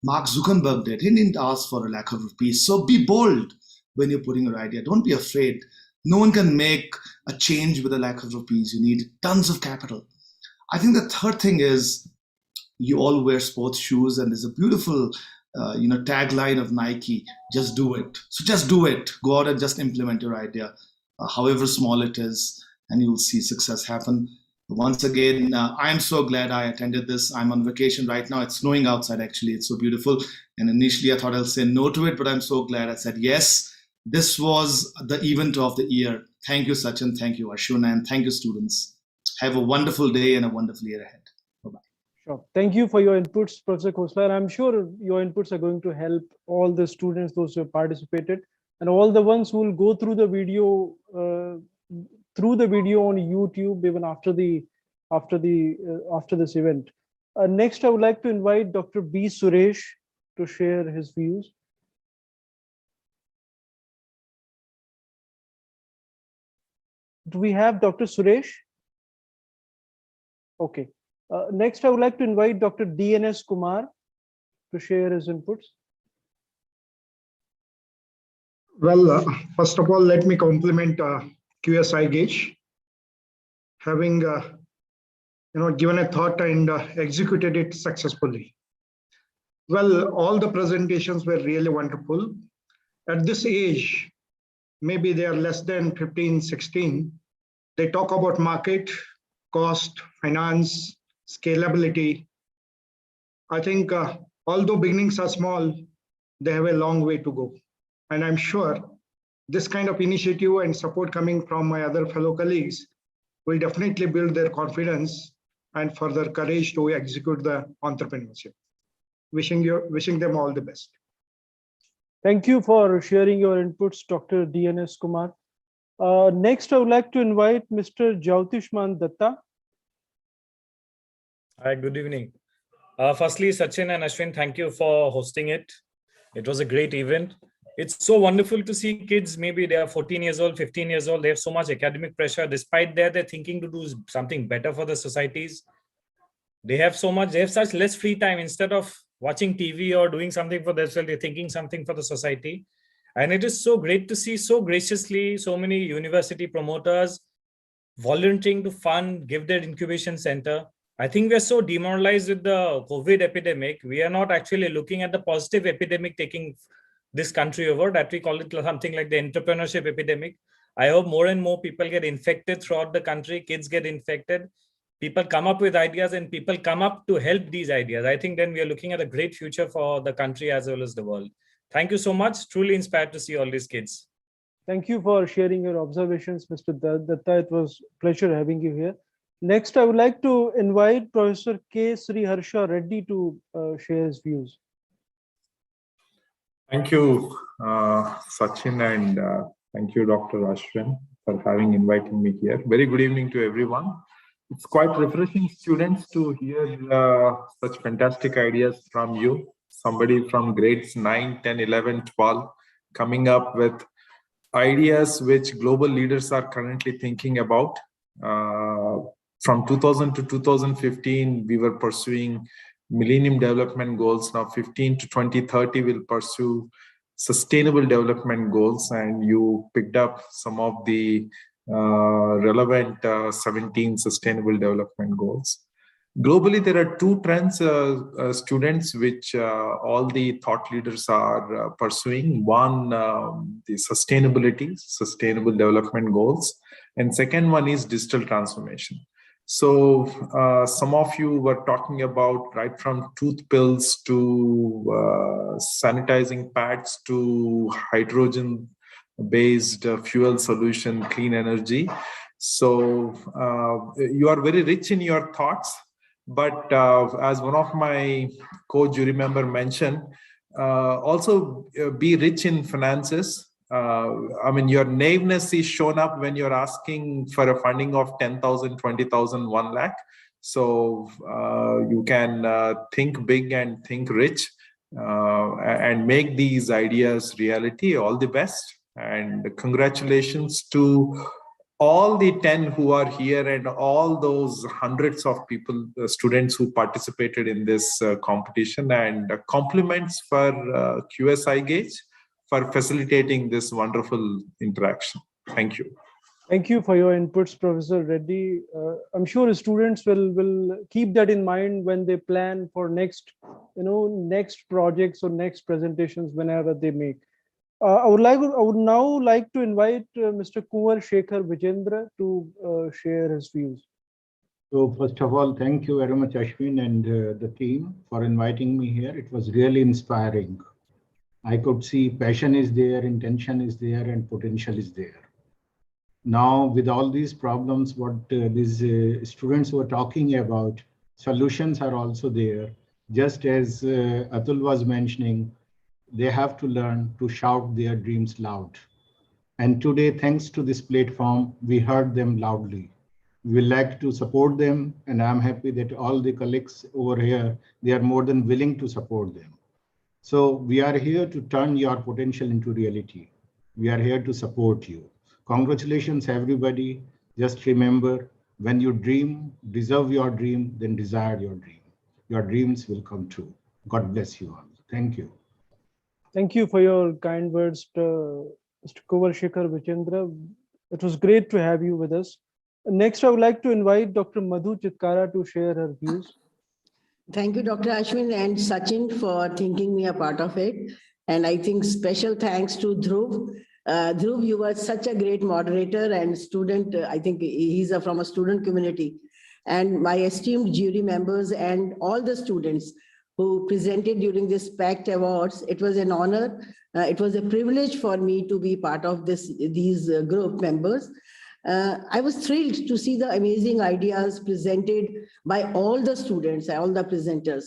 Mark Zuckerberg did. He didn't ask for a lakh of rupees. So be bold when you're putting your idea. Don't be afraid. No one can make a change with a lakh of rupees. You need tons of capital. I think the third thing is you all wear sports shoes, and there's a beautiful tagline of Nike, just do it. So just do it. Go out and just implement your idea, however small it is, and you will see success happen. Once again, I'm so glad I attended this. I'm on vacation right now. It's snowing outside, actually. It's so beautiful. And initially I thought I'll say no to it, but I'm so glad I said yes. This was the event of the year. Thank you, Sachin. Thank you, Ashwin. And thank you, students. Have a wonderful day and a wonderful year ahead. Bye-bye. Sure. Thank you for your inputs, Professor Khosla. I'm sure your inputs are going to help all the students, those who have participated, and all the ones who will go through the video on YouTube even after this event. Next, I would like to invite Dr. B. Suresh to share his views. Do we have Dr. Suresh? Okay. Next, I would like to invite Dr. DNS Kumar to share his inputs. Well, first of all, let me compliment QSI Gage, having given a thought and executed it successfully. Well, all the presentations were really wonderful. At this age, maybe they are less than 15, 16. They talk about market, cost, finance, scalability. I think although beginnings are small, they have a long way to go. And I'm sure this kind of initiative and support coming from my other fellow colleagues will definitely build their confidence and further courage to execute the entrepreneurship. Wishing them all the best. Thank you for sharing your inputs, Dr. DNS Kumar. Next, I would like to invite Mr. Jyotishman Datta. Hi, good evening. Firstly, Sachin and Ashwin, thank you for hosting it. It was a great event. It's so wonderful to see kids, maybe they are 14 years old, 15 years old, they have so much academic pressure. Despite that, they're thinking to do something better for the societies. They have such less free time. Instead of watching TV or doing something for themselves, they're thinking something for the society. And it is so great to see so graciously so many university promoters volunteering to fund, give their incubation center. I think we're so demoralized with the COVID epidemic. We are not actually looking at the positive epidemic taking this country over, that we call it something like the entrepreneurship epidemic. I hope more and more people get infected throughout the country. Kids get infected. People come up with ideas and people come up to help these ideas. I think then we are looking at a great future for the country as well as the world. Thank you so much. Truly inspired to see all these kids. Thank you for sharing your observations, Mr. Datta. It was a pleasure having you here. Next, I would like to invite Professor K. Sri Harsha Reddy to share his views. Thank you, Sachin, and thank you, Dr. Ashwin, for having invited me here. Very good evening to everyone. It's quite refreshing, students, to hear such fantastic ideas from you. Somebody from grades 9, 10, 11, 12, coming up with ideas which global leaders are currently thinking about. From 2000 to 2015, we were pursuing Millennium Development Goals. Now 15 to 2030 will pursue Sustainable Development Goals, and you picked up some of the relevant 17 Sustainable Development Goals. Globally, there are two trends, students, which all the thought leaders are pursuing. One, the Sustainable Development Goals, and second one is digital transformation. So some of you were talking about right from toothpills to sanitizing pads to hydrogen-based fuel solution, clean energy. So you are very rich in your thoughts, but as one of my co-jury member mentioned, also be rich in finances. I mean, your naiveness is shown up when you're asking for a funding of 10,000, 20,000, 1 lakh. So you can think big and think rich and make these ideas reality. All the best, and congratulations to all the 10 who are here and all those hundreds of people, students who participated in this competition, and compliments for QS iGauge for facilitating this wonderful interaction. Thank you. Thank you for your inputs, Professor Reddy. I'm sure students will keep that in mind when they plan for next projects or next presentations whenever they make. I would now like to invite Mr. Kunwar Shekhar Vijendra to share his views. So first of all, thank you very much, Ashwin, and the team for inviting me here. It was really inspiring. I could see passion is there, intention is there, and potential is there. Now, with all these problems, what these students were talking about, solutions are also there. Just as Atul was mentioning, they have to learn to shout their dreams loud. And today, thanks to this platform, we heard them loudly. We would like to support them, and I'm happy that all the colleagues over here, they are more than willing to support them. So we are here to turn your potential into reality. We are here to support you. Congratulations, everybody. Just remember, when you dream, deserve your dream, then desire your dream. Your dreams will come true. God bless you all. Thank you. Thank you for your kind words, Mr. Kunwar Shekhar Vijendra. It was great to have you with us. Next, I would like to invite Dr. Madhu Chitkara to share her views. Thank you, Dr. Ashwin and Sachin, for thinking me a part of it. And I think special thanks to Dhruv. Dhruv, you were such a great moderator and student. I think he's from a student community. And my esteemed jury members and all the students who presented during this PACT Awards. It was an honor. It was a privilege for me to be part of these group members. I was thrilled to see the amazing ideas presented by all the students, all the presenters.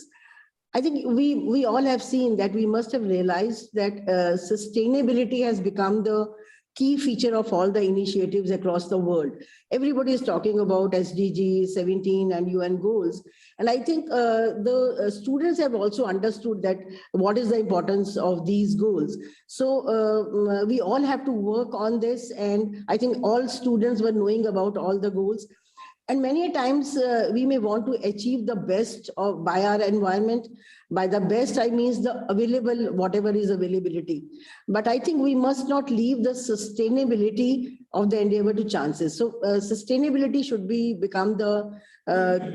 I think we all have seen that we must have realized that sustainability has become the key feature of all the initiatives across the world. Everybody is talking about SDGs, 17 and UN goals. And I think the students have also understood that what is the importance of these goals. So we all have to work on this. And I think all students were knowing about all the goals. And many times we may want to achieve the best by our environment. By the best, I mean the available, whatever is availability. But I think we must not leave the sustainability of the endeavor to chances. So sustainability should become the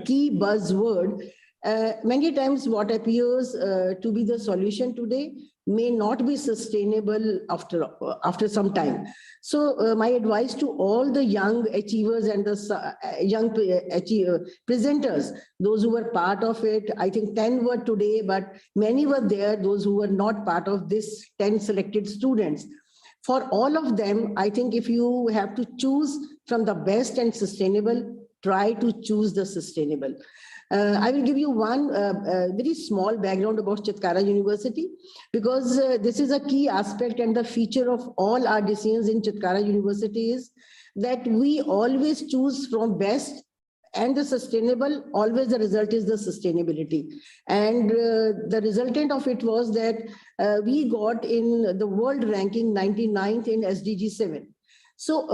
key buzzword. Many times what appears to be the solution today may not be sustainable after some time. So my advice to all the young achievers and the young presenters, those who were part of it, I think 10 were today, but many were there, those who were not part of this 10 selected students. For all of them, I think if you have to choose from the best and sustainable, try to choose the sustainable. I will give you one very small background about Chitkara University, because this is a key aspect and the feature of all our decisions in Chitkara University is that we always choose from best and the sustainable. Always the result is the sustainability. And the resultant of it was that we got in the world ranking 99th in SDG 7. So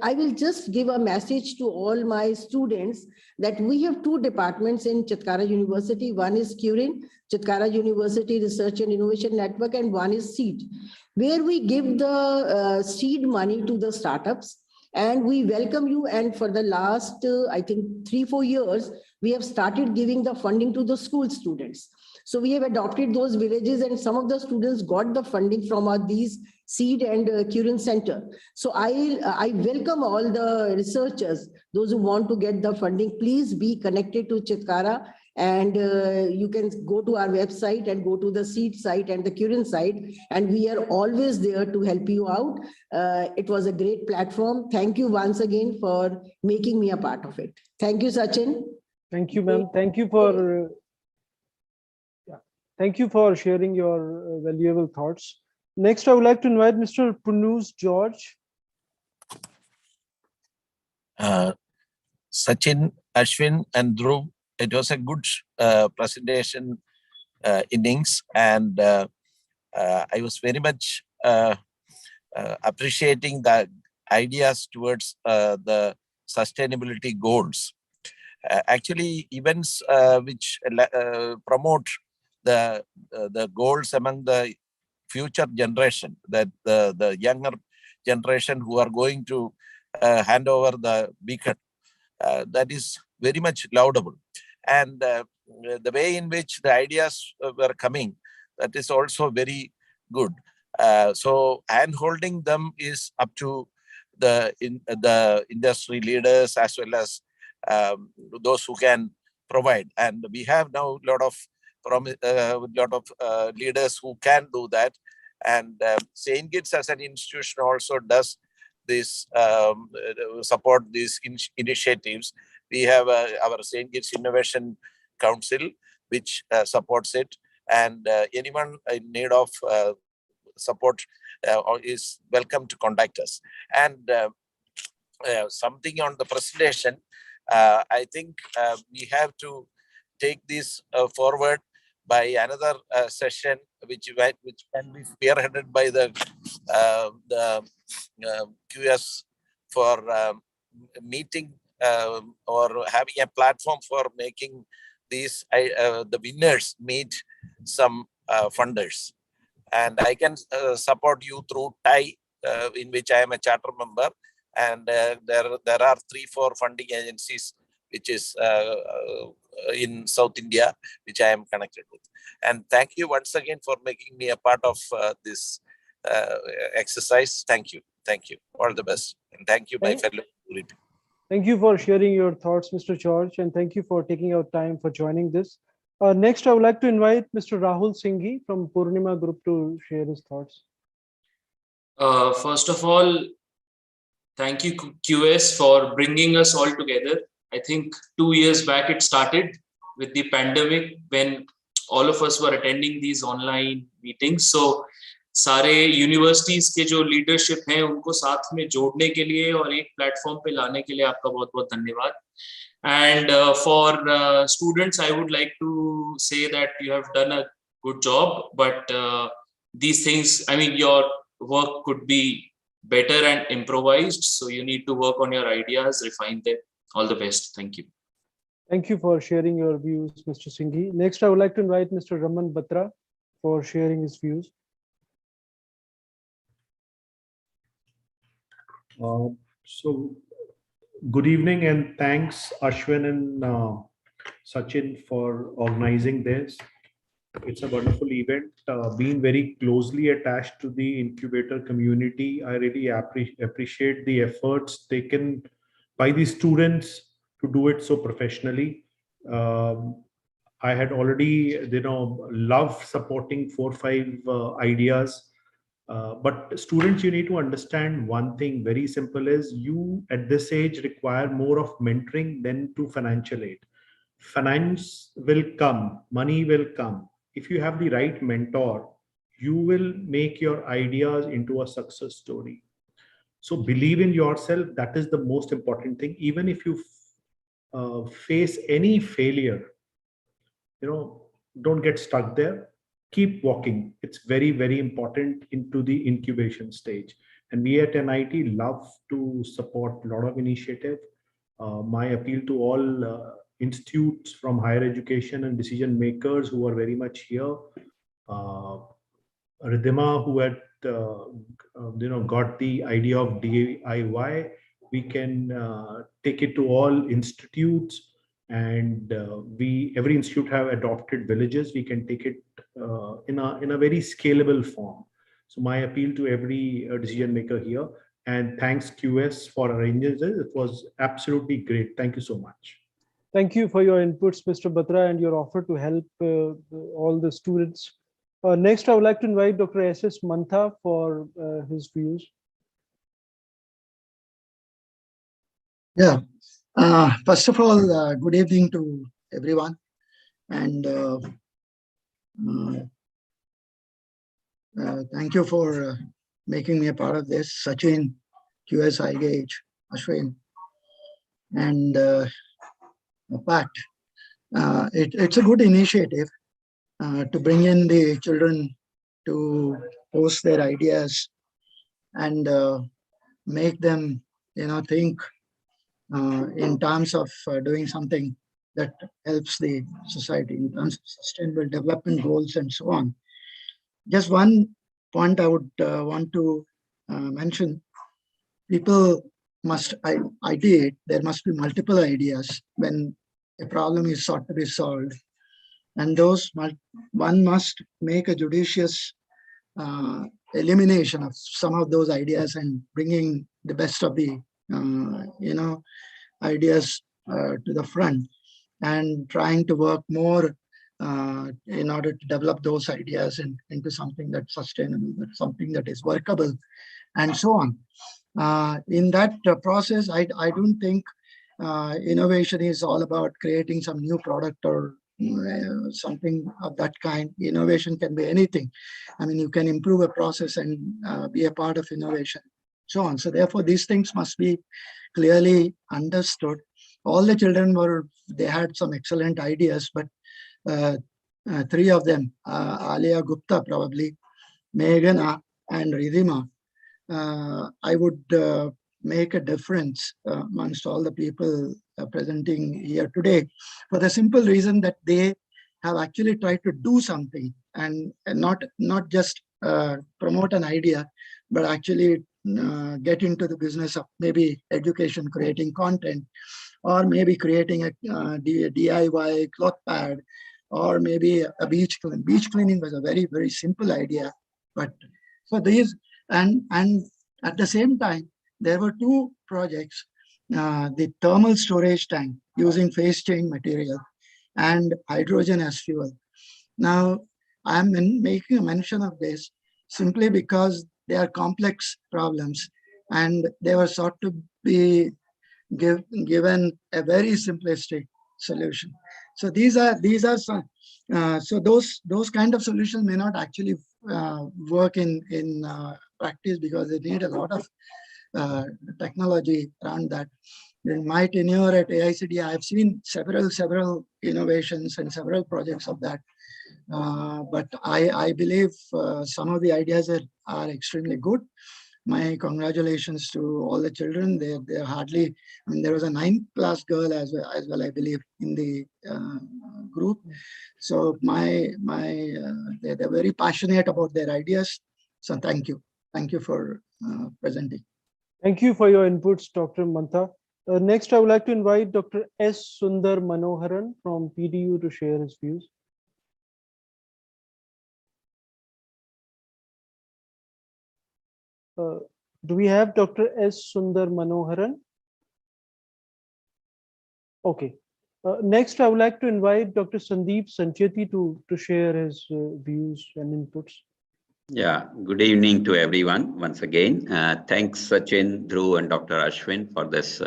I will just give a message to all my students that we have two departments in Chitkara University. One is CURIN, Chitkara University Research and Innovation Network, and one is SEED, where we give the seed money to the startups. And we welcome you. And for the last, I think 3-4 years, we have started giving the funding to the school students. So we have adopted those villages, and some of the students got the funding from these SEED and CURIN Center. So I welcome all the researchers, those who want to get the funding, please be connected to Chitkara, and you can go to our website and go to the SEED site and the CURIN site, and we are always there to help you out. It was a great platform. Thank you once again for making me a part of it. Thank you, Sachin. Thank you, ma'am. Thank you for sharing your valuable thoughts. Next, I would like to invite Mr. Punus George. Sachin, Ashwin, and Dhruv, it was a good presentation innings, and I was very much appreciating the ideas towards the sustainability goals. Actually, events which promote the goals among the future generation, that the younger generation who are going to hand over the beacon, that is very much laudable. And the way in which the ideas were coming, that is also very good. So hand-holding them is up to the industry leaders as well as those who can provide. And we have now a lot of leaders who can do that. And St. Kitts as an institution also does this, support these initiatives. We have our St. Kitts Innovation Council, which supports it. And anyone in need of support is welcome to contact us. And something on the presentation, I think we have to take this forward by another session, which can be spearheaded by the QS for meeting or having a platform for making these the winners meet some funders. And I can support you through TIE, in which I am a charter member. And there are 3-4 funding agencies which is in South India, which I am connected with. And thank you once again for making me a part of this exercise. Thank you. Thank you. All the best. And thank you, my fellow people. Thank you for sharing your thoughts, Mr. George, and thank you for taking out time for joining this. Next, I would like to invite Mr. Rahul Singhi from Purnima Group to share his thoughts. First of all, thank you, QS, for bringing us all together. I think 2 years back it started with the pandemic when all of us were attending these online meetings. So, सारे universities के जो leadership हैं उनको साथ में जोड़ने के लिए और एक प्लेटफॉर्म पे लाने के लिए आपका बहुत बहुत धन्यवाद. And for students, I would like to say that you have done a good job, but these things, I mean, your work could be better and improvised. So you need to work on your ideas, refine them. All the best. Thank you. Thank you for sharing your views, Mr. Singhi. Next, I would like to invite Mr. Raman Batra for sharing his views. So good evening and thanks Ashwin and Sachin for organizing this. It's a wonderful event. Being very closely attached to the incubator community, I really appreciate the efforts taken by the students to do it so professionally. I had already, love supporting 4 or 5 ideas. But students, you need to understand one thing very simple is you at this age require more of mentoring than to financial aid. Finance will come, money will come. If you have the right mentor, you will make your ideas into a success story. So believe in yourself. That is the most important thing. Even if you face any failure, don't get stuck there. Keep walking. It's very, very important into the incubation stage. And we at NIT love to support a lot of initiative. My appeal to all institutes from higher education and decision makers who are very much here. Ridhima, who had got the idea of DIY, we can take it to all institutes. And every institute have adopted villages. We can take it in a very scalable form. So my appeal to every decision maker here, and thanks QS for arranging this. It was absolutely great. Thank you so much. Thank you for your inputs, Mr. Batra, and your offer to help all the students. Next, I would like to invite Dr. S Mantha for his views. Yeah. First of all, good evening to everyone, and thank you for making me a part of this. Sachin, QS, iGage, Ashwin, and PACT. It's a good initiative to bring in the children to post their ideas and make them, think in terms of doing something that helps the society in terms of sustainable development goals and so on. Just one point I would want to mention: people must ideate. There must be multiple ideas when a problem is sought to be solved, and those one must make a judicious elimination of some of those ideas and bringing the best of the ideas to the front, and trying to work more in order to develop those ideas into something that's sustainable, that's something that is workable, and so on. In that process, I don't think innovation is all about creating some new product or something of that kind. Innovation can be anything. I mean, you can improve a process and be a part of innovation, so on. So therefore, these things must be clearly understood. All the children they had some excellent ideas, but 3 of them, Aliya Gupta probably, Meghana and Ridhima, I would make a difference amongst all the people presenting here today, for the simple reason that they have actually tried to do something and not just promote an idea, but actually get into the business of maybe education, creating content, or maybe creating a DIY cloth pad, or maybe a beach cleaning. Beach cleaning was a very, very simple idea. But for these, and at the same time, there were 2 projects, the thermal storage tank using phase change material and hydrogen as fuel. Now, I'm making a mention of this simply because they are complex problems and they were sought to be given a very simplistic solution. So these are some. So those kind of solutions may not actually work in practice because they need a lot of technology around that. In my tenure at AICD, I've seen several innovations and several projects of that. But I believe some of the ideas are extremely good. My congratulations to all the children. They're hardly, I mean, there was a 9th class girl as well, I believe, in the group. So they're very passionate about their ideas. So thank you. Thank you for presenting. Thank you for your inputs, Dr. Mantha. Next, I would like to invite Dr. S Sundar Manoharan from PDU to share his views. Do we have Dr. S Sundar Manoharan? Okay. Next, I would like to invite Dr. Sandeep Sanchez to share his views and inputs. Yeah, good evening to everyone once again. Thanks Sachin, Dhruv and Dr. Ashwin for this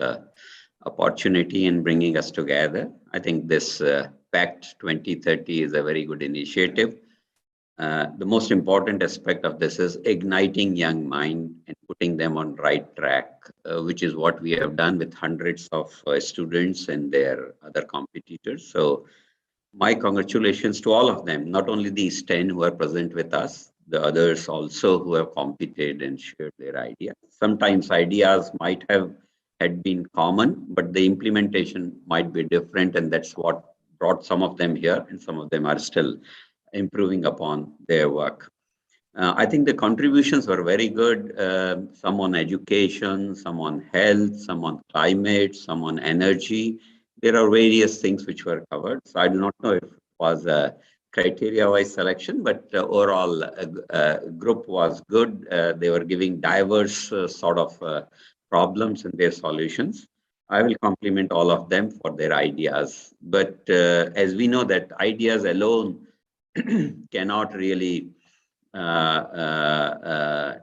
opportunity in bringing us together. I think this PACT 2030 is a very good initiative. The most important aspect of this is igniting young mind and putting them on right track, which is what we have done with hundreds of students and their other competitors. So my congratulations to all of them, not only these 10 who are present with us, the others also who have competed and shared their ideas. Sometimes ideas might have had been common, but the implementation might be different, and that's what brought some of them here, and some of them are still improving upon their work. I think the contributions were very good, some on education, some on health, some on climate, some on energy. There are various things which were covered. So I do not know if it was a criteria-wise selection, but overall group was good. They were giving diverse sort of problems and their solutions. I will compliment all of them for their ideas. But as we know that ideas alone cannot really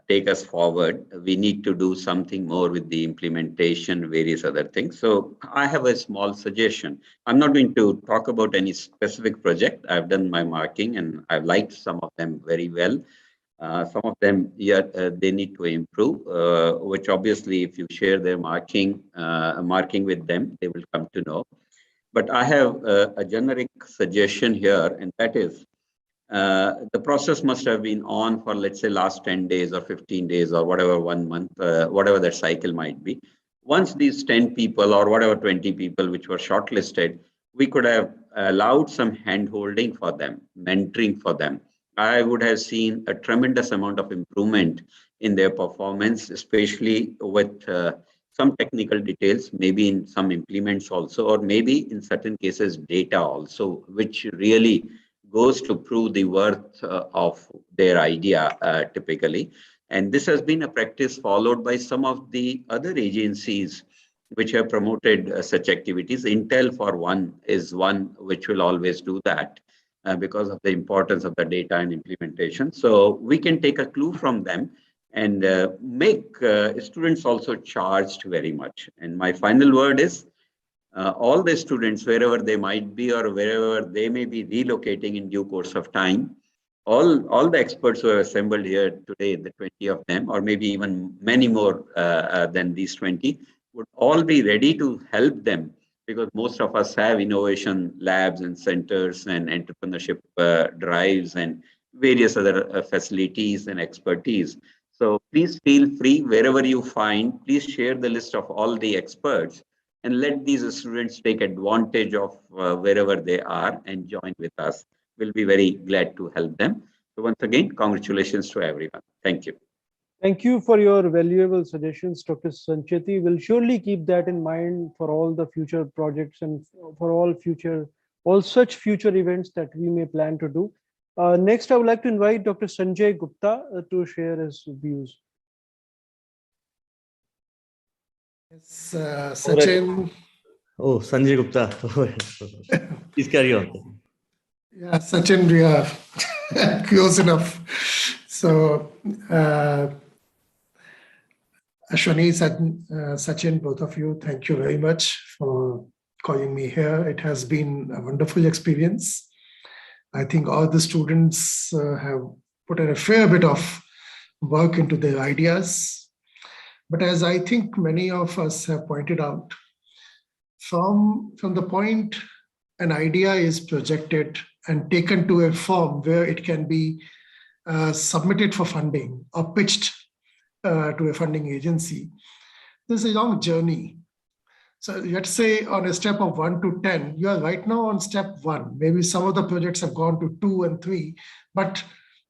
take us forward. We need to do something more with the implementation, various other things. So I have a small suggestion. I'm not going to talk about any specific project. I've done my marking and I've liked some of them very well. Some of them, they need to improve, which obviously if you share their marking with them, they will come to know. But I have a generic suggestion here, and that is, the process must have been on for, let's say, last 10 days or 15 days or whatever, 1 month, whatever that cycle might be. Once these 10 people or whatever 20 people which were shortlisted, we could have allowed some hand-holding for them, mentoring for them. I would have seen a tremendous amount of improvement in their performance, especially with some technical details, maybe in some implements also, or maybe in certain cases data also, which really goes to prove the worth of their idea typically. And this has been a practice followed by some of the other agencies which have promoted such activities. Intel, for one, is one which will always do that because of the importance of the data and implementation. So we can take a clue from them and make students also charged very much. And my final word is, all the students, wherever they might be or wherever they may be relocating in due course of time, all the experts who have assembled here today, the 20 of them, or maybe even many more than these 20, would all be ready to help them, because most of us have innovation labs and centers and entrepreneurship drives and various other facilities and expertise. So please feel free, wherever you find, please share the list of all the experts and let these students take advantage of wherever they are and join with us. We'll be very glad to help them. So once again, congratulations to everyone. Thank you. Thank you for your valuable suggestions, Dr. Sancheti. We'll surely keep that in mind for all the future projects and for all such future events that we may plan to do. Next, I would like to invite Dr. Sanjay Gupta to share his views. Yes, Sachin, Oh, Sanjay Gupta. Please carry on. Yeah, Sachin, we are close enough. So, Ashwani, Sachin, both of you, thank you very much for calling me here. It has been a wonderful experience. I think all the students have put in a fair bit of work into their ideas. But as I think many of us have pointed out, from the point an idea is projected and taken to a form where it can be submitted for funding or pitched to a funding agency, there's a long journey. So let's say on a step of 1 to 10, you are right now on step 1. Maybe some of the projects have gone to 2 and 3, but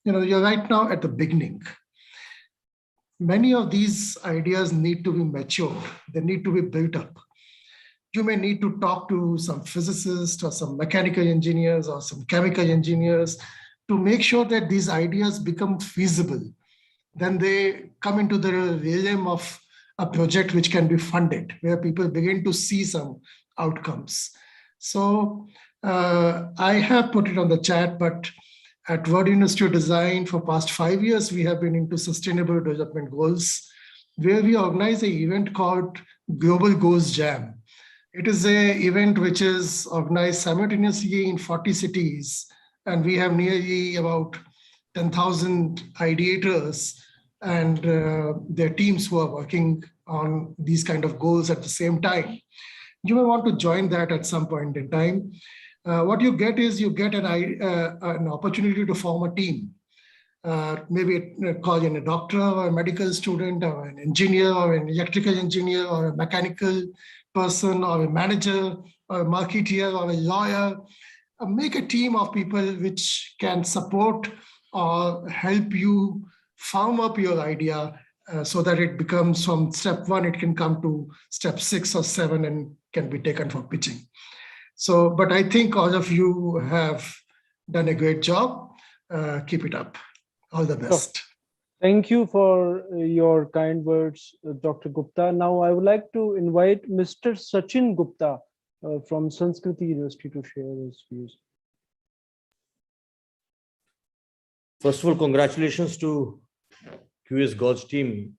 you're right now at the beginning. Many of these ideas need to be matured. They need to be built up. You may need to talk to some physicists or some mechanical engineers or some chemical engineers to make sure that these ideas become feasible. Then they come into the realm of a project which can be funded, where people begin to see some outcomes. So I have put it on the chat, but at World University of Design for past 5 years, we have been into sustainable development goals, where we organize an event called Global Goals Jam. It is an event which is organized simultaneously in 40 cities, and we have nearly about 10,000 ideators and their teams who are working on these kind of goals at the same time. You may want to join that at some point in time. What you get is you get an opportunity to form a team. Maybe call in a doctor or a medical student or an engineer or an electrical engineer or a mechanical person or a manager or a marketeer or a lawyer. Make a team of people which can support or help you farm up your idea so that it becomes from step 1, it can come to step 6 or 7 and can be taken for pitching. So, but I think all of you have done a great job. Keep it up. All the best. Thank you for your kind words, Dr. Gupta. Now I would like to invite Mr. Sachin Gupta from Sanskriti University to share his views. First of all, congratulations to QS God's team.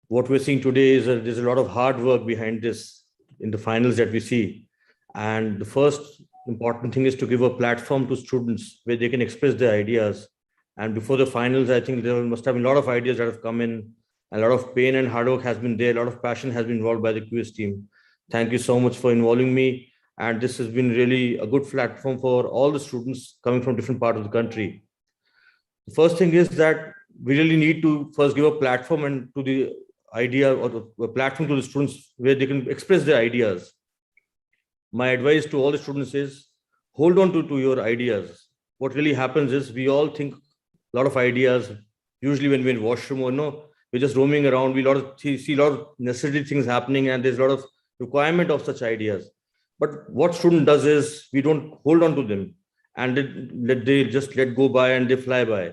What we're seeing today is there's a lot of hard work behind this in the finals that we see. And the first important thing is to give a platform to students where they can express their ideas. And before the finals, I think there must have been a lot of ideas that have come in. A lot of pain and hard work has been there. A lot of passion has been involved by the QS team. Thank you so much for involving me. And this has been really a good platform for all the students coming from different parts of the country. The first thing is that we really need to first give a platform and to the idea or a platform to the students where they can express their ideas. My advice to all the students is hold on to your ideas. What really happens is we all think a lot of ideas, usually when we're in washroom or we're just roaming around, we see a lot of necessary things happening and there's a lot of requirement of such ideas. But what student does is we don't hold on to them and they just let go by and they fly by.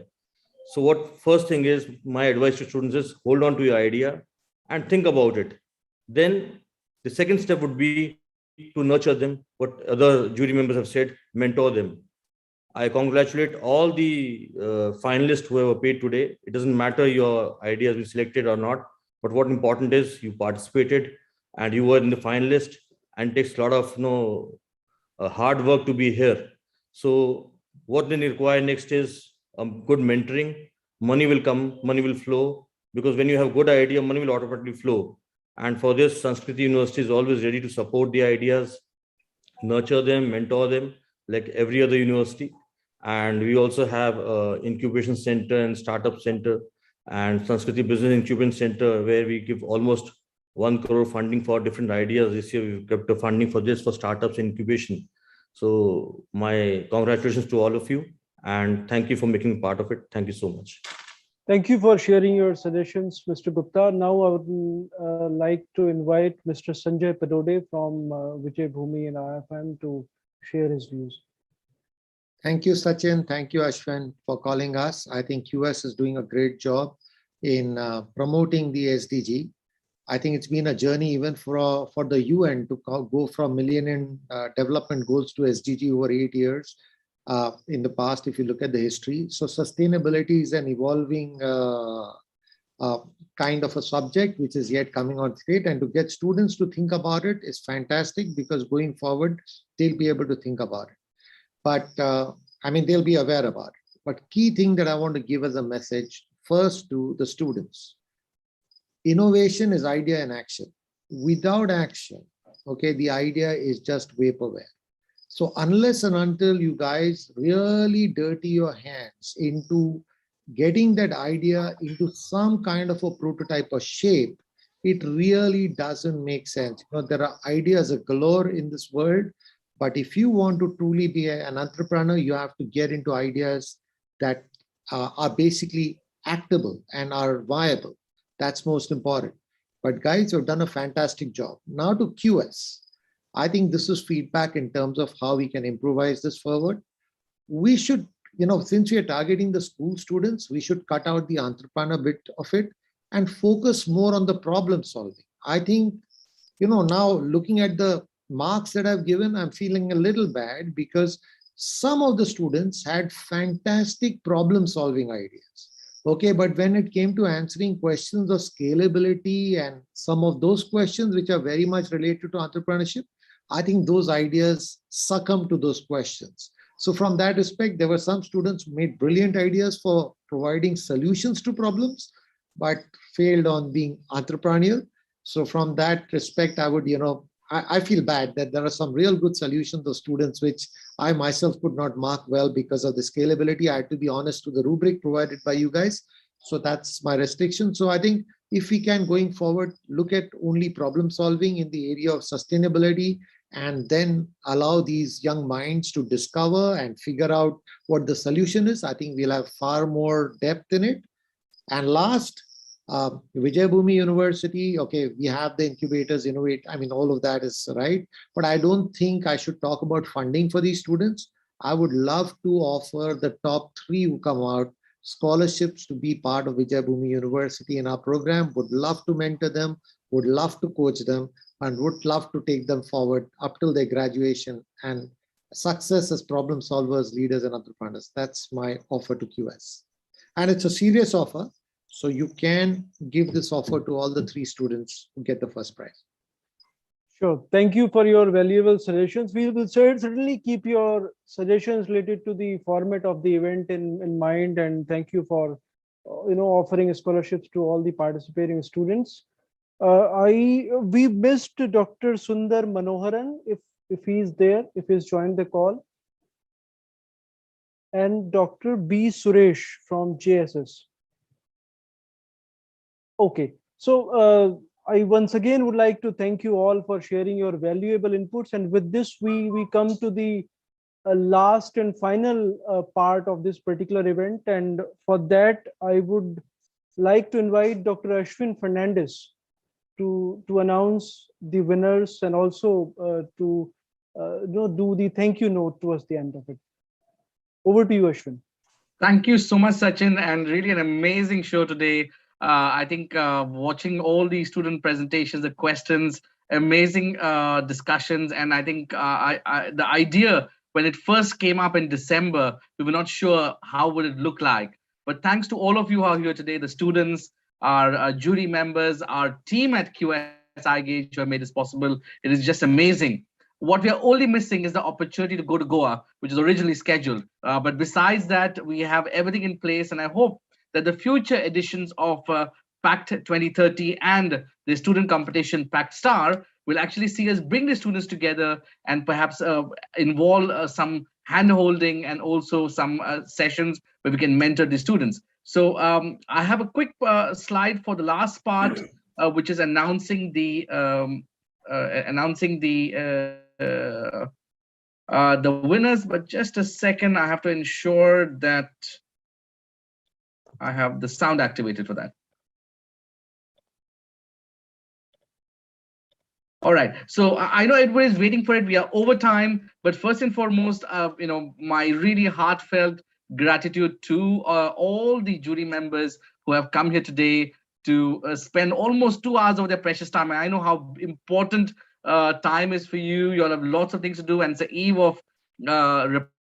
So what first thing is my advice to students is hold on to your idea and think about it. Then the second step would be to nurture them. What other jury members have said, mentor them. I congratulate all the finalists who have appeared today. It doesn't matter your idea has been selected or not, but what important is you participated and you were in the finalist, and it takes a lot of hard work to be here. So what they require next is good mentoring. Money will come, money will flow, because when you have good idea, money will automatically flow. And for this, Sanskriti University is always ready to support the ideas, nurture them, mentor them, like every other university. And we also have incubation center and startup center and Sanskriti Business Incubation Center, where we give almost 1 crore funding for different ideas. This year we've kept the funding for this for startups and incubation. So my congratulations to all of you and thank you for making part of it. Thank you so much. Thank you for sharing your suggestions, Mr. Gupta. Now I would like to invite Mr. Sanjay Padode from Vijay Bhumi and IFM to share his views. Thank you, Sachin. Thank you, Ashwin, for calling us. I think QS is doing a great job in promoting the SDG. I think it's been a journey even for the UN to go from Millennium Development Goals to SDG over 8 years in the past, if you look at the history. So sustainability is an evolving kind of a subject which is yet coming on state, and to get students to think about it is fantastic, because going forward, they'll be able to think about it. But I mean, they'll be aware about it. But key thing that I want to give as a message first to the students: innovation is idea and action. Without action, okay, the idea is just vaporware. So unless and until you guys really dirty your hands into getting that idea into some kind of a prototype or shape, it really doesn't make sense. You know, there are ideas galore in this world, but if you want to truly be an entrepreneur, you have to get into ideas that are basically actable and are viable. That's most important. But guys, you've done a fantastic job. Now to QS. I think this is feedback in terms of how we can improvise this forward. We should, you know, since we are targeting the school students, we should cut out the entrepreneur bit of it and focus more on the problem solving. I think, you know, now looking at the marks that I've given, I'm feeling a little bad because some of the students had fantastic problem solving ideas. Okay, but when it came to answering questions of scalability and some of those questions which are very much related to entrepreneurship, I think those ideas succumb to those questions. So from that respect, there were some students who made brilliant ideas for providing solutions to problems, but failed on being entrepreneurial. So from that respect, I would, you know, I feel bad that there are some real good solutions to students, which I myself could not mark well because of the scalability. I had to be honest to the rubric provided by you guys. So that's my restriction. So I think if we can, going forward, look at only problem solving in the area of sustainability, and then allow these young minds to discover and figure out what the solution is, I think we'll have far more depth in it. And last, Vijayabhumi University, okay, we have the incubators, innovate, I mean, all of that is right, but I don't think I should talk about funding for these students. I would love to offer the top 3 who come out scholarships to be part of Vijayabhumi University in our program, would love to mentor them, would love to coach them, and would love to take them forward up till their graduation and success as problem solvers, leaders, and entrepreneurs. That's my offer to QS. And it's a serious offer. So you can give this offer to all the 3 students who get the first prize. Sure. Thank you for your valuable suggestions. We will certainly keep your suggestions related to the format of the event in mind. And thank you for offering scholarships to all the participating students. We missed Dr. Sundar Manoharan, if he's there, if he's joined the call, and Dr. B. Suresh from JSS. Okay, so I once again would like to thank you all for sharing your valuable inputs. And with this, we come to the last and final part of this particular event. And for that, I would like to invite Dr. Ashwin Fernandez to announce the winners and also to do the thank you note towards the end of it. Over to you, Ashwin. Thank you so much, Sachin, and really an amazing show today. I think watching all the student presentations, the questions, amazing discussions, and I think the idea when it first came up in December, we were not sure how would it look like. But thanks to all of you who are here today, the students, our jury members, our team at QS Gauge who have made this possible. It is just amazing. What we are only missing is the opportunity to go to Goa, which is originally scheduled. But besides that, we have everything in place, and I hope that the future editions of PACT 2030 and the student competition PACT Star will actually see us bring the students together and perhaps involve some hand-holding and also some sessions where we can mentor the students. So I have a quick slide for the last part, which is announcing the winners. But just a second, I have to ensure that I have the sound activated for that. All right, so I know everybody's waiting for it. We are over time, but first and foremost, my really heartfelt gratitude to all the jury members who have come here today. to spend almost 2 hours of their precious time. I know how important time is for you. You all have lots of things to do, and it's the eve of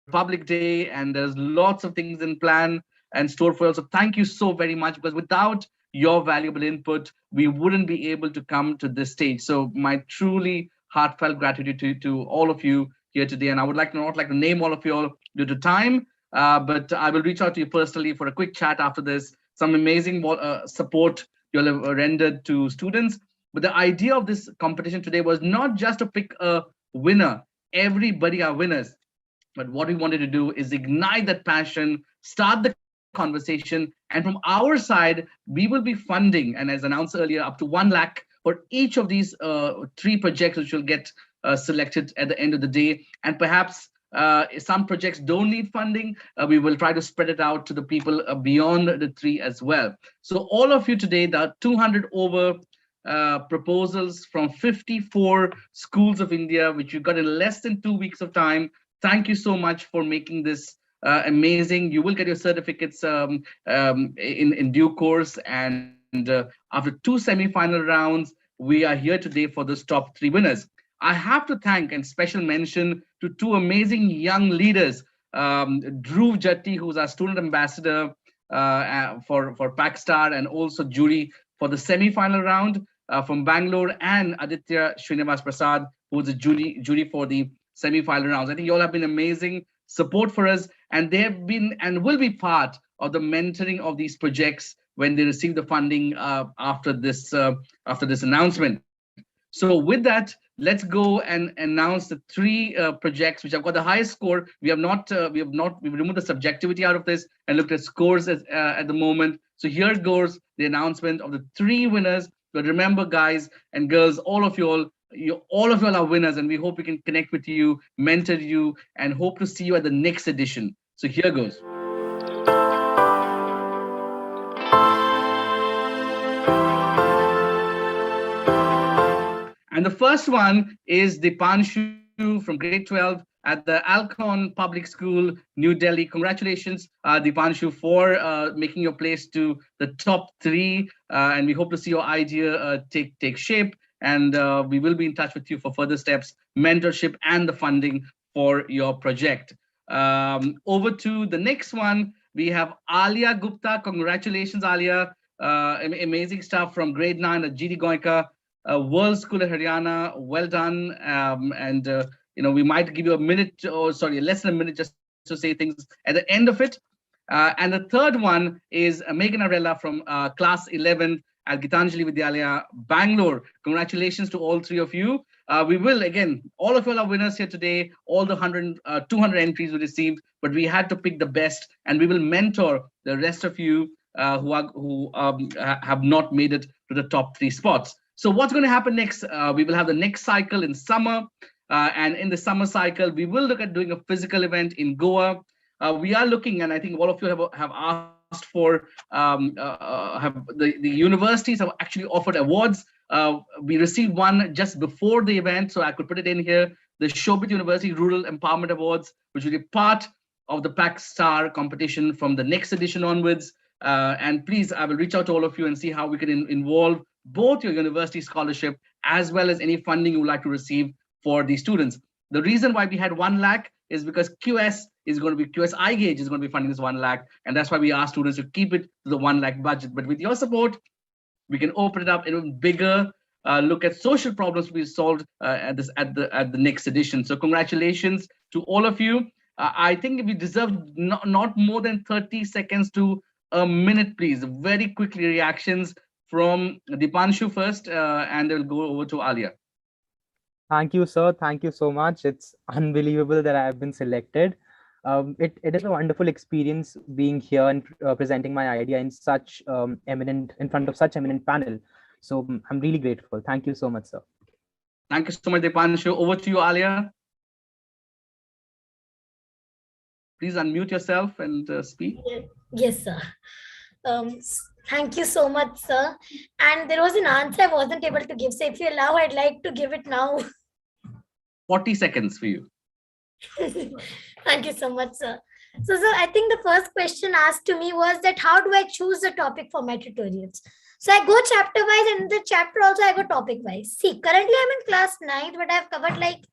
Republic Day, and there's lots of things in plan and store for you. So thank you so very much, because without your valuable input, we wouldn't be able to come to this stage. So my truly heartfelt gratitude to all of you here today. And I would not like to name all of you all due to time, but I will reach out to you personally for a quick chat after this. Some amazing support you'll have rendered to students. But the idea of this competition today was not just to pick a winner. Everybody are winners. But what we wanted to do is ignite that passion, start the conversation. And from our side, we will be funding, and as announced earlier, up to 1 lakh for each of these 3 projects, which will get selected at the end of the day. And perhaps some projects don't need funding. We will try to spread it out to the people beyond the 3 as well. So all of you today, there are 200 over proposals from 54 schools of India, which you got in less than 2 weeks of time. Thank you so much for making this amazing. You will get your certificates in due course. And after 2 semi-final rounds, we are here today for those top 3 winners. I have to thank and special mention to 2 amazing young leaders, Dhruv Jatti, who's our student ambassador for PACT Star, and also jury for the semi-final round from Bangalore, and Aditya Srinivas Prasad, who's a jury for the semi-final rounds. I think you all have been amazing support for us, and they have been and will be part of the mentoring of these projects when they receive the funding after this announcement. So with that, let's go and announce the 3 projects which have got the highest score. We've removed the subjectivity out of this and looked at scores at the moment. So here goes the announcement of the 3 winners. But remember, guys and girls, all of you all are winners, and we hope we can connect with you, mentor you, and hope to see you at the next edition. So here goes. And the first one is Dipanshu from grade 12 at the Alcon Public School, New Delhi. Congratulations, Dipanshu, for making your place to the top 3. And we hope to see your idea take shape. And we will be in touch with you for further steps, mentorship, and the funding for your project. Over to the next one, we have Aliya Gupta. Congratulations, Aliya. Amazing stuff from grade 9 at GD Goenka. World School of Haryana, well done. We might give you a minute, less than a minute, just to say things at the end of it. And the third one is Megan Arella from class 11 at Gitanjali Vidyalaya, Bangalore. Congratulations to all 3 of you. We will, again, all of you are winners here today. All the 200 entries we received, but we had to pick the best, and we will mentor the rest of you who have not made it to the top 3 spots. So what's going to happen next? We will have the next cycle in summer. And in the summer cycle, we will look at doing a physical event in Goa. We are looking, and I think all of you have asked for, the universities have actually offered awards. We received one just before the event, so I could put it in here. The Shobit University Rural Empowerment Awards, which will be part of the PACT Star competition from the next edition onwards. And please, I will reach out to all of you and see how we can involve both your university scholarship as well as any funding you would like to receive for the students. The reason why we had 1 lakh is because QS iGauge is going to be funding this 1 lakh. And that's why we asked students to keep it to the 1 lakh budget. But with your support, we can open it up in a bigger look at social problems to be solved at the next edition. So congratulations to all of you. I think we deserve not more than 30 seconds to a minute, please. Very quickly reactions from Dipanshu first, and then we'll go over to Aliya. Thank you, sir. Thank you so much. It's unbelievable that I have been selected. It is a wonderful experience being here and presenting my idea in such in front of such eminent panel. So I'm really grateful. Thank you so much, sir. Thank you so much, Dipanshu. Over to you, Aliya. Please unmute yourself and speak. Yes, sir. Thank you so much, sir. And there was an answer I wasn't able to give. So if you allow, I'd like to give it now. 40 seconds for you. Thank you so much, sir. So, sir, I think the first question asked to me was that how do I choose a topic for my tutorials? So I go chapter wise, and in the chapter also I go topic wise. See, currently I'm in class 9th, but I've covered like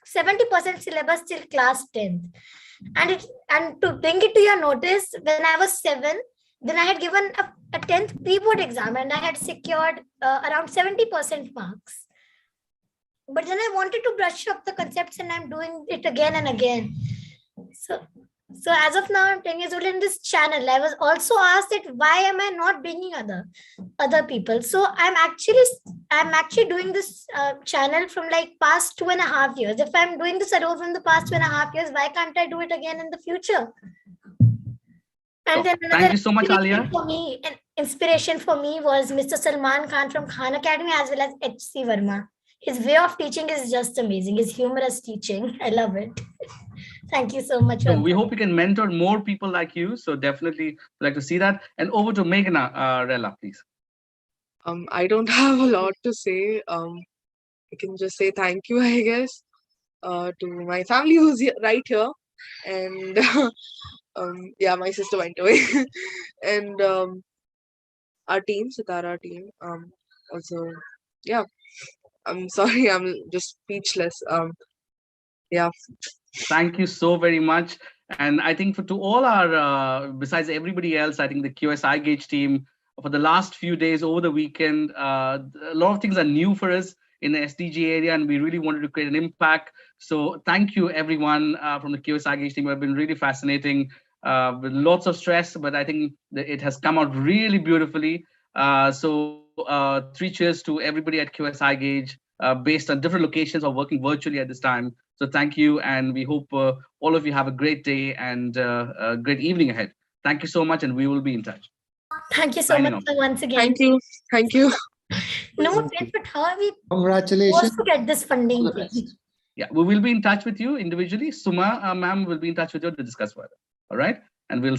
70% syllabus till class 10th. And to bring it to your notice, when I was 7, then I had given a 10th pre-board exam and I had secured around 70% marks. But then I wanted to brush up the concepts and I'm doing it again and again. So as of now, I'm 10 years old in this channel. I was also asked that why am I not bringing other people? So I'm actually doing this channel from like past 2.5 years. If I'm doing this alone from the past 2.5 years, why can't I do it again in the future? And then thank you so much, Aliya. For me, an inspiration for me was Mr. Salman Khan from Khan Academy, as well as H.C. Verma. His way of teaching is just amazing. His humorous teaching, I love it. Thank you so much. So we hope we can mentor more people like you. So definitely like to see that. And over to Meghna Rella, please. I don't have a lot to say. I can just say thank you, I guess, to my family who's right here. And yeah, my sister went away. And our team, Sitara team, also, yeah. I'm sorry, I'm just speechless. Yeah. Thank you so very much. And I think to all our, besides everybody else, I think the QS Gauge team, for the last few days over the weekend, a lot of things are new for us in the SDG area, and we really wanted to create an impact. So thank you, everyone from the QS Gauge team. It's been really fascinating, with lots of stress, but I think it has come out really beautifully. So 3 cheers to everybody at QS Gauge, based on different locations or working virtually at this time. So thank you, and we hope all of you have a great day and a great evening ahead. Thank you so much, and we will be in touch. Thank you so much once again. Thank you. Thank you. No, but how are we Congratulations. supposed to get this funding? Yeah, we will be in touch with you individually. Suma, ma'am, will be in touch with you to discuss further. All right, and we'll